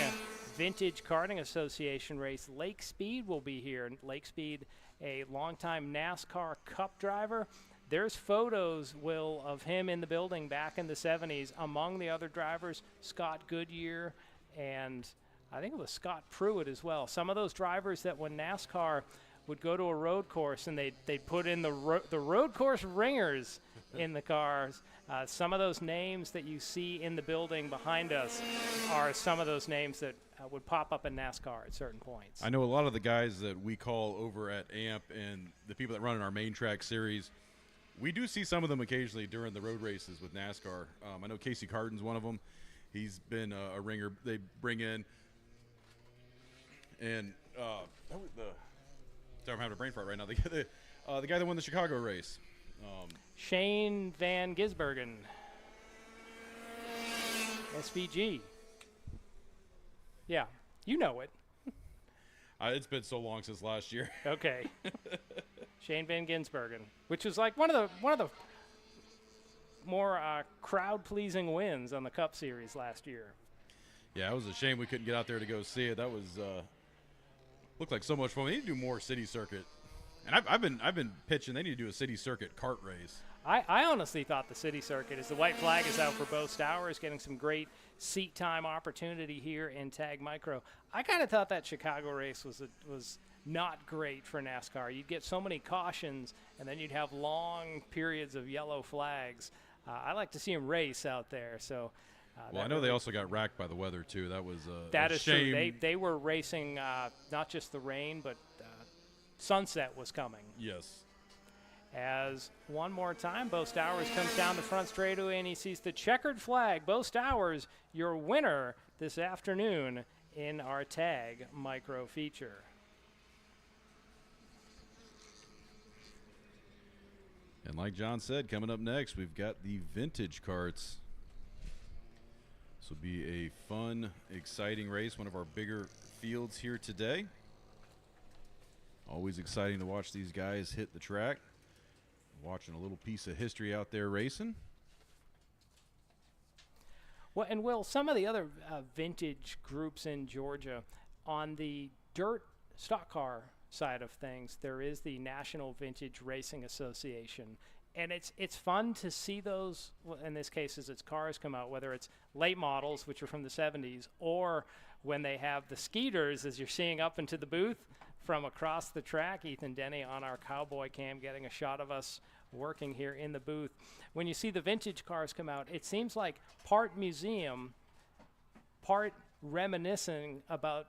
[SPEAKER 1] Vintage Karting Association race, Lake Speed will be here. Lake Speed, a longtime NASCAR Cup driver. There's photos, Will, of him in the building back in the 70s. Among the other drivers, Scott Goodyear and I think it was Scott Pruitt as well. Some of those drivers that when NASCAR would go to a road course and they'd put in the road course ringers in the cars. Some of those names that you see in the building behind us are some of those names that would pop up in NASCAR at certain points.
[SPEAKER 3] I know a lot of the guys that we call over at AMP and the people that run in our main track series, we do see some of them occasionally during the road races with NASCAR. I know Casey Carden's one of them. He's been a ringer they bring in. And sorry, I'm having a brain fart right now. The guy that won the Chicago race.
[SPEAKER 1] Shane Van Gisbergen. SVG. Yeah, you know it.
[SPEAKER 3] It's been so long since last year.
[SPEAKER 1] Okay. Shane Van Gisbergen, which was like one of the more crowd-pleasing wins on the Cup Series last year.
[SPEAKER 3] Yeah, it was a shame we couldn't get out there to go see it. That was looked like so much fun. We need to do more city circuit, and I've been pitching. They need to do a city circuit kart race.
[SPEAKER 1] I honestly thought the city circuit, as the white flag is out for Bo Stour, is getting some great seat time opportunity here in Tag Micro. I kind of thought that Chicago race was not great for NASCAR. You'd get so many cautions, and then you'd have long periods of yellow flags. I like to see them race out there. So.
[SPEAKER 3] Well, I know they also got racked by the weather too. That was
[SPEAKER 1] that
[SPEAKER 3] a
[SPEAKER 1] is
[SPEAKER 3] shame.
[SPEAKER 1] True. They were racing not just the rain, but sunset was coming.
[SPEAKER 3] Yes.
[SPEAKER 1] As one more time, Bo Stowers comes down the front straightaway and he sees the checkered flag. Bo Stowers, your winner this afternoon in our Tag Micro feature.
[SPEAKER 3] And like John said, coming up next, we've got the vintage karts. This will be a fun, exciting race, one of our bigger fields here today. Always exciting to watch these guys hit the track. Watching a little piece of history out there racing.
[SPEAKER 1] Well, and Will, some of the other vintage groups in Georgia, on the dirt stock car side of things, there is the National Vintage Racing Association. And it's fun to see those, well, in this case, as its cars come out, whether it's late models, which are from the 70s, or when they have the Skeeters, as you're seeing up into the booth from across the track. Ethan Denny on our cowboy cam getting a shot of us working here in the booth. When you see the vintage cars come out, it seems like part museum, part reminiscing about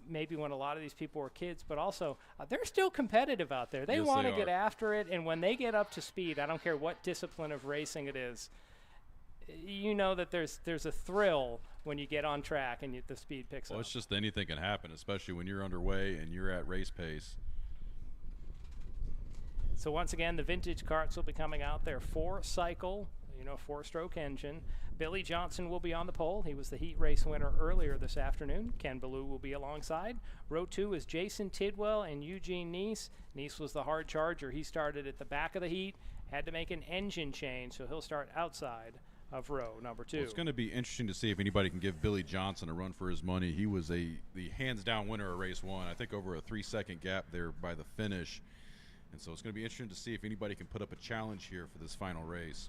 [SPEAKER 1] maybe when a lot of these people were kids, but also they're still competitive out there. They
[SPEAKER 3] Yes,
[SPEAKER 1] want to
[SPEAKER 3] they
[SPEAKER 1] get
[SPEAKER 3] are.
[SPEAKER 1] after it, and when they get up to speed, I don't care what discipline of racing it is, you know that there's a thrill when you get on track and the speed picks
[SPEAKER 3] Well,
[SPEAKER 1] up.
[SPEAKER 3] it's just anything can happen, especially when you're underway and you're at race pace.
[SPEAKER 1] So once again, the vintage karts will be coming out there. 4-cycle, 4-stroke engine. Billy Johnson will be on the pole. He was the heat race winner earlier this afternoon. Ken Ballou will be alongside. Row 2 is Jason Tidwell and Eugene Neese. Neese was the hard charger. He started at the back of the heat, had to make an engine change, so he'll start outside of row number 2.
[SPEAKER 3] Well, it's going to be interesting to see if anybody can give Billy Johnson a run for his money. He was the hands-down winner of race 1, I think over a 3-second gap there by the finish. And so it's going to be interesting to see if anybody can put up a challenge here for this final race.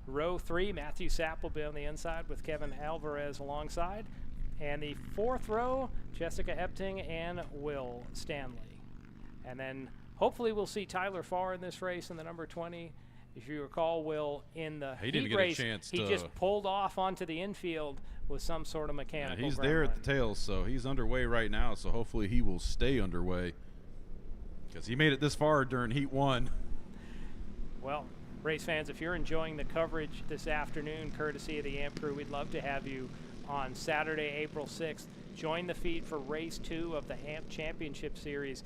[SPEAKER 1] Row 3, Matthew Sapp will be on the inside with Kevin Alvarez alongside. And the 4th row, Jessica Epting and Will Stanley. And then hopefully we'll see Tyler Farr in this race in the number 20. If you recall, Will, in the
[SPEAKER 3] He didn't
[SPEAKER 1] heat
[SPEAKER 3] get a
[SPEAKER 1] race,
[SPEAKER 3] chance
[SPEAKER 1] he
[SPEAKER 3] to-
[SPEAKER 1] just pulled off onto the infield with some sort of mechanical
[SPEAKER 3] And he's
[SPEAKER 1] gremlin.
[SPEAKER 3] there at the tail, so he's underway right now, so hopefully he will stay underway because he made it this far during Heat 1.
[SPEAKER 1] Well, race fans, if you're enjoying the coverage this afternoon, courtesy of the AMP crew, we'd love to have you on Saturday, April 6th. Join the feed for race 2 of the AMP Championship Series.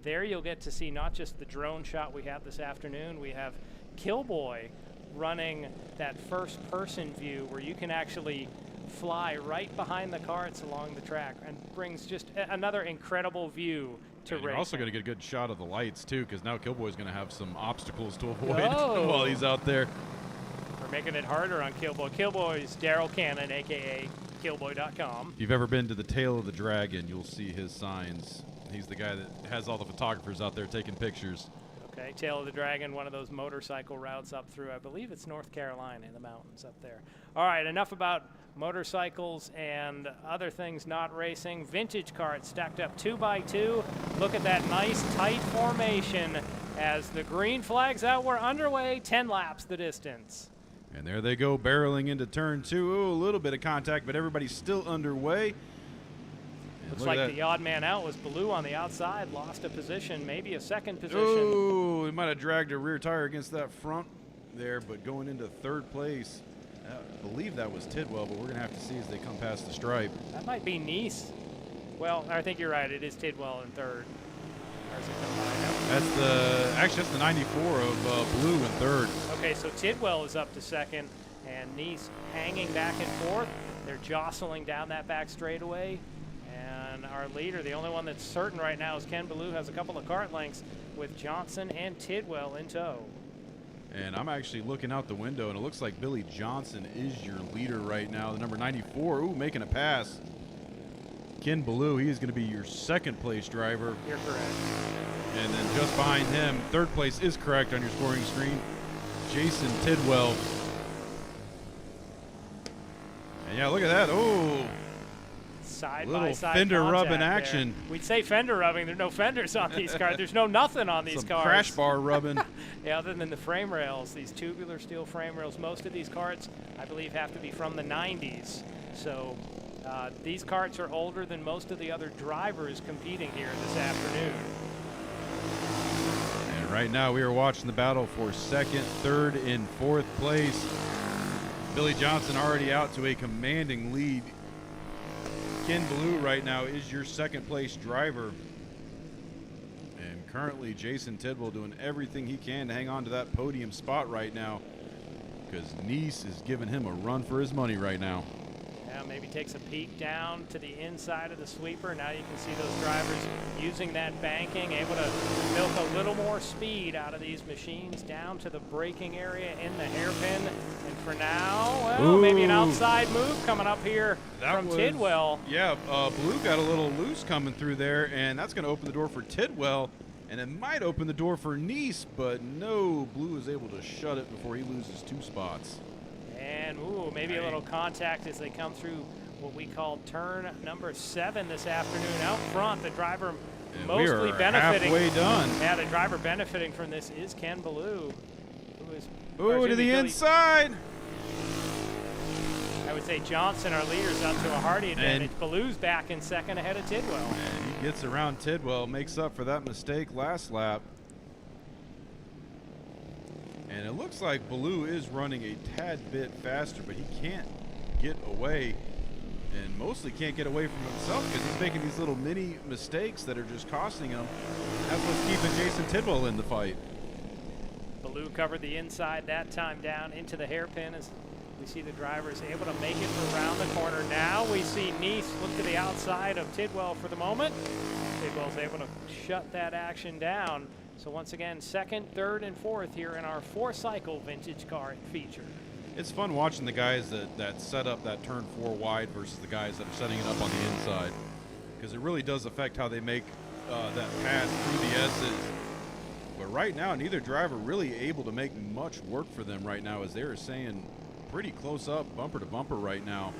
[SPEAKER 1] There you'll get to see not just the drone shot we have this afternoon, we have Killboy running that first-person view where you can actually fly right behind the carts along the track, and brings just another incredible view to
[SPEAKER 3] And
[SPEAKER 1] racing.
[SPEAKER 3] you're also going to get a good shot of the lights, too, because now Killboy's going to have some obstacles to avoid
[SPEAKER 1] Oh.
[SPEAKER 3] while he's out there.
[SPEAKER 1] We're making it harder on Killboy. Killboy's Daryl Cannon, a.k.a. Killboy.com.
[SPEAKER 3] If you've ever been to the Tail of the Dragon, you'll see his signs. He's the guy that has all the photographers out there taking pictures.
[SPEAKER 1] Okay, Tail of the Dragon, one of those motorcycle routes up through, I believe it's North Carolina in the mountains up there. All right, enough about motorcycles and other things not racing. Vintage carts stacked up 2 by 2. Look at that nice tight formation as the green flags out. We're underway, 10 laps the distance.
[SPEAKER 3] And there they go, barreling into turn 2. Ooh, a little bit of contact, but everybody's still underway. And
[SPEAKER 1] Looks
[SPEAKER 3] look
[SPEAKER 1] like
[SPEAKER 3] at that.
[SPEAKER 1] the odd man out was Ballou on the outside, lost a position, maybe a second position.
[SPEAKER 3] Oh, he might have dragged a rear tire against that front there, but going into 3rd place. I believe that was Tidwell, but we're going to have to see as they come past the stripe.
[SPEAKER 1] That might be Neese. Well, I think you're right. It is Tidwell in 3rd. Or is it combined?
[SPEAKER 3] That's the 94 of Blue in 3rd.
[SPEAKER 1] Okay, so Tidwell is up to 2nd, and Neese hanging back and forth. They're jostling down that back straightaway. And our leader, the only one that's certain right now, is Ken Ballou, has a couple of kart lengths with Johnson and Tidwell in tow.
[SPEAKER 3] And I'm actually looking out the window, and it looks like Billy Johnson is your leader right now. The number 94, ooh, making a pass. Ken Ballou, he is going to be your 2nd place driver.
[SPEAKER 1] You're correct.
[SPEAKER 3] And then just behind him, 3rd place is correct on your scoring screen, Jason Tidwell. And yeah, look at that. Oh,
[SPEAKER 1] Side
[SPEAKER 3] little
[SPEAKER 1] by side
[SPEAKER 3] fender
[SPEAKER 1] contact
[SPEAKER 3] rubbing
[SPEAKER 1] there.
[SPEAKER 3] action.
[SPEAKER 1] We'd say fender rubbing. There's no fenders on these cars. There's no nothing on these
[SPEAKER 3] some
[SPEAKER 1] cars.
[SPEAKER 3] crash bar rubbing.
[SPEAKER 1] Yeah, other than the frame rails, these tubular steel frame rails. Most of these carts, I believe, have to be from the 90s. So these carts are older than most of the other drivers competing here this afternoon.
[SPEAKER 3] And right now we are watching the battle for 2nd, 3rd, and 4th place. Billy Johnson already out to a commanding lead. Ken Ballou right now is your 2nd place driver. And currently Jason Tidwell doing everything he can to hang on to that podium spot right now, because Neese is giving him a run for his money right now.
[SPEAKER 1] Yeah, maybe takes a peek down to the inside of the sweeper. Now you can see those drivers using that banking, able to milk a little more speed out of these machines down to the braking area in the hairpin. And for now, well, maybe an outside move coming up here from Tidwell.
[SPEAKER 3] Yeah, Blue got a little loose coming through there, and that's going to open the door for Tidwell. And it might open the door for Nice, but no, Blue is able to shut it before he loses 2 spots.
[SPEAKER 1] And, maybe a little contact as they come through what we call turn number 7 this afternoon. Out front, the driver
[SPEAKER 3] and
[SPEAKER 1] mostly
[SPEAKER 3] we are
[SPEAKER 1] benefiting.
[SPEAKER 3] Halfway done.
[SPEAKER 1] Yeah, the driver benefiting from this is Ken Ballou, who is
[SPEAKER 3] to the inside.
[SPEAKER 1] I would say Johnson, our leader's up to a hearty advantage. Ballou's back in second ahead of Tidwell.
[SPEAKER 3] And he gets around Tidwell, makes up for that mistake last lap. And it looks like Ballou is running a tad bit faster, but he can't get away, and mostly can't get away from himself because he's making these little mini mistakes that are just costing him. That's what's keeping Jason Tidwell in the fight.
[SPEAKER 1] Ballou covered the inside that time down into the hairpin as we see the drivers able to make it around the corner. Now we see Nice look to the outside of Tidwell for the moment. Tidwell's able to shut that action down. So once again, second, third, and fourth here in our 4-cycle vintage Kart feature.
[SPEAKER 3] It's fun watching the guys that set up that turn 4 wide versus the guys that are setting it up on the inside, because it really does affect how they make that pass through the S's. But right now, neither driver really able to make much work for them right now, as they are staying pretty close up, bumper to bumper right now.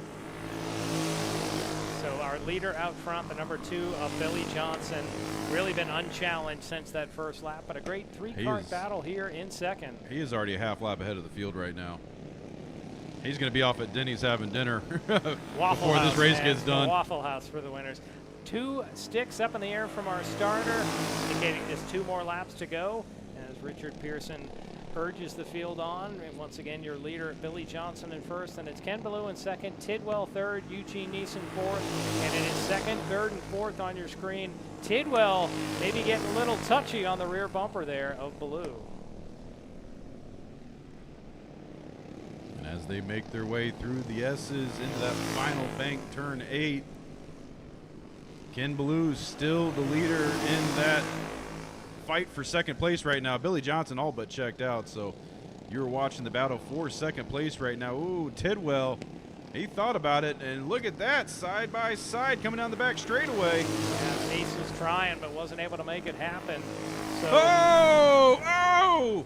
[SPEAKER 1] So our leader out front, the number 2 of Billy Johnson, really been unchallenged since that first lap, but a great 3-kart battle here in second.
[SPEAKER 3] He is already a half lap ahead of the field right now. He's going to be off at Denny's having dinner before this race gets done.
[SPEAKER 1] Waffle House for the winners. 2 sticks up in the air from our starter, indicating just 2 more laps to go as Richard Pearson urges the field on. And once again, your leader, Billy Johnson, in first, and it's Ken Ballou in second, Tidwell third, Eugene Neeson fourth, and it is second, third, and fourth on your screen. Tidwell maybe getting a little touchy on the rear bumper there of Ballou.
[SPEAKER 3] And as they make their way through the S's into that final bank turn 8, Ken Ballou still the leader in that fight for second place right now. Billy Johnson all but checked out, so you're watching the battle for second place right now. Ooh, Tidwell, he thought about it, and look at that, side by side coming down the back straightaway.
[SPEAKER 1] Yeah, Ace was trying but wasn't able to make it happen. So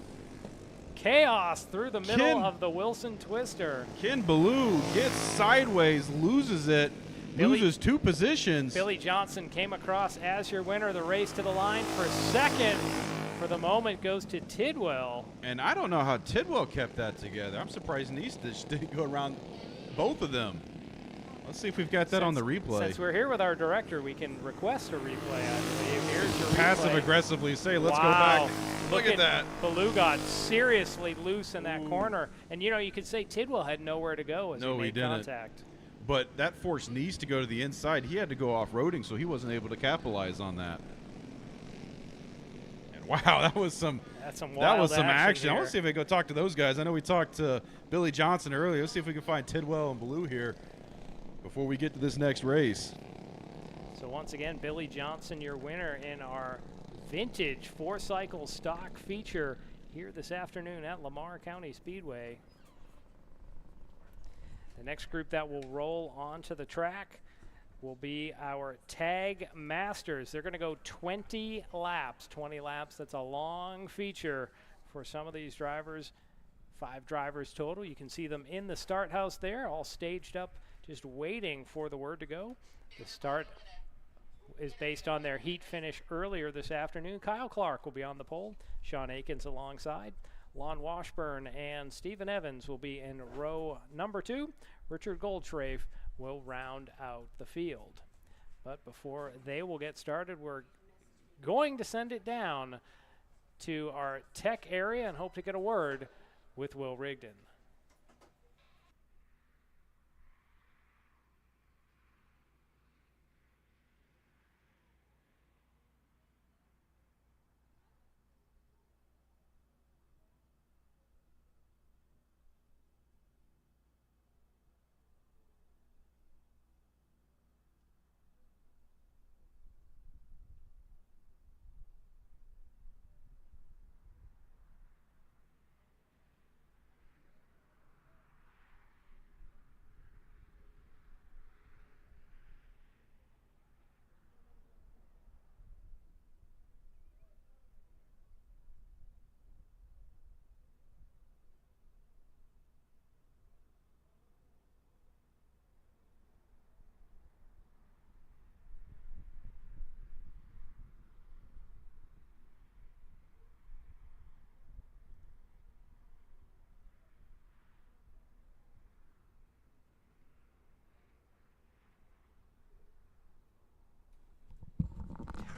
[SPEAKER 1] chaos through the middle of the Wilson Twister.
[SPEAKER 3] Ken Ballou gets sideways, loses it, loses 2 positions.
[SPEAKER 1] Billy Johnson came across as your winner. The race to the line for second for the moment goes to Tidwell.
[SPEAKER 3] And I don't know how Tidwell kept that together. I'm surprised Nice didn't go around both of them. Let's see if we've got that on the replay.
[SPEAKER 1] Since we're here with our director, we can request a replay, I believe. Here's your
[SPEAKER 3] passive
[SPEAKER 1] replay.
[SPEAKER 3] Aggressively say, let's go back. Look at that.
[SPEAKER 1] Ballou got seriously loose in that corner. And, you know, you could say Tidwell had nowhere to go as he made contact.
[SPEAKER 3] But that forced Nice to go to the inside. He had to go off-roading, so he wasn't able to capitalize on that. And wow, that was some action. I want to see if I go talk to those guys. I know we talked to Billy Johnson earlier. Let's see if we can find Tidwell and Ballou here before we get to this next race.
[SPEAKER 1] So once again, Billy Johnson, your winner in our vintage 4-cycle stock feature here this afternoon at Lamar County Speedway. The next group that will roll onto the track will be our Tag Masters. They're going to go 20 laps. 20 laps, that's a long feature for some of these drivers. 5 drivers total. You can see them in the start house there, all staged up, just waiting for the word to go. The start is based on their heat finish earlier this afternoon. Kyle Clark will be on the pole. Sean Akins alongside. Lon Washburn and Stephen Evans will be in row number 2. Richard Goldschrafe will round out the field. But before they will get started, we're going to send it down to our tech area and hope to get a word with Will Rigdon.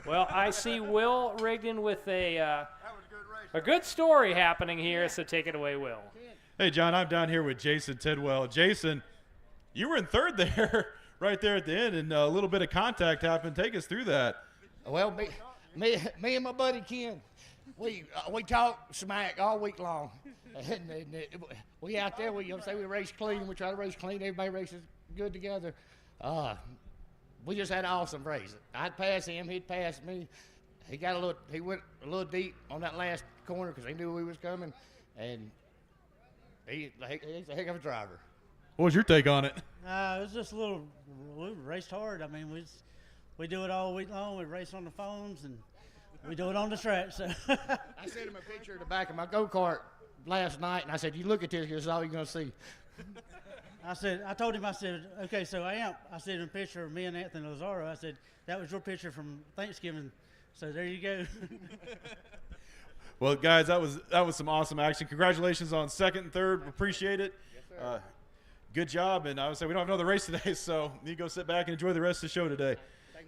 [SPEAKER 1] Well, I see Will Rigdon with a good story happening here, so take it away, Will.
[SPEAKER 3] Hey, John, I'm down here with Jason Tidwell. Jason, you were in third there, right there at the end, and a little bit of contact happened. Take us through that.
[SPEAKER 10] Well, me and my buddy Ken, we talk smack all week long. And we out there, we race clean. We try to race clean. Everybody races good together. We just had an awesome race. I'd pass him, he'd pass me. He went a little deep on that last corner because he knew we was coming, and he's a heck of a driver.
[SPEAKER 3] What was your take on it?
[SPEAKER 11] It was just we raced hard. I mean, we do it all week long. We race on the phones, and we do it on the track. So
[SPEAKER 10] I sent him a picture of the back of my go-kart last night, and I said, you look at this, because that's all you're going to see.
[SPEAKER 11] I told him, okay, so I sent him a picture of me and Anthony Lazaro. I said, that was your picture from Thanksgiving. So there you go.
[SPEAKER 3] Well, guys, that was some awesome action. Congratulations on second and third. Appreciate it.
[SPEAKER 10] Yes, sir.
[SPEAKER 3] Good job. And I would say we don't have another race today, so you go sit back and enjoy the rest of the show today.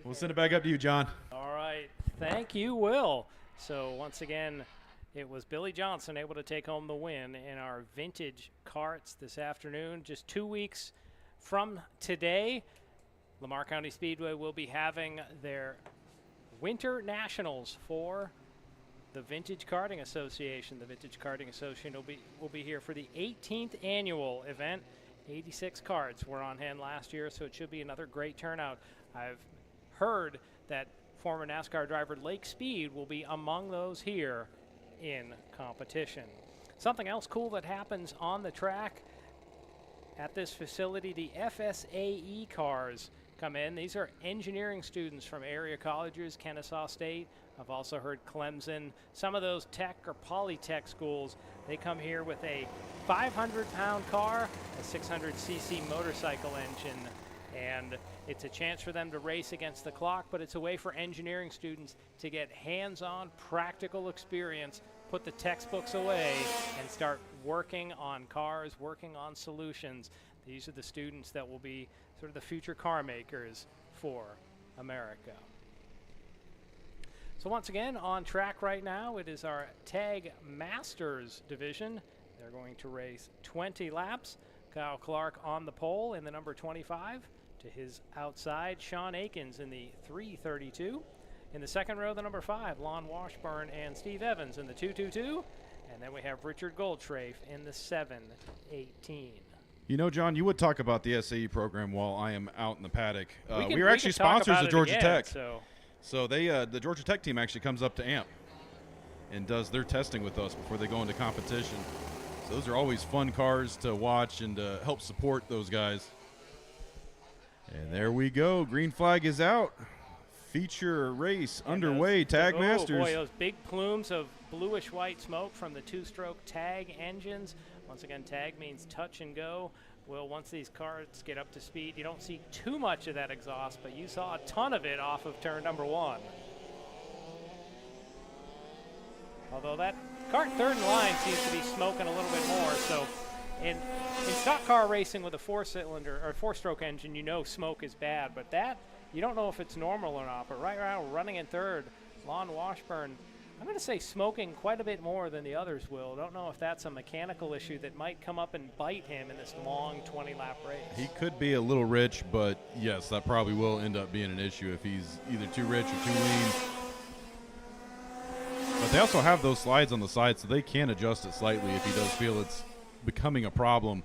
[SPEAKER 3] We'll send it back up to you, John.
[SPEAKER 1] All right. Thank you, Will. So once again, it was Billy Johnson able to take home the win in our vintage karts this afternoon. Just 2 weeks from today, Lamar County Speedway will be having their Winter Nationals for the Vintage Karting Association. The Vintage Karting Association will be here for the 18th annual event. 86 karts were on hand last year, so it should be another great turnout. I've heard that former NASCAR driver Lake Speed will be among those here in competition. Something else cool that happens on the track at this facility, the FSAE cars come in. These are engineering students from area colleges, Kennesaw State. I've also heard Clemson. Some of those tech or polytech schools, they come here with a 500-pound car, a 600cc motorcycle engine, and it's a chance for them to race against the clock, but it's a way for engineering students to get hands-on practical experience, put the textbooks away, and start working on cars, working on solutions. These are the students that will be sort of the future car makers for America. So once again, on track right now, it is our Tag Masters division. They're going to race 20 laps. Kyle Clark on the pole in the number 25. To his outside, Sean Akins in the 332. In the second row, the number 5, Lon Washburn and Steve Evans in the 222. And then we have Richard Goldschrafe in the 718.
[SPEAKER 3] You know, John, you would talk about the SAE program while I am out in the paddock. We are
[SPEAKER 1] we
[SPEAKER 3] actually
[SPEAKER 1] can talk
[SPEAKER 3] sponsors
[SPEAKER 1] about
[SPEAKER 3] of Georgia
[SPEAKER 1] again,
[SPEAKER 3] Tech.
[SPEAKER 1] So
[SPEAKER 3] they, the Georgia Tech team actually comes up to AMP and does their testing with us before they go into competition. So those are always fun cars to watch and to help support those guys. And there we go. Green flag is out. Feature race underway. Tag Masters.
[SPEAKER 1] Oh boy, those big plumes of bluish white smoke from the two-stroke Tag engines. Once again, Tag means touch and go. Well, once these cars get up to speed, you don't see too much of that exhaust, but you saw a ton of it off of turn number 1. Although that kart third in line seems to be smoking a little bit more. So in stock car racing with a 4-cylinder or 4-stroke engine, you know smoke is bad, but that you don't know if it's normal or not. But right now, running in third, Lon Washburn, I'm going to say smoking quite a bit more than the others will. Don't know if that's a mechanical issue that might come up and bite him in this long 20-lap race.
[SPEAKER 3] He could be a little rich, but yes, that probably will end up being an issue if he's either too rich or too lean. But they also have those slides on the side, so they can adjust it slightly if he does feel it's becoming a problem.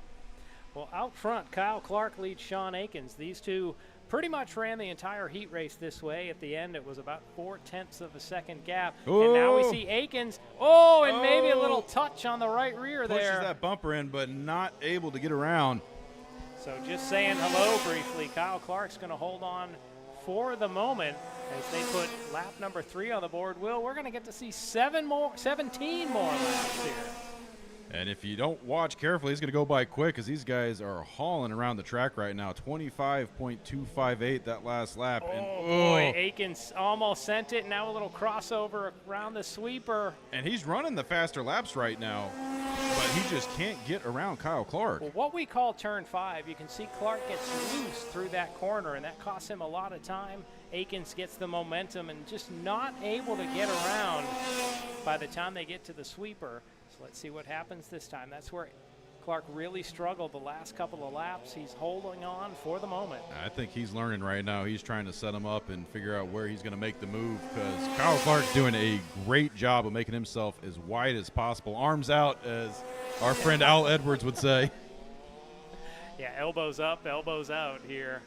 [SPEAKER 1] Well, out front, Kyle Clark leads Sean Akins. These two pretty much ran the entire heat race this way. At the end, it was about 0.4 of a second gap.
[SPEAKER 3] Oh.
[SPEAKER 1] And now we see Akins. Oh, and maybe a little touch on the right rear there.
[SPEAKER 3] Pushes that bumper in, but not able to get around.
[SPEAKER 1] So just saying hello briefly, Kyle Clark's going to hold on for the moment as they put lap number 3 on the board. Will, we're going to get to see 17 more laps here.
[SPEAKER 3] And if you don't watch carefully, he's going to go by quick because these guys are hauling around the track right now. 25.258 that last lap.
[SPEAKER 1] Oh,
[SPEAKER 3] and,
[SPEAKER 1] boy, Akins almost sent it. Now a little crossover around the sweeper.
[SPEAKER 3] And he's running the faster laps right now. But he just can't get around Kyle Clark.
[SPEAKER 1] Well, what we call turn 5, you can see Clark gets loose through that corner, and that costs him a lot of time. Akins gets the momentum and just not able to get around by the time they get to the sweeper. So let's see what happens this time. That's where Clark really struggled the last couple of laps. He's holding on for the moment.
[SPEAKER 3] I think he's learning right now. He's trying to set him up and figure out where he's going to make the move, because Kyle Clark's doing a great job of making himself as wide as possible. Arms out, as our friend Al Edwards would say.
[SPEAKER 1] Yeah, elbows up, elbows out here.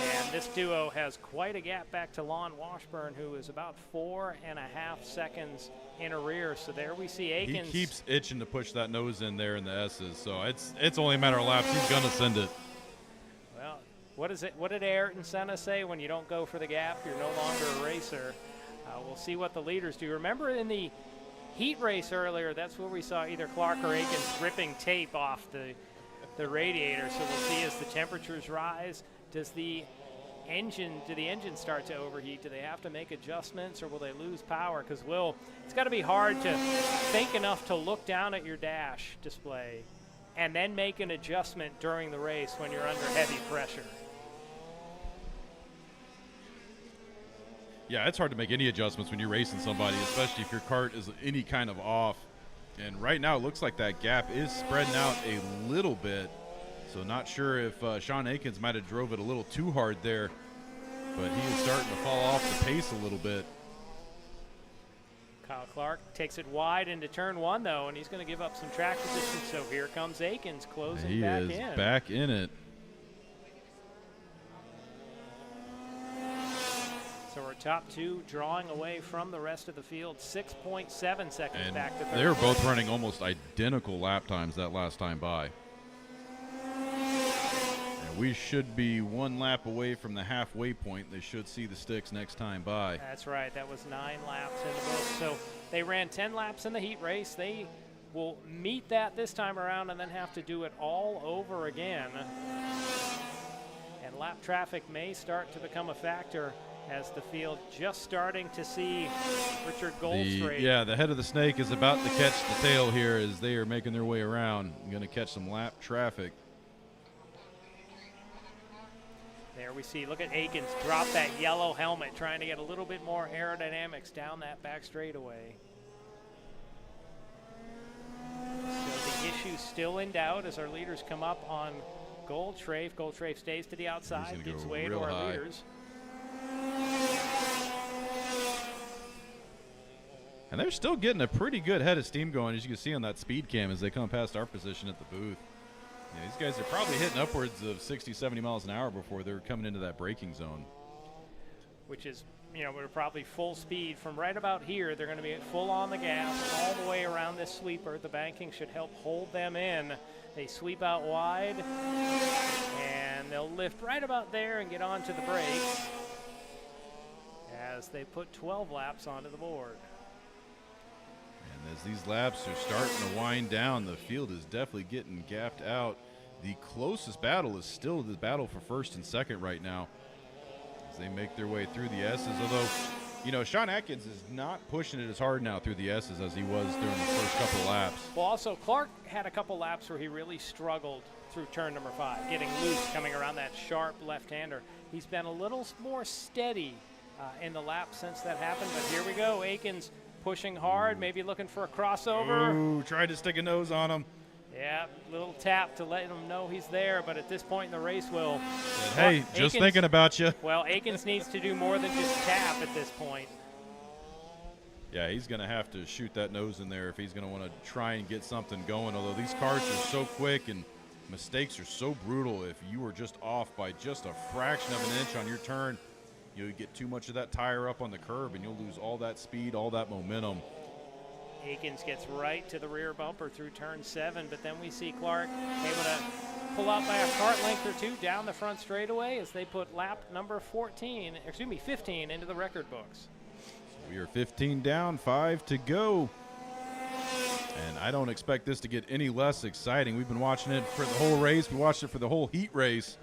[SPEAKER 1] And this duo has quite a gap back to Lon Washburn, who is about 4.5 seconds in arrears. So there we see Akins.
[SPEAKER 3] He keeps itching to push that nose in there in the S's, so it's only a matter of laps. He's going to send it.
[SPEAKER 1] Well, what is it? What did Ayrton Senna say? When you don't go for the gap, you're no longer a racer. We'll see what the leaders do. Remember in the heat race earlier, that's where we saw either Clark or Akins ripping tape off the radiator. So we'll see as the temperatures rise. Do the engines start to overheat? Do they have to make adjustments, or will they lose power? Because it's got to be hard to think enough to look down at your dash display and then make an adjustment during the race when you're under heavy pressure.
[SPEAKER 3] Yeah, it's hard to make any adjustments when you're racing somebody, especially if your kart is any kind of off. And right now it looks like that gap is spreading out a little bit. So not sure if Sean Akins might have drove it a little too hard there, but he is starting to fall off the pace a little bit.
[SPEAKER 1] Kyle Clark takes it wide into turn 1, though, and he's going to give up some track position. So here comes Akins closing back in.
[SPEAKER 3] He is back in it.
[SPEAKER 1] So our top 2 drawing away from the rest of the field, 6.7 seconds
[SPEAKER 3] And
[SPEAKER 1] back to third.
[SPEAKER 3] they were both running almost identical lap times that last time by. We should be 1 lap away from the halfway point. They should see the sticks next time by.
[SPEAKER 1] That's right. That was 9 laps in the book. So they ran 10 laps in the heat race. They will meet that this time around and then have to do it all over again. And lap traffic may start to become a factor as the field just starting to see Richard Goldstrait.
[SPEAKER 3] The head of the snake is about to catch the tail here as they are making their way around. Going to catch some lap traffic.
[SPEAKER 1] There we see, look at Akins drop that yellow helmet, trying to get a little bit more aerodynamics down that back straightaway. So the issue's still in doubt as our leaders come up on Goldstrafe. Goldstrafe stays to the outside, gives way to our leaders.
[SPEAKER 3] And they're still getting a pretty good head of steam going, as you can see on that speed cam as they come past our position at the booth. Yeah, these guys are probably hitting upwards of 60, 70 miles an hour before they're coming into that braking zone.
[SPEAKER 1] Which is, we're probably full speed from right about here. They're going to be full on the gas all the way around this sweeper. The banking should help hold them in. They sweep out wide, and they'll lift right about there and get onto the brakes as they put 12 laps onto the board.
[SPEAKER 3] And as these laps are starting to wind down, the field is definitely getting gapped out. The closest battle is still the battle for first and second right now as they make their way through the S's. Although, Sean Atkins is not pushing it as hard now through the S's as he was during the first couple of laps.
[SPEAKER 1] Well, also, Clark had a couple laps where he really struggled through turn number 5, getting loose, coming around that sharp left-hander. He's been a little more steady in the lap since that happened, but here we go. Akins pushing hard, maybe looking for a crossover.
[SPEAKER 3] Ooh, tried to stick a nose on him.
[SPEAKER 1] Yeah, little tap to let him know he's there, but at this point in the race,
[SPEAKER 3] hey, just thinking about you.
[SPEAKER 1] Well, Akins needs to do more than just tap at this point.
[SPEAKER 3] Yeah, he's going to have to shoot that nose in there if he's going to want to try and get something going, although these cars are so quick and mistakes are so brutal. If you were just off by just a fraction of an inch on your turn, you get too much of that tire up on the curb and you'll lose all that speed, all that momentum.
[SPEAKER 1] Akins gets right to the rear bumper through turn 7, but then we see Clark able to pull out by a kart length or 2 down the front straightaway as they put lap number 15 into the record books.
[SPEAKER 3] So we are 15 down, 5 to go. And I don't expect this to get any less exciting. We've been watching it for the whole race. We watched it for the whole heat race.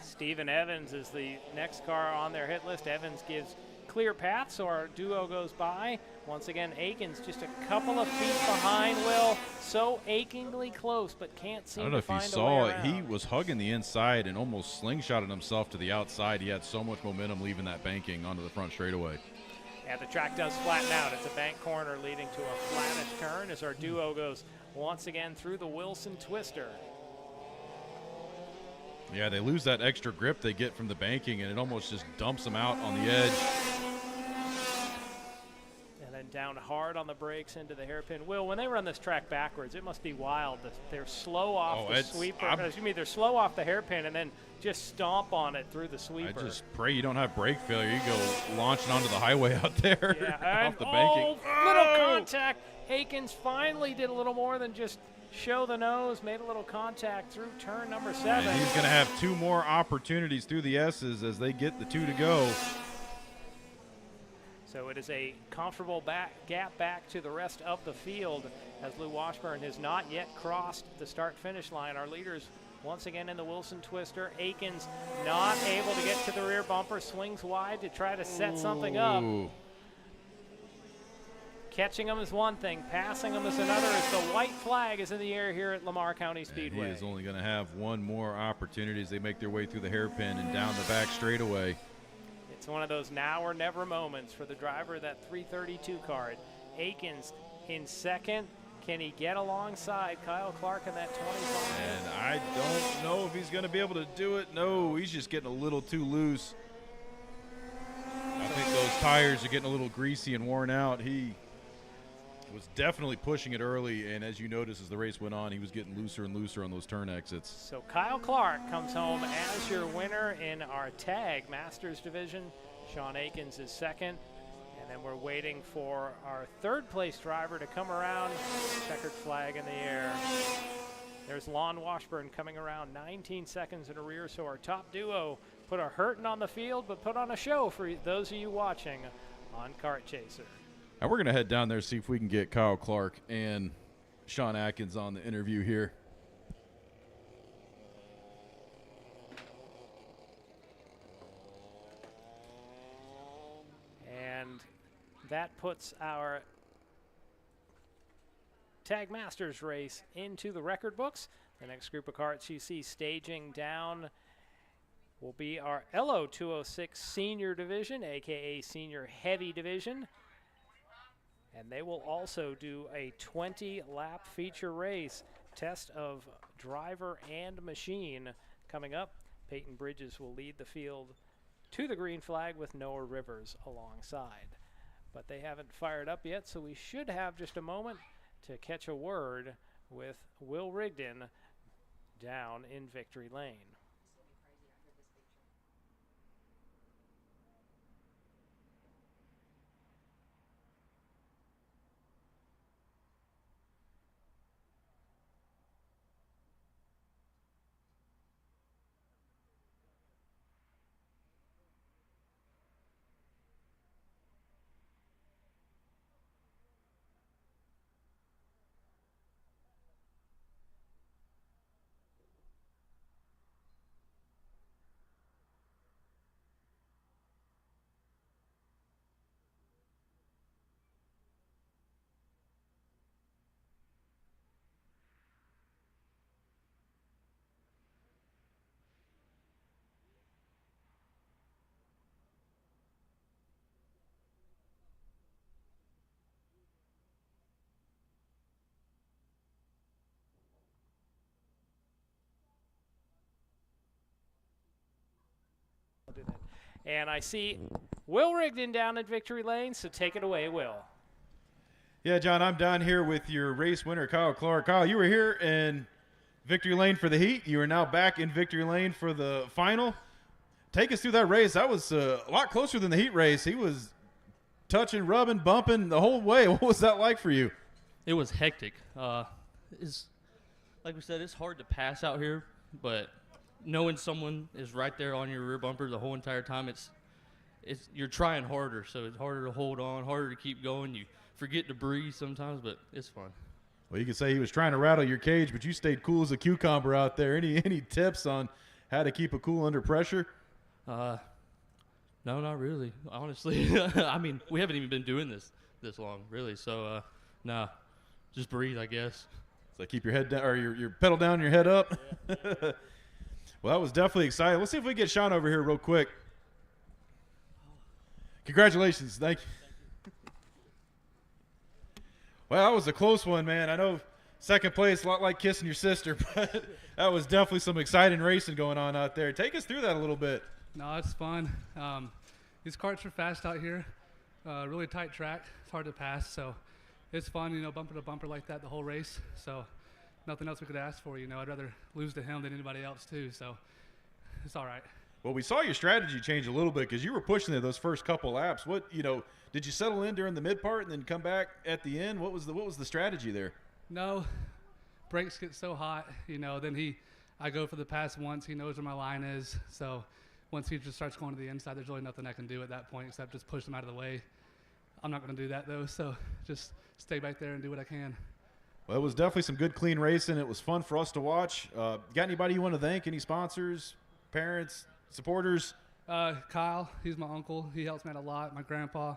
[SPEAKER 1] Stephen Evans is the next car on their hit list. Evans gives clear path, so our duo goes by. Once again, Akins just a couple of feet behind Will. So achingly close, but can't seem to find a way
[SPEAKER 3] I don't know if you saw
[SPEAKER 1] around.
[SPEAKER 3] it. He was hugging the inside and almost slingshotted himself to the outside. He had so much momentum leaving that banking onto the front straightaway.
[SPEAKER 1] Yeah, the track does flatten out. It's a bank corner leading to a flattish turn as our duo goes once again through the Wilson Twister.
[SPEAKER 3] Yeah, they lose that extra grip they get from the banking, and it almost just dumps them out on the edge.
[SPEAKER 1] And then down hard on the brakes into the hairpin. Will, when they run this track backwards, it must be wild. They're slow off the sweeper. They're slow off the hairpin and then just stomp on it through the sweeper.
[SPEAKER 3] I just pray you don't have brake failure. You go launching onto the highway out there
[SPEAKER 1] Yeah,
[SPEAKER 3] off the banking.
[SPEAKER 1] Little contact. Akins finally did a little more than just show the nose, made a little contact through turn number 7.
[SPEAKER 3] And he's going to have 2 more opportunities through the S's as they get the 2 to go.
[SPEAKER 1] So it is a comfortable gap back to the rest of the field as Lou Washburn has not yet crossed the start-finish line. Our leaders once again in the Wilson Twister. Akins not able to get to the rear bumper, swings wide to try to set something up. Catching them is one thing, passing them is another, as the white flag is in the air here at Lamar County Speedway.
[SPEAKER 3] And he is only going to have 1 more opportunity as they make their way through the hairpin and down the back straightaway.
[SPEAKER 1] It's one of those now or never moments for the driver of that 332 card. Akins in second. Can he get alongside Kyle Clark in that 25?
[SPEAKER 3] And I don't know if he's going to be able to do it. No, he's just getting a little too loose. I think those tires are getting a little greasy and worn out. He was definitely pushing it early, and as you notice as the race went on, he was getting looser and looser on those turn exits.
[SPEAKER 1] So Kyle Clark comes home as your winner in our tag Masters division. Sean Akins is second. And then we're waiting for our third place driver to come around. Checkered flag in the air. There's Lon Washburn coming around 19 seconds in a rear. So our top duo put a hurting on the field, but put on a show for those of you watching on Kart Chaser.
[SPEAKER 3] Now we're going to head down there, see if we can get Kyle Clark and Sean Atkins on the interview here.
[SPEAKER 1] And that puts our Tag Masters race into the record books. The next group of karts you see staging down will be our LO 206 Senior Division, aka Senior Heavy Division. And they will also do a 20-lap feature race, test of driver and machine coming up. Peyton Bridges will lead the field to the green flag with Noah Rivers alongside. But they haven't fired up yet, so we should have just a moment to catch a word with Will Rigdon down in Victory Lane. And I see Will Rigdon down in Victory Lane, so take it away, Will.
[SPEAKER 3] Yeah, John, I'm down here with your race winner, Kyle Clark. Kyle, you were here in Victory Lane for the heat. You are now back in Victory Lane for the final. Take us through that race. That was a lot closer than the heat race. He was touching, rubbing, bumping the whole way. What was that like for you?
[SPEAKER 6] It was hectic. It's, like we said, it's hard to pass out here, but knowing someone is right there on your rear bumper the whole entire time, it's you're trying harder, so it's harder to hold on, harder to keep going. You forget to breathe sometimes, but it's fun.
[SPEAKER 3] Well, you could say he was trying to rattle your cage, but you stayed cool as a cucumber out there. Any tips on how to keep it cool under pressure?
[SPEAKER 6] No, not really. Honestly, I mean, we haven't even been doing this long, really. So, nah, just breathe, I guess.
[SPEAKER 3] So keep your head down, or your pedal down, your head up. Yeah. Well, that was definitely exciting. Let's see if we can get Sean over here real quick. Congratulations. Thank you. Well, that was a close one, man. I know second place, a lot like kissing your sister, but that was definitely some exciting racing going on out there. Take us through that a little bit.
[SPEAKER 12] No, it's fun. These karts are fast out here. Really tight track. It's hard to pass, so it's fun, you know, bumper to bumper like that the whole race. So nothing else we could ask for, you know. I'd rather lose to him than anybody else too, so it's all right.
[SPEAKER 3] Well, we saw your strategy change a little bit because you were pushing it those first couple laps. What, you know, did you settle in during the mid part and then come back at the end? What was the strategy there?
[SPEAKER 12] No, brakes get so hot, you know, then I go for the pass once, he knows where my line is, so once he just starts going to the inside, there's really nothing I can do at that point except just push him out of the way. I'm not going to do that though, so just stay back there and do what I can.
[SPEAKER 3] Well, it was definitely some good, clean racing. It was fun for us to watch. Got anybody you want to thank? Any sponsors, parents, supporters?
[SPEAKER 12] Kyle, he's my uncle. He helps me out a lot. My grandpa,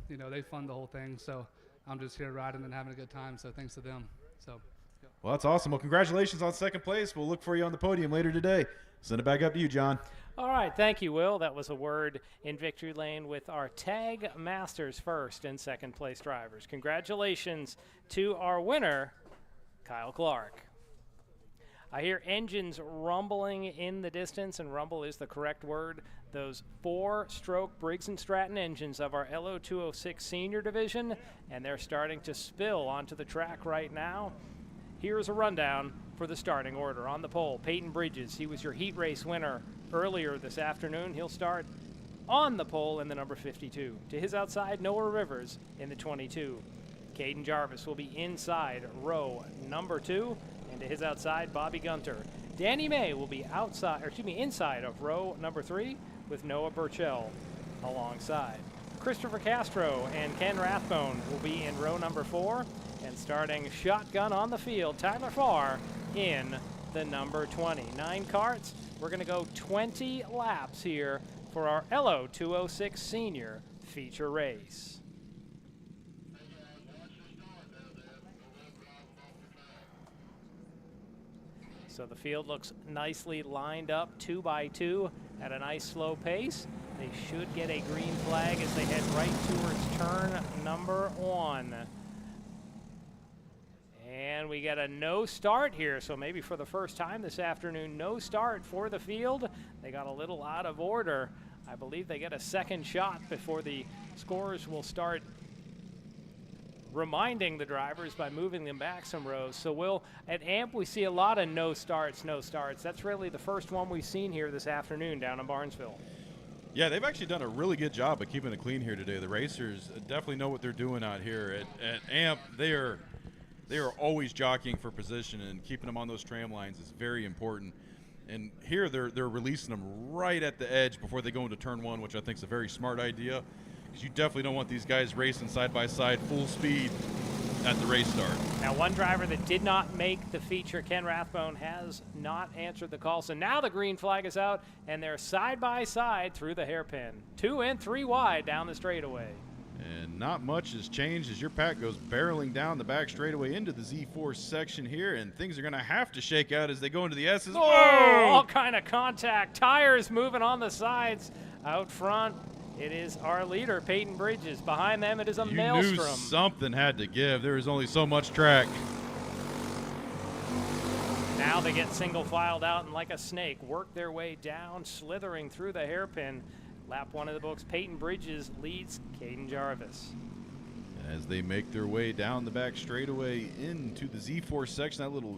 [SPEAKER 12] you know, they fund the whole thing. So I'm just here riding and having a good time. So thanks to them. So. Yeah.
[SPEAKER 3] Well, that's awesome. Well, congratulations on second place. We'll look for you on the podium later today. Send it back up to you, John.
[SPEAKER 1] All right, thank you, Will. That was a word in victory lane with our tag masters first and second place drivers. Congratulations to our winner, Kyle Clark. I hear engines rumbling in the distance, and rumble is the correct word. Those 4-stroke Briggs & Stratton engines of our LO206 senior division, and they're starting to spill onto the track right now. Here's a rundown for the starting order. On the pole, Peyton Bridges. He was your heat race winner earlier this afternoon. He'll start on the pole in the number 52. To his outside, Noah Rivers in the 22. Caden Jarvis will be inside row number 2. And to his outside, Bobby Gunter. Danny May will be inside of row number 3 with Noah Burchell alongside. Christopher Castro and Ken Rathbone will be in row number 4. And starting shotgun on the field, Tyler Farr in the number 20. 9 karts. We're going to go 20 laps here for our LO206 senior feature race. So the field looks nicely lined up 2 by 2 at a nice slow pace. They should get a green flag as they head right towards turn number 1. And we get a no start here, so maybe for the first time this afternoon, no start for the field. They got a little out of order. I believe they get a second shot before the scorers will start reminding the drivers by moving them back some rows. So at AMP, we see a lot of no starts. That's really the first one we've seen here this afternoon down in Barnesville.
[SPEAKER 3] Yeah, they've actually done a really good job of keeping it clean here today. The racers definitely know what they're doing out here. At AMP, they are always jockeying for position, and keeping them on those tram lines is very important. And here they're releasing them right at the edge before they go into turn 1, which I think is a very smart idea, because you definitely don't want these guys racing side by side full speed at the race start. Now,
[SPEAKER 1] one driver that did not make the feature, Ken Rathbone, has not answered the call. So now the green flag is out, and they're side by side through the hairpin. 2 and 3 wide down the straightaway.
[SPEAKER 3] And not much has changed as your pack goes barreling down the back straightaway into the Z4 section here, and things are going to have to shake out as they go into the S's.
[SPEAKER 1] Whoa! All kind of contact. Tires moving on the sides. Out front, it is our leader, Peyton Bridges. Behind them, it is a maelstrom.
[SPEAKER 3] You knew something had to give. There is only so much track.
[SPEAKER 1] Now they get single filed out and like a snake work their way down, slithering through the hairpin. Lap 1 of the books, Peyton Bridges leads Caden Jarvis.
[SPEAKER 3] As they make their way down the back straightaway into the Z4 section, that little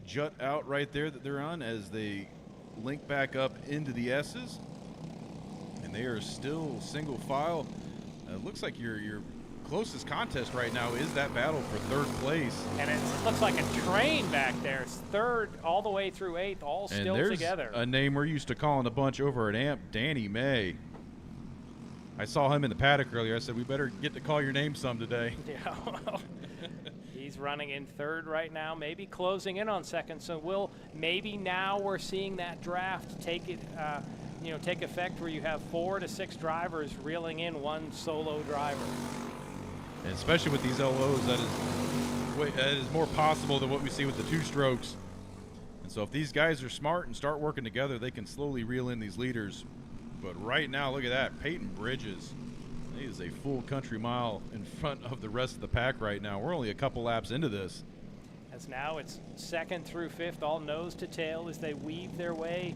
[SPEAKER 3] jut out right there that they're on as they link back up into the S's. And they are still single file. It looks like your closest contest right now is that battle for 3rd place.
[SPEAKER 1] And it looks like a train back there. It's 3rd all the way through 8th, all
[SPEAKER 3] and
[SPEAKER 1] still
[SPEAKER 3] there's
[SPEAKER 1] together.
[SPEAKER 3] A name we're used to calling a bunch over at AMP, Danny May. I saw him in the paddock earlier. I said, we better get to call your name some today.
[SPEAKER 1] Yeah, well, he's running in 3rd right now, maybe closing in on 2nd. So maybe now we're seeing that draft take it, take effect where you have 4 to 6 drivers reeling in one solo driver.
[SPEAKER 3] And especially with these LOs, that is more possible than what we see with the 2 strokes. And so if these guys are smart and start working together, they can slowly reel in these leaders. But right now, look at that. Peyton Bridges, he is a full country mile in front of the rest of the pack right now. We're only a couple laps into this.
[SPEAKER 1] As now it's 2nd through 5th, all nose to tail as they weave their way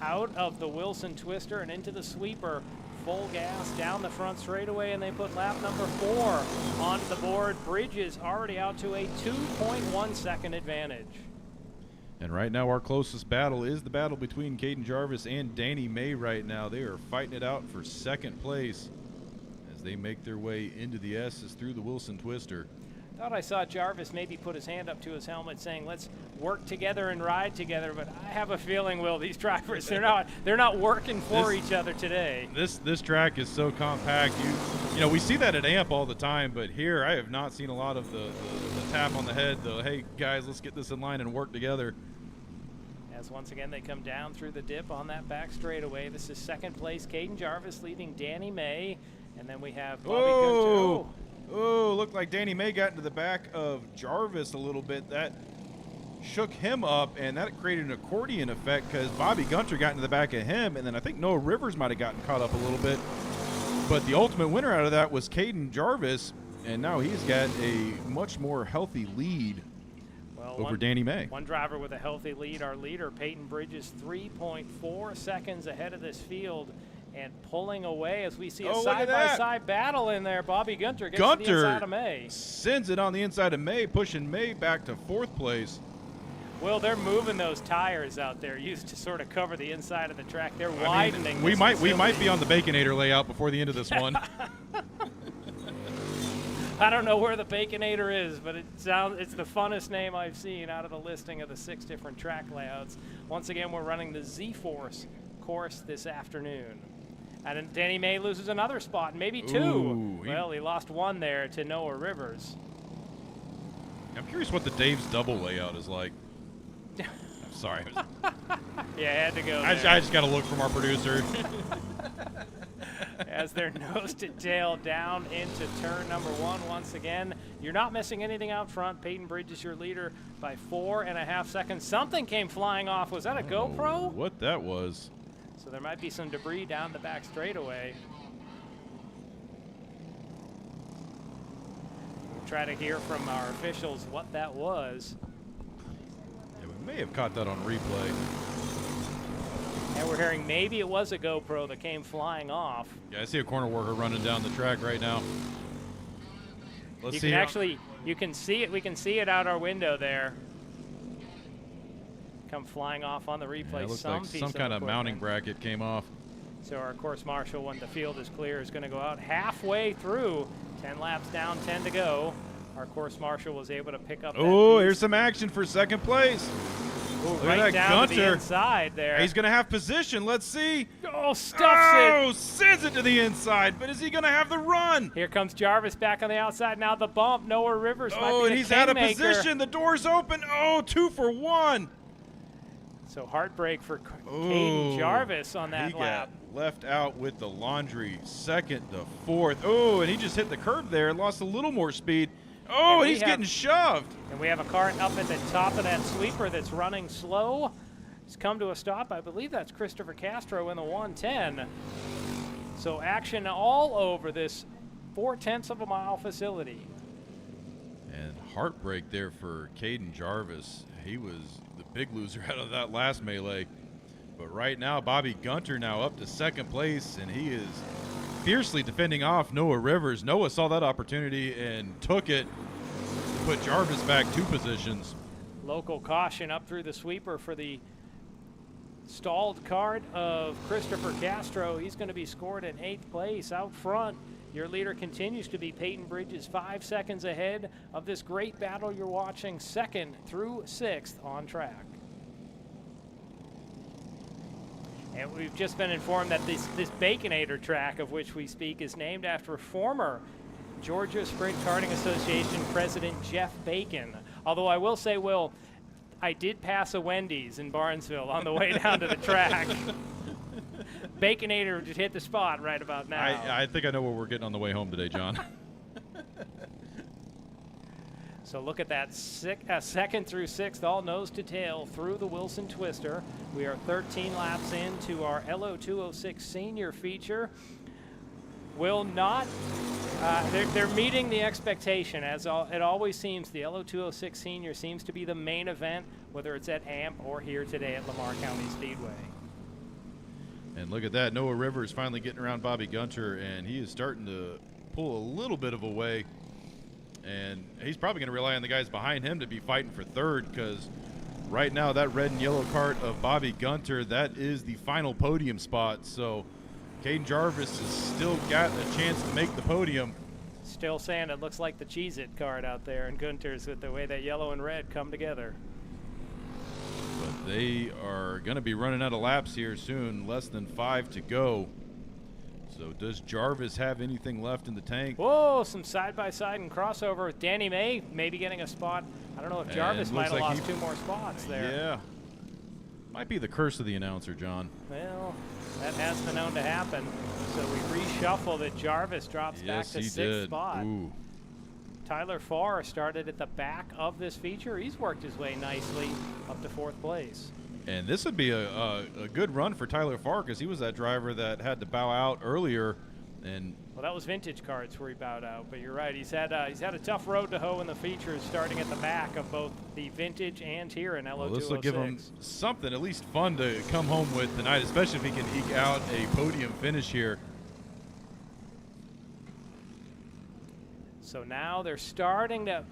[SPEAKER 1] out of the Wilson Twister and into the sweeper. Full gas down the front straightaway, and they put lap number 4 onto the board. Bridges already out to a 2.1 second advantage.
[SPEAKER 3] And right now, our closest battle is the battle between Caden Jarvis and Danny May right now. They are fighting it out for 2nd place as they make their way into the S's through the Wilson Twister.
[SPEAKER 1] Thought I saw Jarvis maybe put his hand up to his helmet saying, let's work together and ride together, but I have a feeling, Will, these drivers, they're not working for each other today.
[SPEAKER 3] This track is so compact. You know, we see that at AMP all the time, but here I have not seen a lot of the tap on the head, the, hey, guys, let's get this in line and work together.
[SPEAKER 1] As once again they come down through the dip on that back straightaway. This is 2nd place, Caden Jarvis leading Danny May, and then we have Bobby Gunter.
[SPEAKER 3] Oh, looked like Danny May got into the back of Jarvis a little bit. That shook him up, and that created an accordion effect because Bobby Gunter got into the back of him, and then I think Noah Rivers might have gotten caught up a little bit. But the ultimate winner out of that was Caden Jarvis, and now he's got a much more healthy lead over Danny May.
[SPEAKER 1] One driver with a healthy lead. Our leader, Peyton Bridges, 3.4 seconds ahead of this field. And pulling away as we see a side-by-side battle in there. Bobby Gunter gets to the inside of May.
[SPEAKER 3] Sends it on the inside of May, pushing May back to 4th place.
[SPEAKER 1] Well, they're moving those tires out there used to sort of cover the inside of the track. They're widening.
[SPEAKER 3] We might be on the Baconator layout before the end of this one.
[SPEAKER 1] I don't know where the Baconator is, but it's the funnest name I've seen out of the listing of the 6 different track layouts. Once again, we're running the Z-Force course this afternoon. And then Danny May loses another spot, maybe 2.
[SPEAKER 3] Ooh,
[SPEAKER 1] well, he lost 1 there to Noah Rivers.
[SPEAKER 3] I'm curious what the Dave's double layout is like. I'm sorry.
[SPEAKER 1] Yeah, I had to go
[SPEAKER 3] I just got to look from our producer.
[SPEAKER 1] As they're nose to tail down into turn number 1 once again. You're not missing anything out front. Peyton Bridges, your leader, by 4.5 seconds. Something came flying off. Was that a GoPro?
[SPEAKER 3] What that was.
[SPEAKER 1] So there might be some debris down the back straightaway. We'll try to hear from our officials what that was.
[SPEAKER 3] Yeah, we may have caught that on replay.
[SPEAKER 1] And we're hearing maybe it was a GoPro that came flying off.
[SPEAKER 3] Yeah, I see a corner worker running down the track right now.
[SPEAKER 1] You can see it. We can see it out our window there. Come flying off on the replay.
[SPEAKER 3] Yeah, it looks like some kind of mounting bracket came off.
[SPEAKER 1] So our course marshal, when the field is clear, is going to go out halfway through. 10 laps down, 10 to go. Our course marshal was able to pick up.
[SPEAKER 3] Oh, here's some action for 2nd place.
[SPEAKER 1] Ooh, right down
[SPEAKER 3] Gunter.
[SPEAKER 1] to the inside there.
[SPEAKER 3] He's going to have position. Let's see.
[SPEAKER 1] Oh, stuffs it.
[SPEAKER 3] Oh, sends it to the inside. But is he going to have the run?
[SPEAKER 1] Here comes Jarvis back on the outside. Now the bump. Noah Rivers might be
[SPEAKER 3] and
[SPEAKER 1] the
[SPEAKER 3] he's out of
[SPEAKER 1] kingmaker.
[SPEAKER 3] position. The door's open. Oh, 2 for 1.
[SPEAKER 1] So heartbreak for Caden Jarvis on that lap.
[SPEAKER 3] Got left out with the laundry. 2nd to 4th. Oh, and he just hit the curb there and lost a little more speed. Oh, and he's getting shoved.
[SPEAKER 1] And we have a car up at the top of that sweeper that's running slow. It's come to a stop. I believe that's Christopher Castro in the 110. So action all over this 0.4 of a mile facility.
[SPEAKER 3] And heartbreak there for Caden Jarvis. He was the big loser out of that last melee. But right now, Bobby Gunter now up to 2nd place, and he is fiercely defending off Noah Rivers. Noah saw that opportunity and took it to put Jarvis back 2 positions.
[SPEAKER 1] Local caution up through the sweeper for the stalled cart of Christopher Castro. He's going to be scored in 8th place out front. Your leader continues to be Peyton Bridges, 5 seconds ahead of this great battle you're watching, 2nd through 6th on track. And we've just been informed that this Baconator track of which we speak is named after former Georgia Sprint Karting Association President Jeff Bacon. Although I will say, Will, I did pass a Wendy's in Barnesville on the way down to the track. Baconator just hit the spot right about now.
[SPEAKER 3] I think I know where we're getting on the way home today, John.
[SPEAKER 1] So look at that, second through sixth, all nose to tail through the Wilson Twister. We are 13 laps into our LO206 senior feature. Will not, they're meeting the expectation, as it always seems. The LO206 senior seems to be the main event, whether it's at AMP or here today at Lamar County Speedway.
[SPEAKER 3] And look at that, Noah Rivers finally getting around Bobby Gunter, and he is starting to pull a little bit of a way. And he's probably going to rely on the guys behind him to be fighting for third, because right now that red and yellow cart of Bobby Gunter, that is the final podium spot. So Caden Jarvis has still got a chance to make the podium.
[SPEAKER 1] Still saying it looks like the Cheez-It card out there in Gunter's with the way that yellow and red come together.
[SPEAKER 3] But they are going to be running out of laps here soon, less than 5 to go. So does Jarvis have anything left in the tank?
[SPEAKER 1] Whoa, some side-by-side and crossover with Danny May maybe getting a spot. I don't know if Jarvis might have lost 2 more spots there.
[SPEAKER 3] Yeah. Might be the curse of the announcer, John.
[SPEAKER 1] Well, that has been known to happen. So we reshuffle that Jarvis drops back to 6th spot.
[SPEAKER 3] Ooh.
[SPEAKER 1] Tyler Farr started at the back of this feature. He's worked his way nicely up to 4th place.
[SPEAKER 3] And this would be a good run for Tyler Farr, because he was that driver that had to bow out earlier. And
[SPEAKER 1] well, that was vintage carts where he bowed out. But you're right, he's had a tough road to hoe in the features, starting at the back of both the vintage and here in LO206.
[SPEAKER 3] Well, this will give him something at least fun to come home with tonight, especially if he can eke out a podium finish here.
[SPEAKER 1] So now they're starting to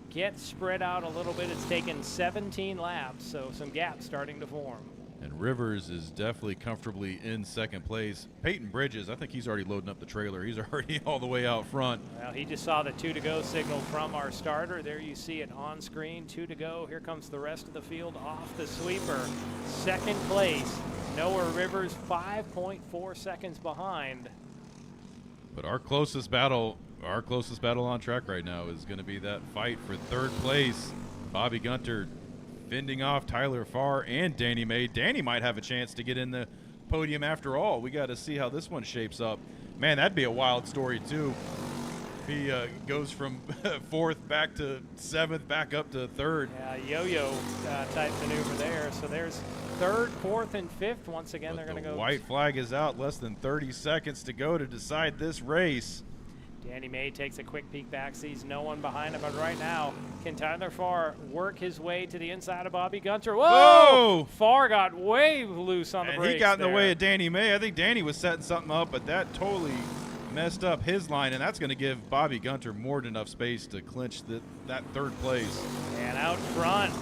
[SPEAKER 1] get spread out a little bit. It's taken 17 laps, so some gaps starting to form.
[SPEAKER 3] And Rivers is definitely comfortably in 2nd place. Peyton Bridges, I think he's already loading up the trailer. He's already all the way out front.
[SPEAKER 1] Well, he just saw the 2 to go signal from our starter. There you see it on screen, 2 to go. Here comes the rest of the field off the sweeper. 2nd place, Noah Rivers, 5.4 seconds behind.
[SPEAKER 3] But our closest battle on track right now is going to be that fight for 3rd place. Bobby Gunter fending off Tyler Farr and Danny May. Danny might have a chance to get in the podium after all. We got to see how this one shapes up. Man, that'd be a wild story too. If he goes from 4th back to 7th, back up to 3rd.
[SPEAKER 1] Yeah, yo-yo type maneuver there. So there's 3rd, 4th, and 5th. Once again, they're going to go.
[SPEAKER 3] White flag is out. Less than 30 seconds to go to decide this race.
[SPEAKER 1] Danny May takes a quick peek back, sees no one behind him, but right now, can Tyler Farr work his way to the inside of Bobby Gunter? Whoa! Farr got way loose on the brakes.
[SPEAKER 3] And he got in the way of Danny May. I think Danny was setting something up, but that totally messed up his line, and that's going to give Bobby Gunter more than enough space to clinch that 3rd place.
[SPEAKER 1] And out front,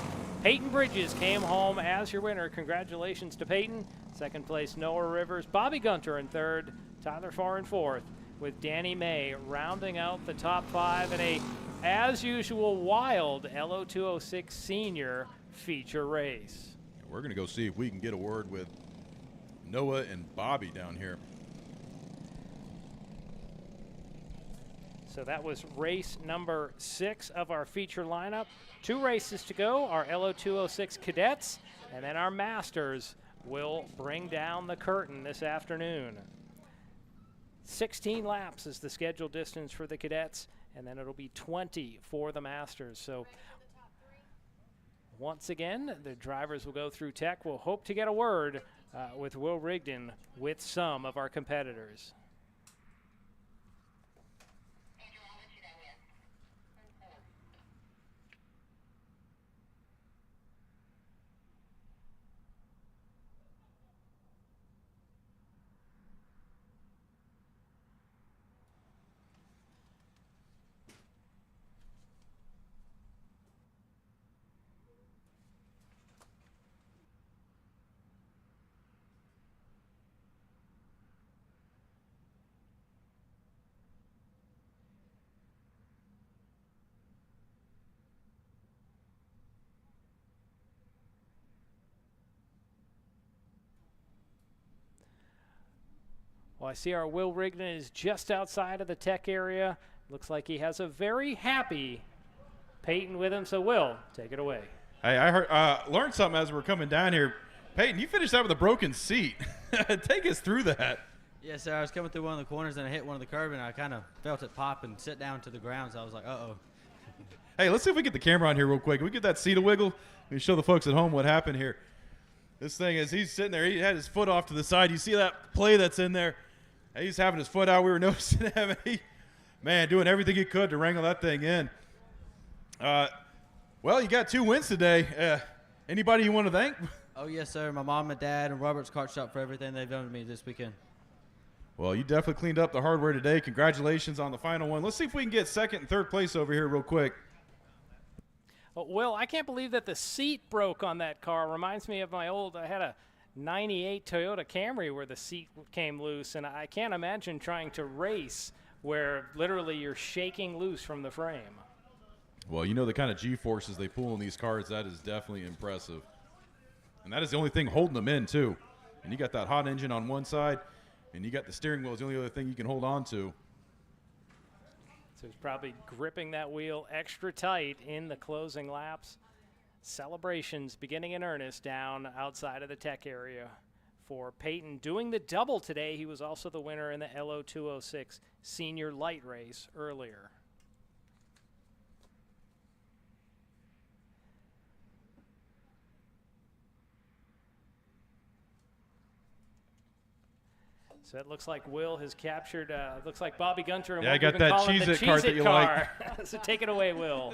[SPEAKER 1] Peyton Bridges came home as your winner. Congratulations to Peyton. 2nd place, Noah Rivers. Bobby Gunter in 3rd, Tyler Farr in 4th, with Danny May rounding out the top 5 in a, as usual, wild LO206 senior feature race.
[SPEAKER 3] We're going to go see if we can get a word with Noah and Bobby down here.
[SPEAKER 1] So that was race number 6 of our feature lineup. 2 races to go, our LO206 cadets, and then our masters will bring down the curtain this afternoon. 16 laps is the scheduled distance for the cadets, and then it'll be 20 for the masters. So once again, the drivers will go through tech. We'll hope to get a word with Will Rigdon with some of our competitors. Well, I see our Will Rigdon is just outside of the tech area. Looks like he has a very happy Peyton with him. So, Will, take it away.
[SPEAKER 3] Hey, I heard, learned something as we're coming down here. Peyton, you finished that with a broken seat. Take us through that.
[SPEAKER 7] Yes, sir. I was coming through one of the corners and I hit one of the curb and I kind of felt it pop and sit down to the ground. So I was like, uh-oh.
[SPEAKER 3] Hey, let's see if we get the camera on here real quick. Can we get that seat a wiggle? Let me show the folks at home what happened here. This thing is, he's sitting there. He had his foot off to the side. You see that play that's in there? He's having his foot out. We were noticing him. Man, doing everything he could to wrangle that thing in. Well, you got 2 wins today. Anybody you want to thank?
[SPEAKER 7] Oh, yes, sir. My mom and dad and Robert's Kart Shop for everything they've done to me this weekend.
[SPEAKER 3] Well, you definitely cleaned up the hardware today. Congratulations on the final one. Let's see if we can get second and third place over here real quick.
[SPEAKER 1] Will, I can't believe that the seat broke on that car. Reminds me of I had a 98 Toyota Camry where the seat came loose, and I can't imagine trying to race where literally you're shaking loose from the frame.
[SPEAKER 3] Well, you know the kind of G-forces they pull in these cars, that is definitely impressive. And that is the only thing holding them in, too. And you got that hot engine on one side, and you got the steering wheel is the only other thing you can hold on to.
[SPEAKER 1] So he's probably gripping that wheel extra tight in the closing laps. Celebrations beginning in earnest down outside of the tech area for Peyton. Doing the double today, he was also the winner in the LO206 senior light race earlier. So it looks like Will has captured, looks like Bobby Gunter. And
[SPEAKER 3] yeah, I got that Cheez-It cart that you like.
[SPEAKER 1] So take it away, Will.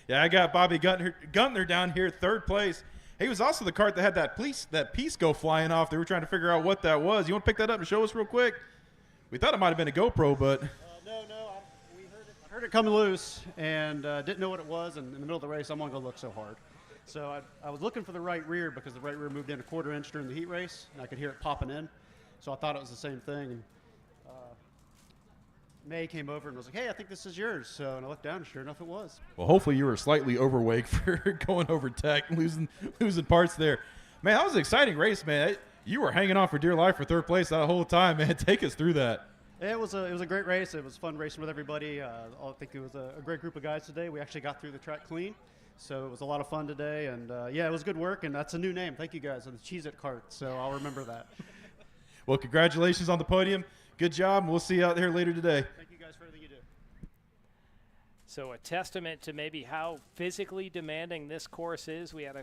[SPEAKER 3] Yeah, I got Bobby Gunter down here, third place. He was also the cart that had that piece go flying off. They were trying to figure out what that was. You want to pick that up and show us real quick? We thought it might have been a GoPro, but.
[SPEAKER 13] No, I heard it come loose and didn't know what it was. And in the middle of the race, I'm going to go look so hard. So I was looking for the right rear because the right rear moved in a quarter inch during the heat race, and I could hear it popping in. So I thought it was the same thing. And May came over and was like, hey, I think this is yours. So, and I looked down, and sure enough, it was.
[SPEAKER 3] Well, hopefully you were slightly overweight for going over tech, losing parts there. Man, that was an exciting race, man. You were hanging on for dear life for third place that whole time, man. Take us through that.
[SPEAKER 13] It was a great race. It was fun racing with everybody. I think it was a great group of guys today. We actually got through the track clean. So it was a lot of fun today. And, yeah, it was good work. And that's a new name. Thank you, guys. And the Cheez-It cart. So I'll remember that.
[SPEAKER 3] Well, congratulations on the podium. Good job, and we'll see you out there later today.
[SPEAKER 13] Thank you guys for everything you do.
[SPEAKER 1] So a testament to maybe how physically demanding this course is. We had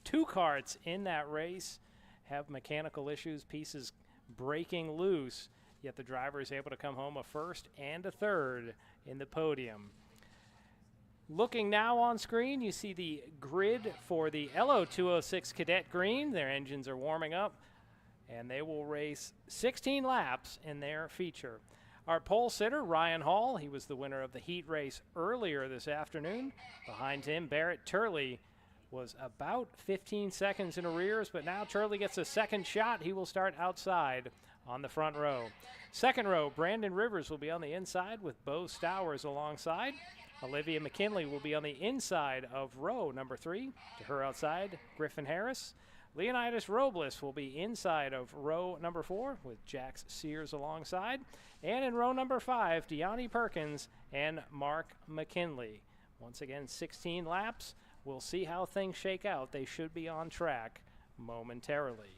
[SPEAKER 1] 2 karts in that race have mechanical issues, pieces breaking loose, yet the driver is able to come home a first and a third in the podium. Looking now on screen, you see the grid for the LO206 Cadet Green. Their engines are warming up, and they will race 16 laps in their feature. Our pole sitter, Ryan Hall, he was the winner of the heat race earlier this afternoon. Behind him, Barrett Turley was about 15 seconds in arrears, but now Turley gets a second shot. He will start outside on the front row. Second row, Brandon Rivers will be on the inside with Bo Stowers alongside. Olivia McKinley will be on the inside of row number 3. To her outside, Griffin Harris. Leonidas Robles will be inside of row number 4 with Jax Sears alongside. And in row number 5, Deani Perkins and Mark McKinley. Once again, 16 laps. We'll see how things shake out. They should be on track momentarily.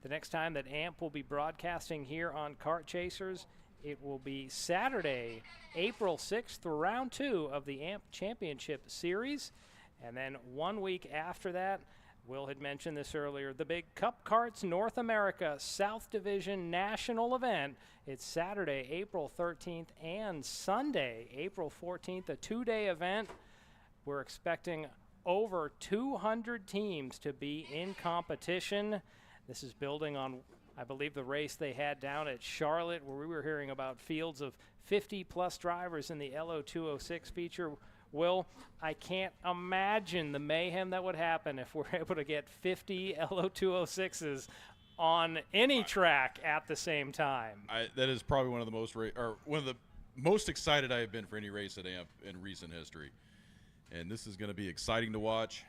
[SPEAKER 1] The next time that AMP will be broadcasting here on Kart Chasers, it will be Saturday, April 6th for round 2 of the AMP Championship Series. And then 1 week after that, Will had mentioned this earlier, the big Cup Karts North America South Division National event. It's Saturday, April 13th and Sunday, April 14th, a 2-day event. We're expecting over 200 teams to be in competition. This is building on, I believe, the race they had down at Charlotte, where we were hearing about fields of 50-plus drivers in the LO206 feature. Will, I can't imagine the mayhem that would happen if we're able to get 50 LO206s on any track at the same time.
[SPEAKER 3] That is probably one of the most excited I have been for any race at AMP in recent history. And this is going to be exciting to watch.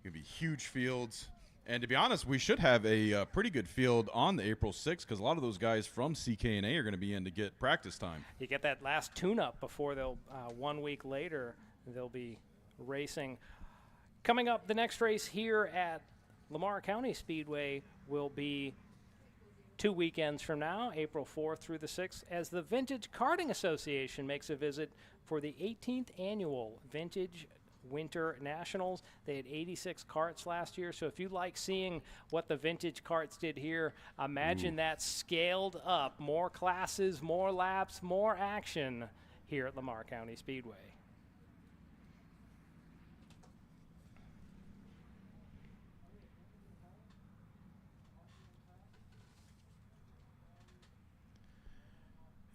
[SPEAKER 3] Going to be huge fields. And to be honest, we should have a pretty good field on the April 6th because a lot of those guys from CK&A are going to be in to get practice time.
[SPEAKER 1] You get that last tune-up before they'll 1 week later they'll be racing. Coming up, the next race here at Lamar County Speedway will be 2 weekends from now, April 4th through the 6th, as the Vintage Karting Association makes a visit for the 18th annual Vintage Winter Nationals. They had 86 karts last year, so if you like seeing what the vintage karts did here, imagine that scaled up. More classes, more laps, more action here at Lamar County Speedway.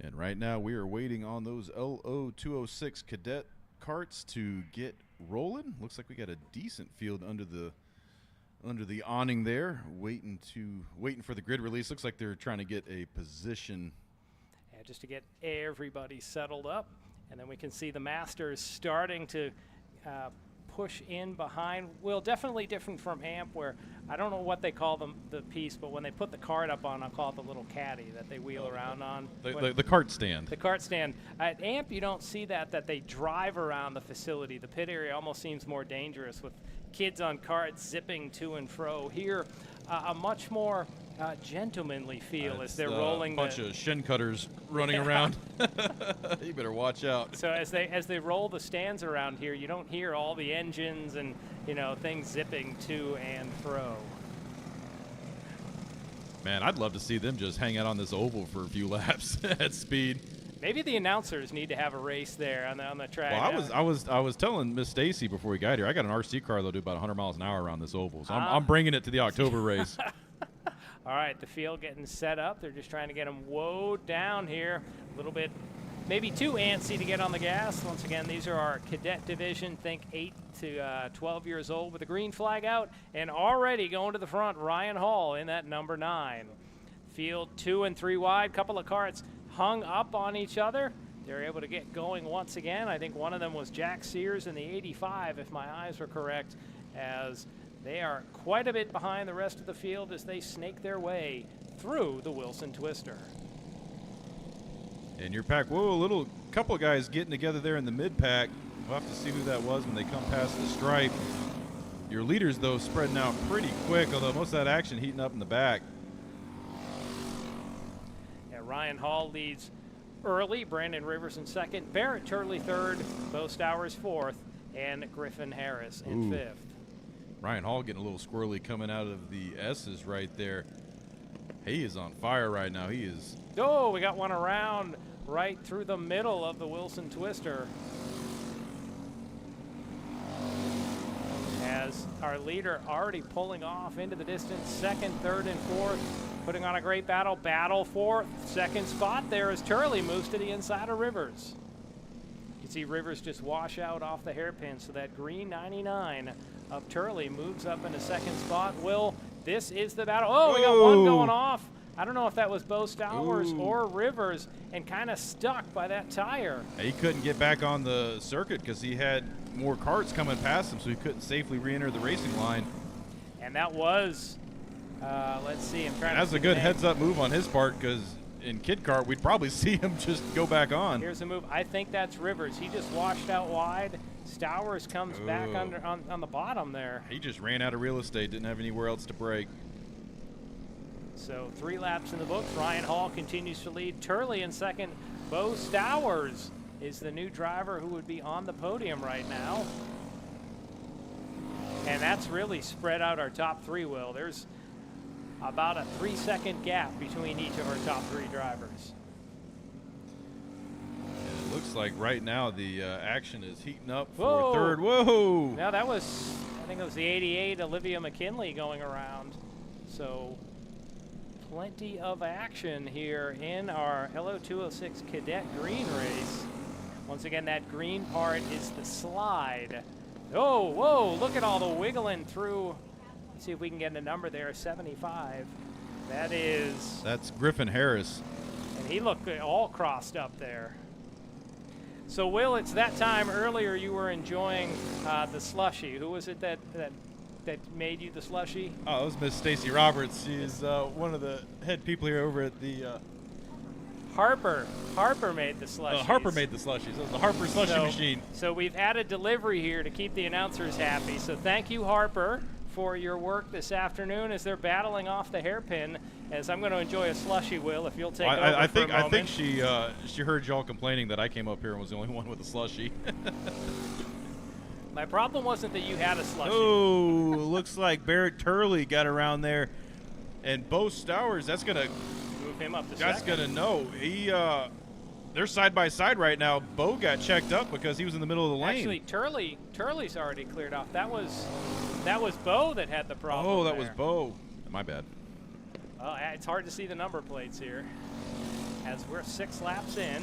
[SPEAKER 3] And right now we are waiting on those LO206 Cadet karts to get rolling. Looks like we got a decent field under the awning there, waiting for the grid release. Looks like they're trying to get a position.
[SPEAKER 1] Yeah, just to get everybody settled up, and then we can see the Masters starting to push in behind. Will, definitely different from AMP, where I don't know what they call the piece, but when they put the cart up on, I'll call it the little caddy that they wheel around on.
[SPEAKER 3] The cart stand.
[SPEAKER 1] The cart stand. At AMP, you don't see that they drive around the facility. The pit area almost seems more dangerous with kids on carts zipping to and fro. Here, a much more gentlemanly feel as they're rolling.
[SPEAKER 3] A bunch of shin cutters running around. You better watch out.
[SPEAKER 1] So as they roll the stands around here, you don't hear all the engines and things zipping to and fro.
[SPEAKER 3] Man, I'd love to see them just hang out on this oval for a few laps at speed.
[SPEAKER 1] Maybe the announcers need to have a race there on the track.
[SPEAKER 3] Well, I was telling Miss Stacy before we got here, I got an RC car that'll do about 100 miles an hour around this oval. So I'm bringing it to the October race.
[SPEAKER 1] All right, the field getting set up. They're just trying to get them woed down here. A little bit, maybe too antsy to get on the gas. Once again, these are our cadet division. Think 8 to 12 years old with the green flag out. And already going to the front, Ryan Hall in that number 9. Field 2 and 3 wide. Couple of karts hung up on each other. They're able to get going once again. I think one of them was Jack Sears in the 85, if my eyes were correct, as they are quite a bit behind the rest of the field as they snake their way through the Wilson Twister.
[SPEAKER 3] And your pack, whoa, a little couple of guys getting together there in the mid-pack. We'll have to see who that was when they come past the stripe. Your leaders, though, spreading out pretty quick, although most of that action heating up in the back.
[SPEAKER 1] Yeah, Ryan Hall leads early, Brandon Rivers in second, Barrett Turley third, Bo Stowers fourth, and Griffin Harris in fifth.
[SPEAKER 3] Ryan Hall getting a little squirrely coming out of the S's right there. He is on fire right now. He is.
[SPEAKER 1] Oh, we got one around right through the middle of the Wilson Twister. As our leader already pulling off into the distance, second, third, and fourth, putting on a great battle. Battle for second spot there as Turley moves to the inside of Rivers. You can see Rivers just wash out off the hairpin, so that green 99 of Turley moves up into second spot. Will, this is the battle. Oh, we got one going off. I don't know if that was Bo Stowers or Rivers, and kind of stuck by that tire.
[SPEAKER 3] He couldn't get back on the circuit because he had more karts coming past him, so he couldn't safely re-enter the racing line.
[SPEAKER 1] And that was, let's see, I'm trying to
[SPEAKER 3] That's a good heads-up move on his part, because in Kid Kart, we'd probably see him just go back on.
[SPEAKER 1] Here's a move. I think that's Rivers. He just washed out wide. Stowers comes back on the bottom there.
[SPEAKER 3] He just ran out of real estate, didn't have anywhere else to brake.
[SPEAKER 1] So 3 laps in the books. Ryan Hall continues to lead. Turley in second. Bo Stowers is the new driver who would be on the podium right now. And that's really spread out our top 3, Will. There's about a 3-second gap between each of our top 3 drivers.
[SPEAKER 3] And it looks like right now the action is heating up for third. Whoa!
[SPEAKER 1] Now that was, I think it was the 88 Olivia McKinley going around. So plenty of action here in our LO206 Cadet Green race. Once again, that green part is the slide. Oh, whoa, look at all the wiggling through. Let's see if we can get a number there, 75. That's
[SPEAKER 3] Griffin Harris.
[SPEAKER 1] And he looked all crossed up there. So, Will, it's that time. Earlier you were enjoying the slushie. Who was it that made you the slushie?
[SPEAKER 3] Oh, it was Miss Stacy Roberts. She's one of the head people here over at the
[SPEAKER 1] Harper made the slushies.
[SPEAKER 3] Harper made the slushies. That was the Harper slushie machine.
[SPEAKER 1] So we've added delivery here to keep the announcers happy. So thank you, Harper, for your work this afternoon as they're battling off the hairpin. As I'm going to enjoy a slushy, Will, if you'll take over for a moment.
[SPEAKER 3] I think she heard y'all complaining that I came up here and was the only one with a slushy.
[SPEAKER 1] My problem wasn't that you had a slushy.
[SPEAKER 3] Oh, looks like Barrett Turley got around there, and Bo Stowers. That's gonna
[SPEAKER 1] move him up to
[SPEAKER 3] That's
[SPEAKER 1] second.
[SPEAKER 3] gonna know. They're side by side right now. Bo got checked up because he was in the middle of the lane.
[SPEAKER 1] Actually, Turley's already cleared off. That was Bo that had the problem.
[SPEAKER 3] Oh, that was Bo. My bad.
[SPEAKER 1] It's hard to see the number plates here, as we're 6 laps in.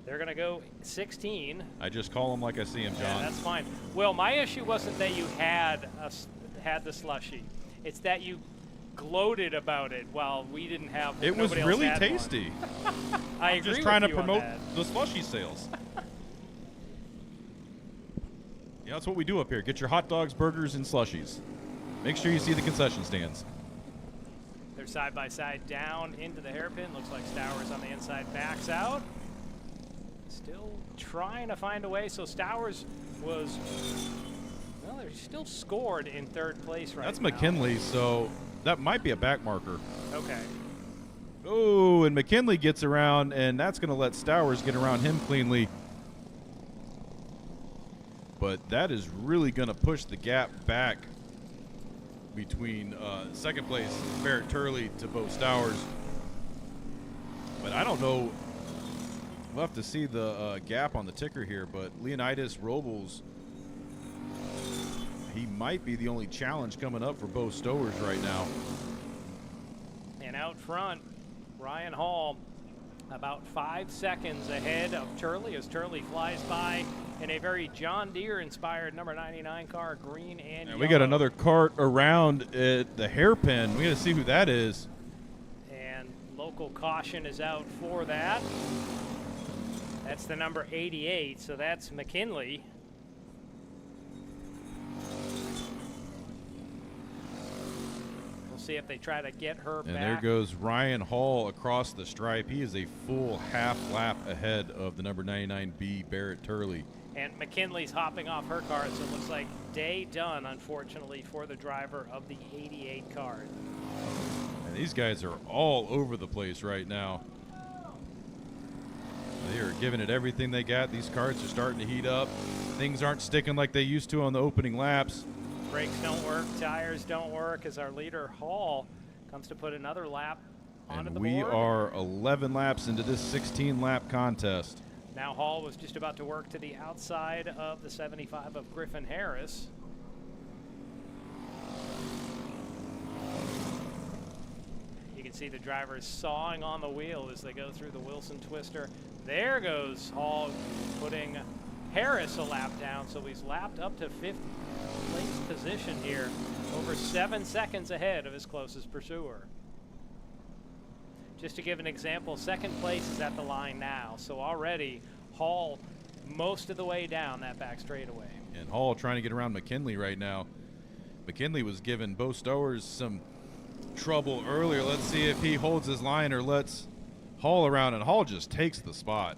[SPEAKER 1] They're going to go 16.
[SPEAKER 3] I just call him like I see him, John.
[SPEAKER 1] Yeah, that's fine. Well, my issue wasn't that you had the slushy. It's that you gloated about it while we didn't have.
[SPEAKER 3] It was really tasty.
[SPEAKER 1] I
[SPEAKER 3] I'm
[SPEAKER 1] agree
[SPEAKER 3] just trying
[SPEAKER 1] with
[SPEAKER 3] to
[SPEAKER 1] you on
[SPEAKER 3] promote
[SPEAKER 1] that.
[SPEAKER 3] the slushy sales. Yeah, that's what we do up here. Get your hot dogs, burgers, and slushies. Make sure you see the concession stands.
[SPEAKER 1] They're side by side down into the hairpin. Looks like Stowers on the inside backs out. Still trying to find a way. So Stowers was, well, they're still scored in 3rd place right now.
[SPEAKER 3] That's McKinley, so that might be a back marker.
[SPEAKER 1] Okay.
[SPEAKER 3] Oh, and McKinley gets around, and that's going to let Stowers get around him cleanly. But that is really going to push the gap back between 2nd place Barrett Turley to Bo Stowers. But I don't know. We'll have to see the gap on the ticker here, but Leonidas Robles, he might be the only challenge coming up for Bo Stowers right now.
[SPEAKER 1] And out front, Ryan Hall about 5 seconds ahead of Turley as Turley flies by in a very John Deere-inspired number 99 car, green and yellow.
[SPEAKER 3] We got another kart around at the hairpin. We got to see who that is.
[SPEAKER 1] And local caution is out for that. That's the number 88, so that's McKinley. We'll see if they try to get her
[SPEAKER 3] And
[SPEAKER 1] back.
[SPEAKER 3] there goes Ryan Hall across the stripe. He is a full half lap ahead of the number 99B Barrett Turley.
[SPEAKER 1] And McKinley's hopping off her car, so it looks like day done, unfortunately, for the driver of the 88 car.
[SPEAKER 3] And these guys are all over the place right now. They are giving it everything they got. These carts are starting to heat up. Things aren't sticking like they used to on the opening laps.
[SPEAKER 1] Brakes don't work, tires don't work, as our leader, Hall, comes to put another lap onto
[SPEAKER 3] And
[SPEAKER 1] the
[SPEAKER 3] we
[SPEAKER 1] board.
[SPEAKER 3] are 11 laps into this 16-lap contest.
[SPEAKER 1] Now Hall was just about to work to the outside of the 75 of Griffin Harris. You can see the drivers sawing on the wheel as they go through the Wilson Twister. There goes Hall putting Harris a lap down, so he's lapped up to 5th place position here, over 7 seconds ahead of his closest pursuer. Just to give an example, 2nd place is at the line now, so already Hall most of the way down that back straightaway.
[SPEAKER 3] And Hall trying to get around McKinley right now. McKinley was giving Bo Stowers some trouble earlier. Let's see if he holds his line or lets Hall around, and Hall just takes the spot.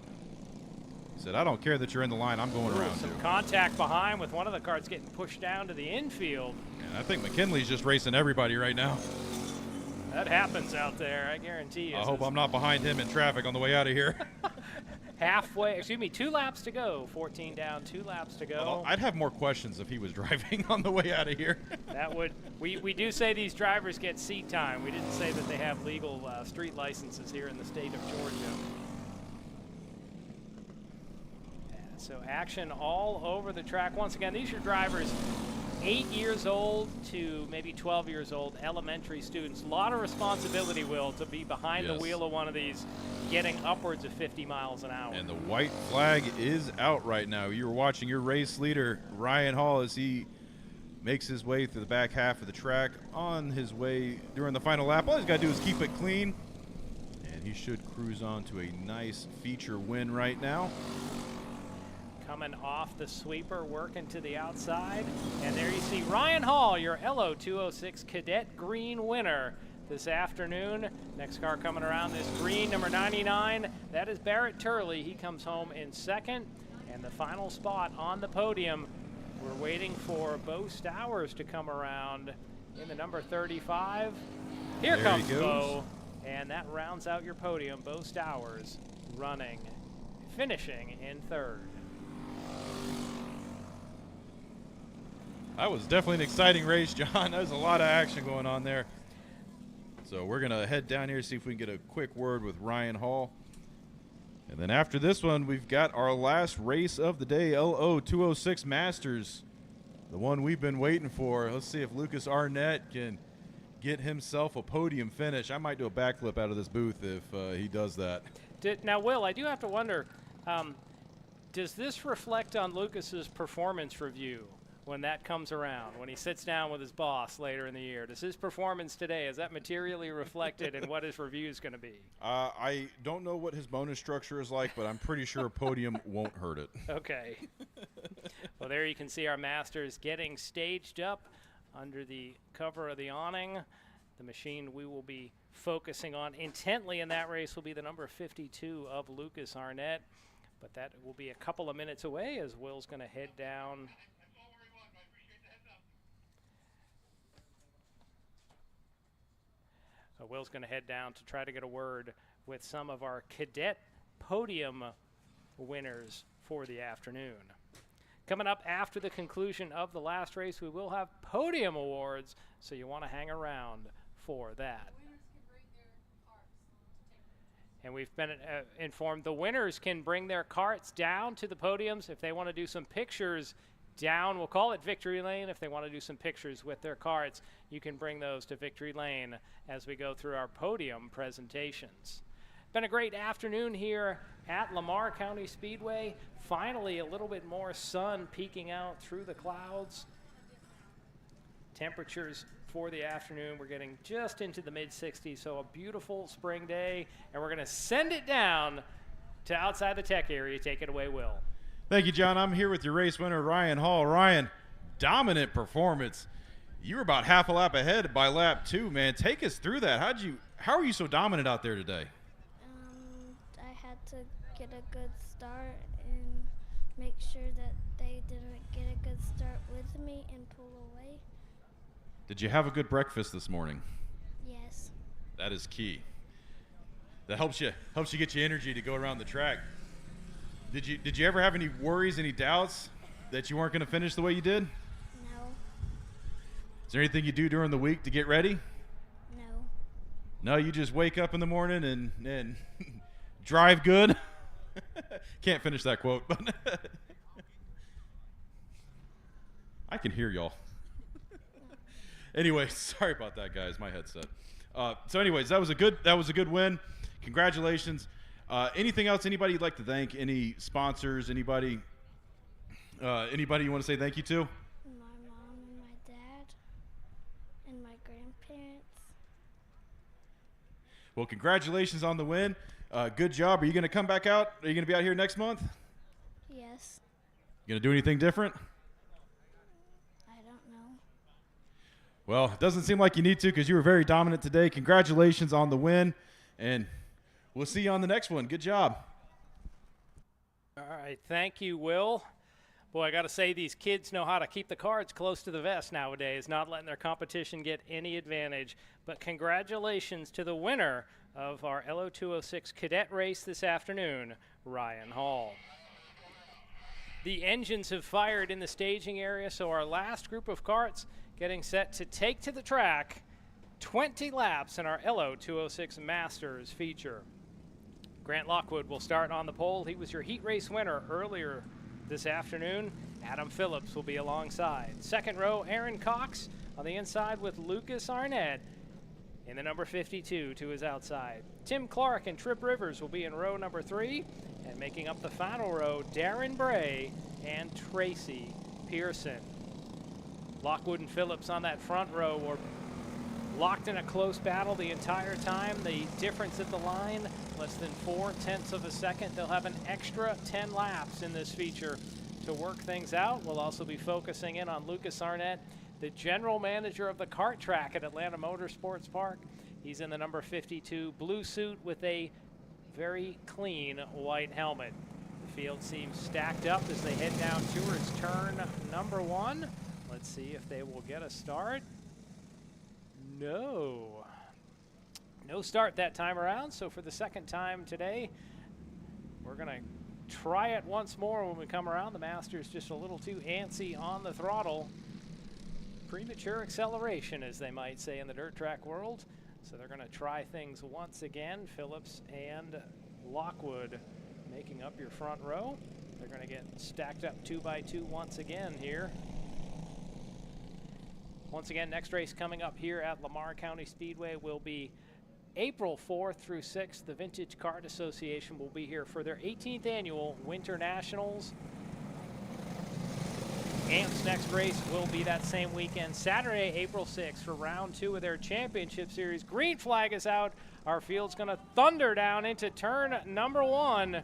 [SPEAKER 3] He said, I don't care that you're in the line, I'm going around you.
[SPEAKER 1] Some contact behind with one of the carts getting pushed down to the infield.
[SPEAKER 3] And I think McKinley's just racing everybody right now.
[SPEAKER 1] That happens out there, I guarantee you.
[SPEAKER 3] I hope I'm not behind him in traffic on the way out of here.
[SPEAKER 1] Halfway, 2 laps to go. 14 down, 2 laps to go.
[SPEAKER 3] Well, I'd have more questions if he was driving on the way out of here.
[SPEAKER 1] That would, we do say these drivers get seat time. We didn't say that they have legal street licenses here in the state of Georgia. So action all over the track. Once again, these are drivers 8 years old to maybe 12 years old, elementary students. A lot of responsibility, Will, to be behind the wheel of one of these, getting upwards of 50 miles an hour.
[SPEAKER 3] And the white flag is out right now. You were watching your race leader, Ryan Hall, as he makes his way through the back half of the track on his way during the final lap. All he's got to do is keep it clean, and he should cruise on to a nice feature win right now.
[SPEAKER 1] Coming off the sweeper, working to the outside. And there you see Ryan Hall, your LO 206 Cadet Green winner. this afternoon. Next car coming around this green, number 99, that is Barrett Turley. He comes home in second. And the final spot on the podium, we're waiting for Bo Stowers to come around in the number 35. Here
[SPEAKER 3] There
[SPEAKER 1] comes
[SPEAKER 3] he goes.
[SPEAKER 1] Bo, and that rounds out your podium. Bo Stowers finishing in third.
[SPEAKER 3] That was definitely an exciting race, John. There's a lot of action going on there. So we're going to head down here, see if we can get a quick word with Ryan Hall. And then after this one, we've got our last race of the day, LO 206 Masters, the one we've been waiting for. Let's see if Lucas Arnett can get himself a podium finish. I might do a backflip out of this booth if he does that.
[SPEAKER 1] Now, Will, I do have to wonder, does this reflect on Lucas's performance review when that comes around, when he sits down with his boss later in the year? Does his performance today, is that materially reflected in what his review is going to be?
[SPEAKER 3] I don't know what his bonus structure is like, but I'm pretty sure a podium won't hurt it.
[SPEAKER 1] Okay. Well, there you can see our Masters getting staged up under the cover of the awning. The machine we will be focusing on intently in that race will be the number 52 of Lucas Arnett, but that will be a couple of minutes away as Will's going to head down. Will's going to head down to try to get a word with some of our cadet podium winners for the afternoon. Coming up after the conclusion of the last race, we will have podium awards, so you want to hang around for that. And we've been informed the winners can bring their carts down to the podiums if they want to do some pictures down. We'll call it Victory Lane. If they want to do some pictures with their carts, you can bring those to Victory Lane as we go through our podium presentations. Been a great afternoon here at Lamar County Speedway. Finally, a little bit more sun peeking out through the clouds. Temperatures for the afternoon, we're getting just into the mid-60s, so a beautiful spring day, and we're going to send it down to outside the tech area. Take it away, Will.
[SPEAKER 3] Thank you, John. I'm here with your race winner, Ryan Hall. Ryan, dominant performance. You were about half a lap ahead by lap 2, man. Take us through that. How are you so dominant out there today?
[SPEAKER 8] I had to get a good start and make sure that they didn't get a good start with me and pull away.
[SPEAKER 3] Did you have a good breakfast this morning?
[SPEAKER 8] Yes.
[SPEAKER 3] That is key. That helps you get you energy to go around the track. Did you ever have any worries, any doubts that you weren't going to finish the way you did?
[SPEAKER 8] No.
[SPEAKER 3] Is there anything you do during the week to get ready?
[SPEAKER 8] No.
[SPEAKER 3] No, you just wake up in the morning and drive good? Can't finish that quote, but I can hear y'all. Anyway, sorry about that, guys. My headset. So, anyways, that was a good win. Congratulations. Anything else? Anybody you'd like to thank? Any sponsors? Anybody you want to say thank you to?
[SPEAKER 8] My mom and my dad and my grandparents.
[SPEAKER 3] Well, congratulations on the win. Good job. Are you going to come back out? Are you going to be out here next month?
[SPEAKER 8] Yes.
[SPEAKER 3] You going to do anything different?
[SPEAKER 8] I don't know.
[SPEAKER 3] Well, it doesn't seem like you need to because you were very dominant today. Congratulations on the win, and we'll see you on the next one. Good job.
[SPEAKER 1] All right, thank you, Will. Boy, I got to say, these kids know how to keep the cards close to the vest nowadays, not letting their competition get any advantage. But congratulations to the winner of our LO206 cadet race this afternoon, Ryan Hall. The engines have fired in the staging area, so our last group of carts getting set to take to the track 20 laps in our LO206 Masters feature. Grant Lockwood will start on the pole. He was your heat race winner earlier this afternoon. Adam Phillips will be alongside. Second row, Aaron Cox on the inside with Lucas Arnett in the number 52 to his outside. Tim Clark and Trip Rivers will be in row number 3, and making up the final row, Darren Bray and Tracy Pearson. Lockwood and Phillips on that front row were locked in a close battle the entire time. The difference at the line, less than 0.4 of a second. They'll have an extra 10 laps in this feature to work things out. We'll also be focusing in on Lucas Arnett, the general manager of the kart track at Atlanta Motorsports Park. He's in the number 52 blue suit with a very clean white helmet. The field seems stacked up as they head down towards turn number 1. Let's see if they will get a start. No. No start that time around, so for the second time today, we're going to try it once more when we come around. The Master's just a little too antsy on the throttle. Premature acceleration, as they might say in the dirt track world. So they're going to try things once again. Phillips and Lockwood making up your front row. They're going to get stacked up 2 by 2 once again here. Once again, next race coming up here at Lamar County Speedway will be April 4th through 6th. The Vintage Kart Association will be here for their 18th annual Winter Nationals. AMP's next race will be that same weekend, Saturday, April 6th, for round 2 of their championship series. Green flag is out. Our field's going to thunder down into turn number 1.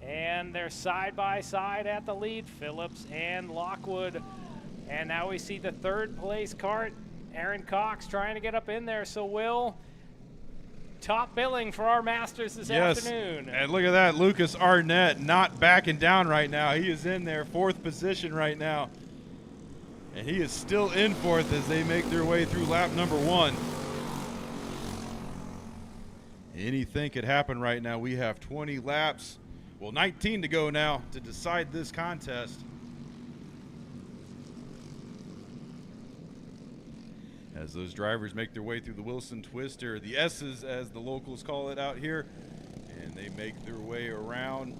[SPEAKER 1] And they're side by side at the lead, Phillips and Lockwood. And now we see the third place kart, Aaron Cox, trying to get up in there. So Will, top billing for our Masters this afternoon.
[SPEAKER 3] And look at that, Lucas Arnett not backing down right now. He is in there, 4th position right now. And he is still in 4th as they make their way through lap number 1. Anything could happen right now. We have 20 laps, well, 19 to go now to decide this contest. As those drivers make their way through the Wilson Twister, the S's as the locals call it out here, and they make their way around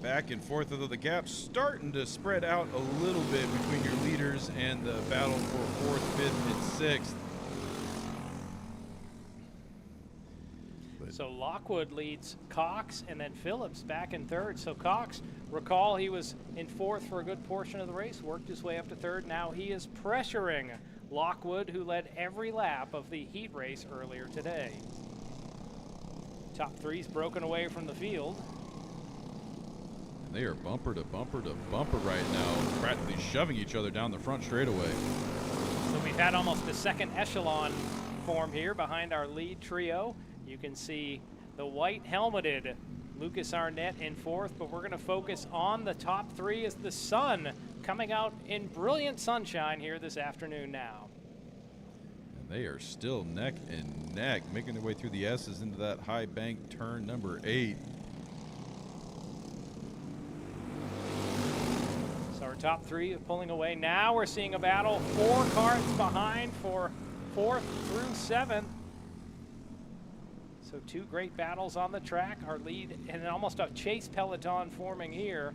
[SPEAKER 3] back and forth, although the gap's starting to spread out a little bit between your leaders and the battle for 4th, 5th, and 6th.
[SPEAKER 1] So Lockwood leads Cox, and then Phillips back in 3rd. So Cox, recall he was in 4th for a good portion of the race, worked his way up to 3rd. Now he is pressuring Lockwood, who led every lap of the heat race earlier today. Top 3's broken away from the field.
[SPEAKER 3] And they are bumper to bumper to bumper right now, practically shoving each other down the front straightaway.
[SPEAKER 1] So we've had almost a second echelon form here behind our lead trio. You can see the white helmeted Lucas Arnett in 4th, but we're going to focus on the top 3 as the sun coming out in brilliant sunshine here this afternoon now.
[SPEAKER 3] And they are still neck and neck, making their way through the S's into that high bank turn number 8.
[SPEAKER 1] So our top 3 pulling away. Now we're seeing a battle, 4 carts behind for 4th through 7th. So 2 great battles on the track. Our lead and almost a chase peloton forming here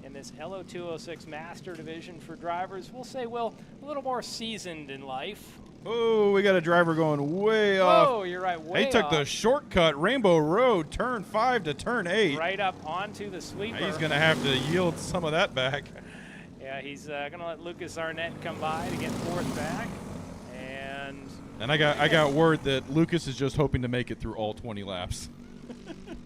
[SPEAKER 1] in this LO206 Master Division for drivers, we'll say, Will, a little more seasoned in life.
[SPEAKER 3] Oh, we got a driver going way off.
[SPEAKER 1] Oh, you're right, way
[SPEAKER 3] They took
[SPEAKER 1] off.
[SPEAKER 3] the shortcut, Rainbow Road, turn 5 to turn 8.
[SPEAKER 1] Right up onto the sweeper.
[SPEAKER 3] He's going to have to yield some of that back.
[SPEAKER 1] Yeah, he's going to let Lucas Arnett come by to get 4th back.
[SPEAKER 3] And I got word that Lucas is just hoping to make it through all 20 laps.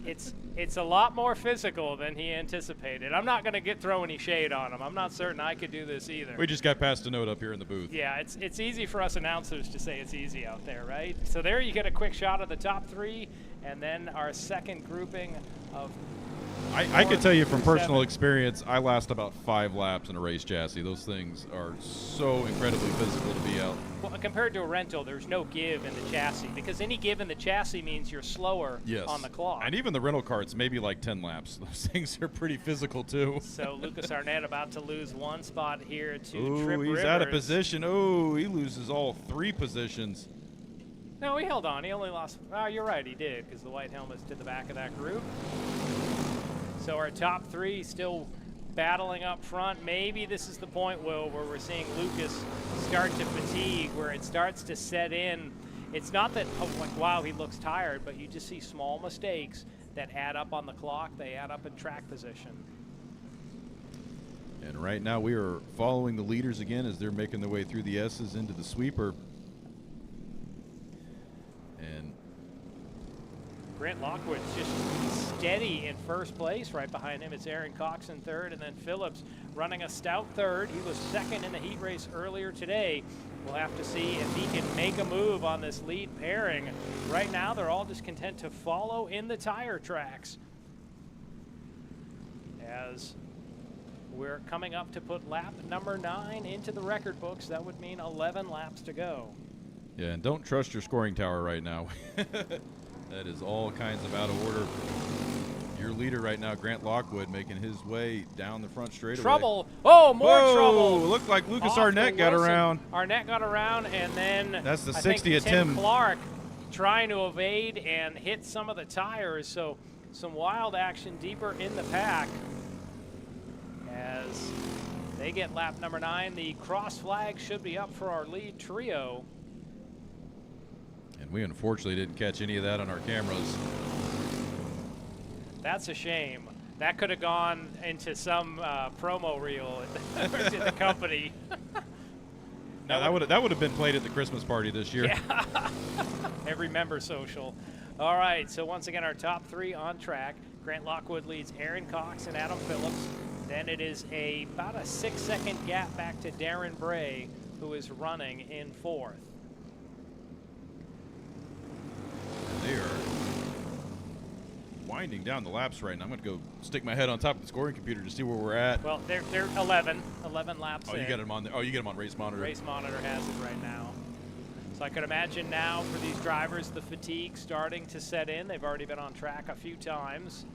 [SPEAKER 1] It's a lot more physical than he anticipated. I'm not going to throw any shade on him. I'm not certain I could do this either.
[SPEAKER 3] We just got passed a note up here in the booth.
[SPEAKER 1] Yeah, it's easy for us announcers to say it's easy out there, right? So there you get a quick shot of the top 3, and then our second grouping of
[SPEAKER 3] I could tell you from personal experience, I last about 5 laps in a race chassis. Those things are so incredibly physical to be out.
[SPEAKER 1] Well, compared to a rental, there's no give in the chassis, because any give in the chassis means you're slower on the clock.
[SPEAKER 3] And even the rental carts, maybe like 10 laps. Those things are pretty physical too.
[SPEAKER 1] So Lucas Arnett about to lose 1 spot here to
[SPEAKER 3] Ooh,
[SPEAKER 1] Trip
[SPEAKER 3] he's
[SPEAKER 1] Rivers.
[SPEAKER 3] out of position. Oh, he loses all 3 positions.
[SPEAKER 1] No, he held on. He only lost. Oh, you're right, he did, because the white helmet's to the back of that group. So our top 3 still battling up front. Maybe this is the point, Will, where we're seeing Lucas start to fatigue, where it starts to set in. It's not that, oh, like, wow, he looks tired, but you just see small mistakes that add up on the clock. They add up in track position.
[SPEAKER 3] And right now we are following the leaders again as they're making their way through the S's into the sweeper. And
[SPEAKER 1] Grant Lockwood's just steady in first place. Right behind him, it's Aaron Cox in third, and then Phillips running a stout third. He was second in the heat race earlier today. We'll have to see if he can make a move on this lead pairing. Right now, they're all just content to follow in the tire tracks. As we're coming up to put lap number 9 into the record books, that would mean 11 laps to go.
[SPEAKER 3] Yeah, and don't trust your scoring tower right now. That is all kinds of out of order. Your leader right now, Grant Lockwood, making his way down the front straightaway.
[SPEAKER 1] Trouble. Oh, more
[SPEAKER 3] Whoa,
[SPEAKER 1] trouble.
[SPEAKER 3] Looked like Lucas
[SPEAKER 1] Off
[SPEAKER 3] Arnett
[SPEAKER 1] to
[SPEAKER 3] got
[SPEAKER 1] Wilson.
[SPEAKER 3] around.
[SPEAKER 1] Arnett got around, and then
[SPEAKER 3] That's the
[SPEAKER 1] I
[SPEAKER 3] 60
[SPEAKER 1] think
[SPEAKER 3] of
[SPEAKER 1] Tim
[SPEAKER 3] Tim.
[SPEAKER 1] Clark trying to evade and hit some of the tires. So some wild action deeper in the pack as they get lap number 9. The cross flag should be up for our lead trio.
[SPEAKER 3] And we unfortunately didn't catch any of that on our cameras.
[SPEAKER 1] That's a shame. That could have gone into some promo reel at the company.
[SPEAKER 3] No, that would have been played at the Christmas party this year.
[SPEAKER 1] Yeah. Every member social. All right, so once again, our top 3 on track. Grant Lockwood leads Aaron Cox and Adam Phillips. Then it is about a 6-second gap back to Darren Bray, who is running in 4th.
[SPEAKER 3] They are winding down the laps right now. I'm going to go stick my head on top of the scoring computer to see where we're at.
[SPEAKER 1] Well, they're 11 laps
[SPEAKER 3] Oh,
[SPEAKER 1] in.
[SPEAKER 3] you got them on there. Oh, you get them on Race Monitor.
[SPEAKER 1] Race Monitor has it right now. So I could imagine now for these drivers, the fatigue starting to set in. They've already been on track a few times.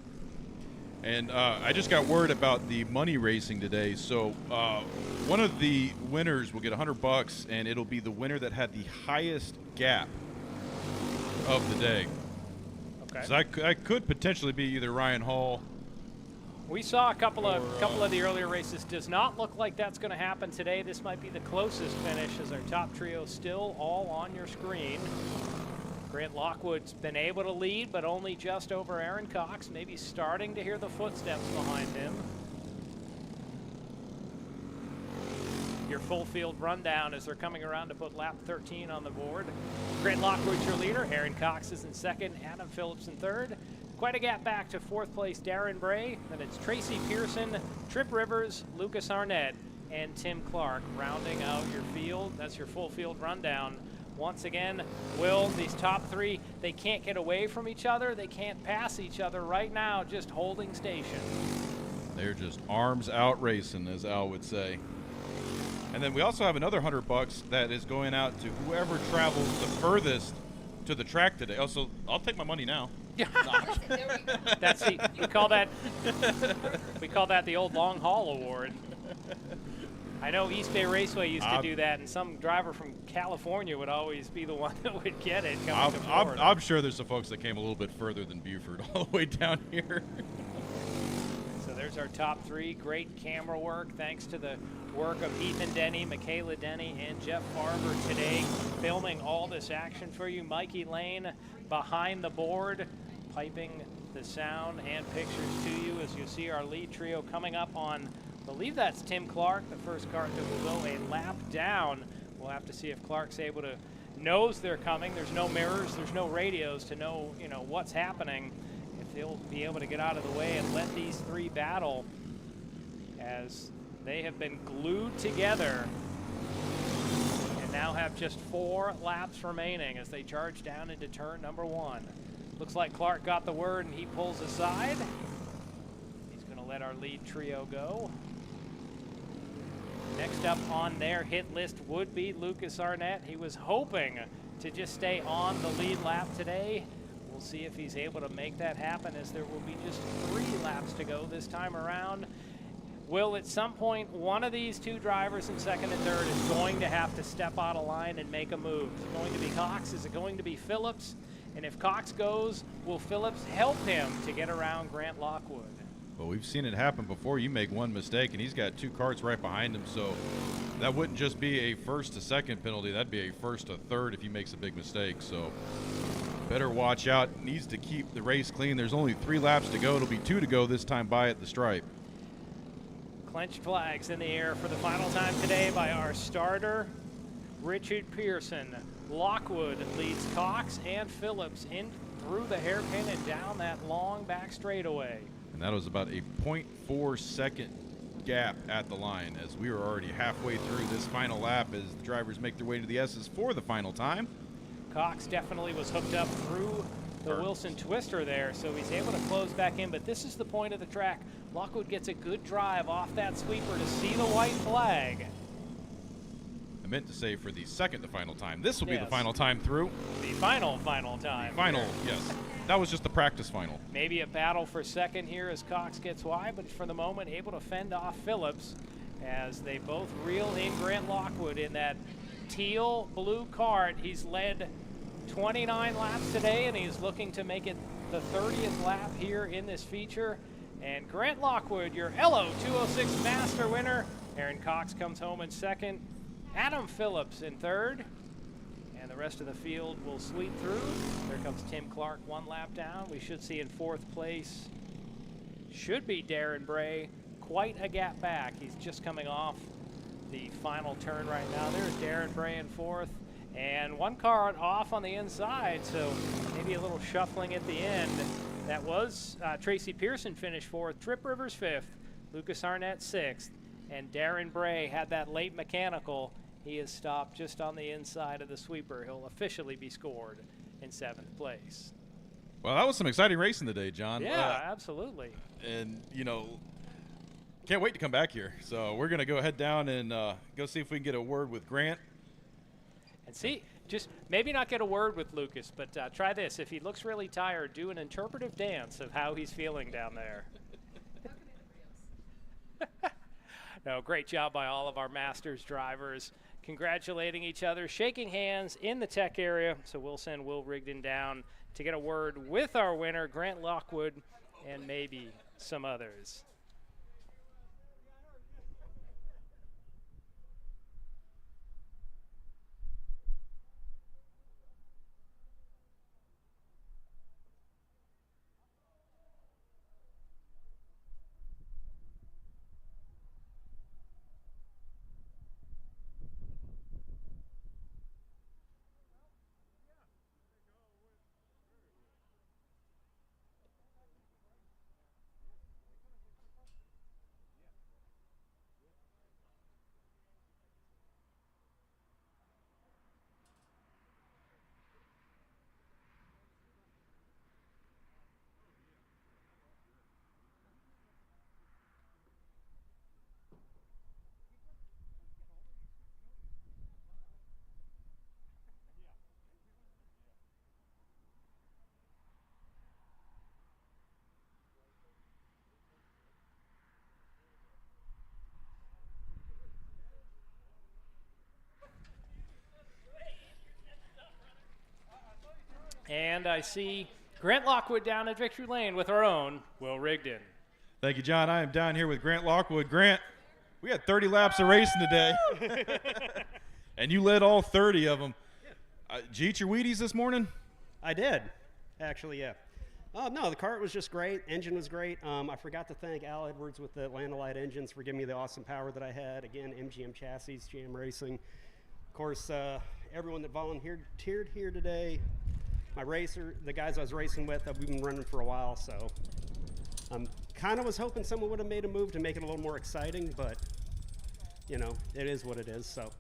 [SPEAKER 3] And I just got word about the money racing today. So one of the winners will get $100, and it'll be the winner that had the highest gap of the day.
[SPEAKER 1] Okay.
[SPEAKER 3] So I could potentially be either Ryan Hall.
[SPEAKER 1] We saw a couple of the earlier races. Does not look like that's going to happen today. This might be the closest finish as our top trio still all on your screen. Grant Lockwood's been able to lead, but only just over Aaron Cox. Maybe starting to hear the footsteps behind him. Your full field rundown as they're coming around to put lap 13 on the board. Grant Lockwood's your leader. Aaron Cox is in 2nd. Adam Phillips in 3rd. Quite a gap back to 4th place Darren Bray. Then it's Tracy Pearson, Trip Rivers, Lucas Arnett, and Tim Clark rounding out your field. That's your full field rundown. Once again, these top 3, they can't get away from each other. They can't pass each other right now, just holding station.
[SPEAKER 3] They're just arms out racing, as Al would say. And then we also have another $100 that is going out to whoever travels the furthest to the track today. Oh, so I'll take my money now.
[SPEAKER 1] That's we call that the old long haul award. I know East Bay Raceway used to do that, and some driver from California would always be the one that would get it coming to Florida.
[SPEAKER 3] I'm sure there's some folks that came a little bit further than Buford, all the way down here.
[SPEAKER 1] So there's our top 3. Great camera work, thanks to the work of Ethan Denny, Michaela Denny, and Jeff Farber today, filming all this action for you. Mikey Lane behind the board, piping the sound and pictures to you as you see our lead trio coming up on, I believe that's Tim Clark, the first kart that will go a lap down. We'll have to see if Clark's able to knows they're coming. There's no mirrors, there's no radios to know, what's happening. If he'll be able to get out of the way and let these 3 battle, as they have been glued together and now have just 4 laps remaining as they charge down into turn number 1. Looks like Clark got the word and he pulls aside. He's going to let our lead trio go. Next up on their hit list would be Lucas Arnett. He was hoping to just stay on the lead lap today. We'll see if he's able to make that happen, as there will be just 3 laps to go this time around. Will at some point one of these 2 drivers in 2nd and 3rd is going to have to step out of line and make a move? Is it going to be Cox? Is it going to be Phillips? And if Cox goes, will Phillips help him to get around Grant Lockwood?
[SPEAKER 3] Well, we've seen it happen before. You make one mistake, and he's got 2 karts right behind him, so that wouldn't just be a 1st to 2nd penalty. That'd be a 1st to 3rd if he makes a big mistake. So better watch out. Needs to keep the race clean. There's only 3 laps to go. It'll be 2 to go this time by at the stripe.
[SPEAKER 1] Clenched flags in the air for the final time today by our starter, Richard Pearson. Lockwood leads Cox and Phillips in through the hairpin and down that long back straightaway.
[SPEAKER 3] And that was about a 0.4 second gap at the line, as we were already halfway through this final lap as the drivers make their way to the S's for the final time.
[SPEAKER 1] Cox definitely was hooked up through the Wilson twister there, so he's able to close back in, but this is the point of the track. Lockwood gets a good drive off that sweeper to see the white flag.
[SPEAKER 3] I meant to say for the second to final time. This will be the
[SPEAKER 1] Yes.
[SPEAKER 3] final time through.
[SPEAKER 1] The final time.
[SPEAKER 3] Final, yes. That was just the practice final.
[SPEAKER 1] Maybe a battle for second here as Cox gets wide, but for the moment able to fend off Phillips as they both reel in Grant Lockwood in that teal blue cart. He's led 29 laps today, and he's looking to make it the 30th lap here in this feature. And Grant Lockwood, your LO 206 Master winner. Aaron Cox comes home in second. Adam Phillips in third. And the rest of the field will sweep through. There comes Tim Clark 1 lap down. We should see in 4th place should be Darren Bray. Quite a gap back. He's just coming off the final turn right now. There's Darren Bray in 4th. And 1 car off on the inside, so maybe a little shuffling at the end. That was Tracy Pearson finished 4th, Trip Rivers 5th, Lucas Arnett 6th, and Darren Bray had that late mechanical. He is stopped just on the inside of the sweeper. He'll officially be scored in 7th place.
[SPEAKER 3] Well, that was some exciting racing today, John.
[SPEAKER 1] Yeah, absolutely.
[SPEAKER 3] And, you know, can't wait to come back here. So we're going to go head down and go see if we can get a word with Grant.
[SPEAKER 1] And see, just maybe not get a word with Lucas, but try this. If he looks really tired, do an interpretive dance of how he's feeling down there. No, great job by all of our Masters drivers, congratulating each other, shaking hands in the tech area. So we'll send Will Rigdon down to get a word with our winner, Grant Lockwood, and maybe some others. And I see Grant Lockwood down at Victory Lane with our own Will Rigdon.
[SPEAKER 3] Thank you, John. I am down here with Grant Lockwood. Grant, we had 30 laps of racing today, and you led all 30 of them. Did you eat your Wheaties this morning?
[SPEAKER 9] I did, actually, yeah. No, the cart was just great. Engine was great. I forgot to thank Al Edwards with the Land Light engines for giving me the awesome power that I had. Again, MGM chassis, GM Racing. Of course, everyone that volunteered here today. My racer, the guys I was racing with, we've been running for a while, so kind of was hoping someone would have made a move to make it a little more exciting, but you know, it is what it is. So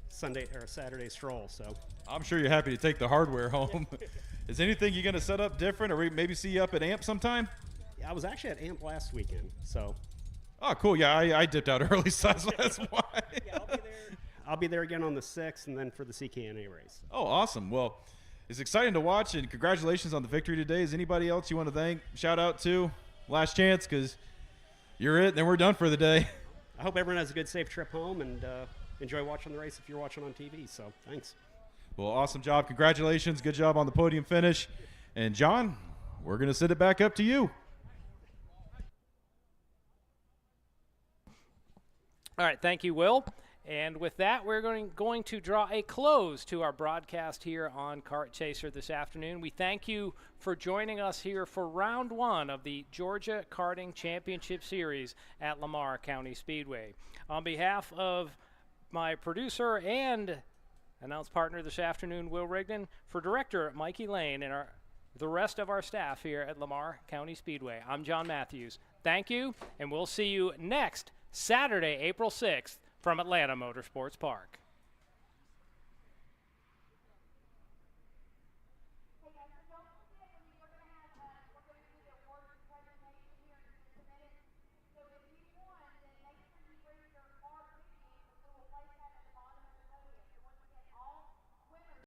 [SPEAKER 9] Sunday or Saturday stroll. So
[SPEAKER 3] I'm sure you're happy to take the hardware home. Is anything you're going to set up different, or maybe see you up at AMP sometime?
[SPEAKER 9] Yeah, I was actually at AMP last weekend. So.
[SPEAKER 3] Oh, cool. Yeah, I dipped out early, so that's why.
[SPEAKER 9] Yeah, I'll be there again on the 6th, and then for the CKNA race.
[SPEAKER 3] Oh, awesome. Well, it's exciting to watch, and congratulations on the victory today. Is anybody else you want to thank, shout out to? Last chance, because you're it, and then we're done for the day.
[SPEAKER 9] I hope everyone has a good, safe trip home, and enjoy watching the race if you're watching on TV. So thanks.
[SPEAKER 3] Well, awesome job. Congratulations. Good job on the podium finish. And, John, we're going to send it back up to you.
[SPEAKER 1] All right, thank you, Will. And with that, we're going to draw a close to our broadcast here on Kart Chaser this afternoon. We thank you for joining us here for round 1 of the Georgia Karting Championship Series at Lamar County Speedway. On behalf of my producer and announce partner this afternoon, Will Rigdon, for director Mikey Lane, and our the rest of our staff here at Lamar County Speedway. I'm John Matthews. Thank you, and we'll see you next Saturday, April 6th from Atlanta Motorsports Park.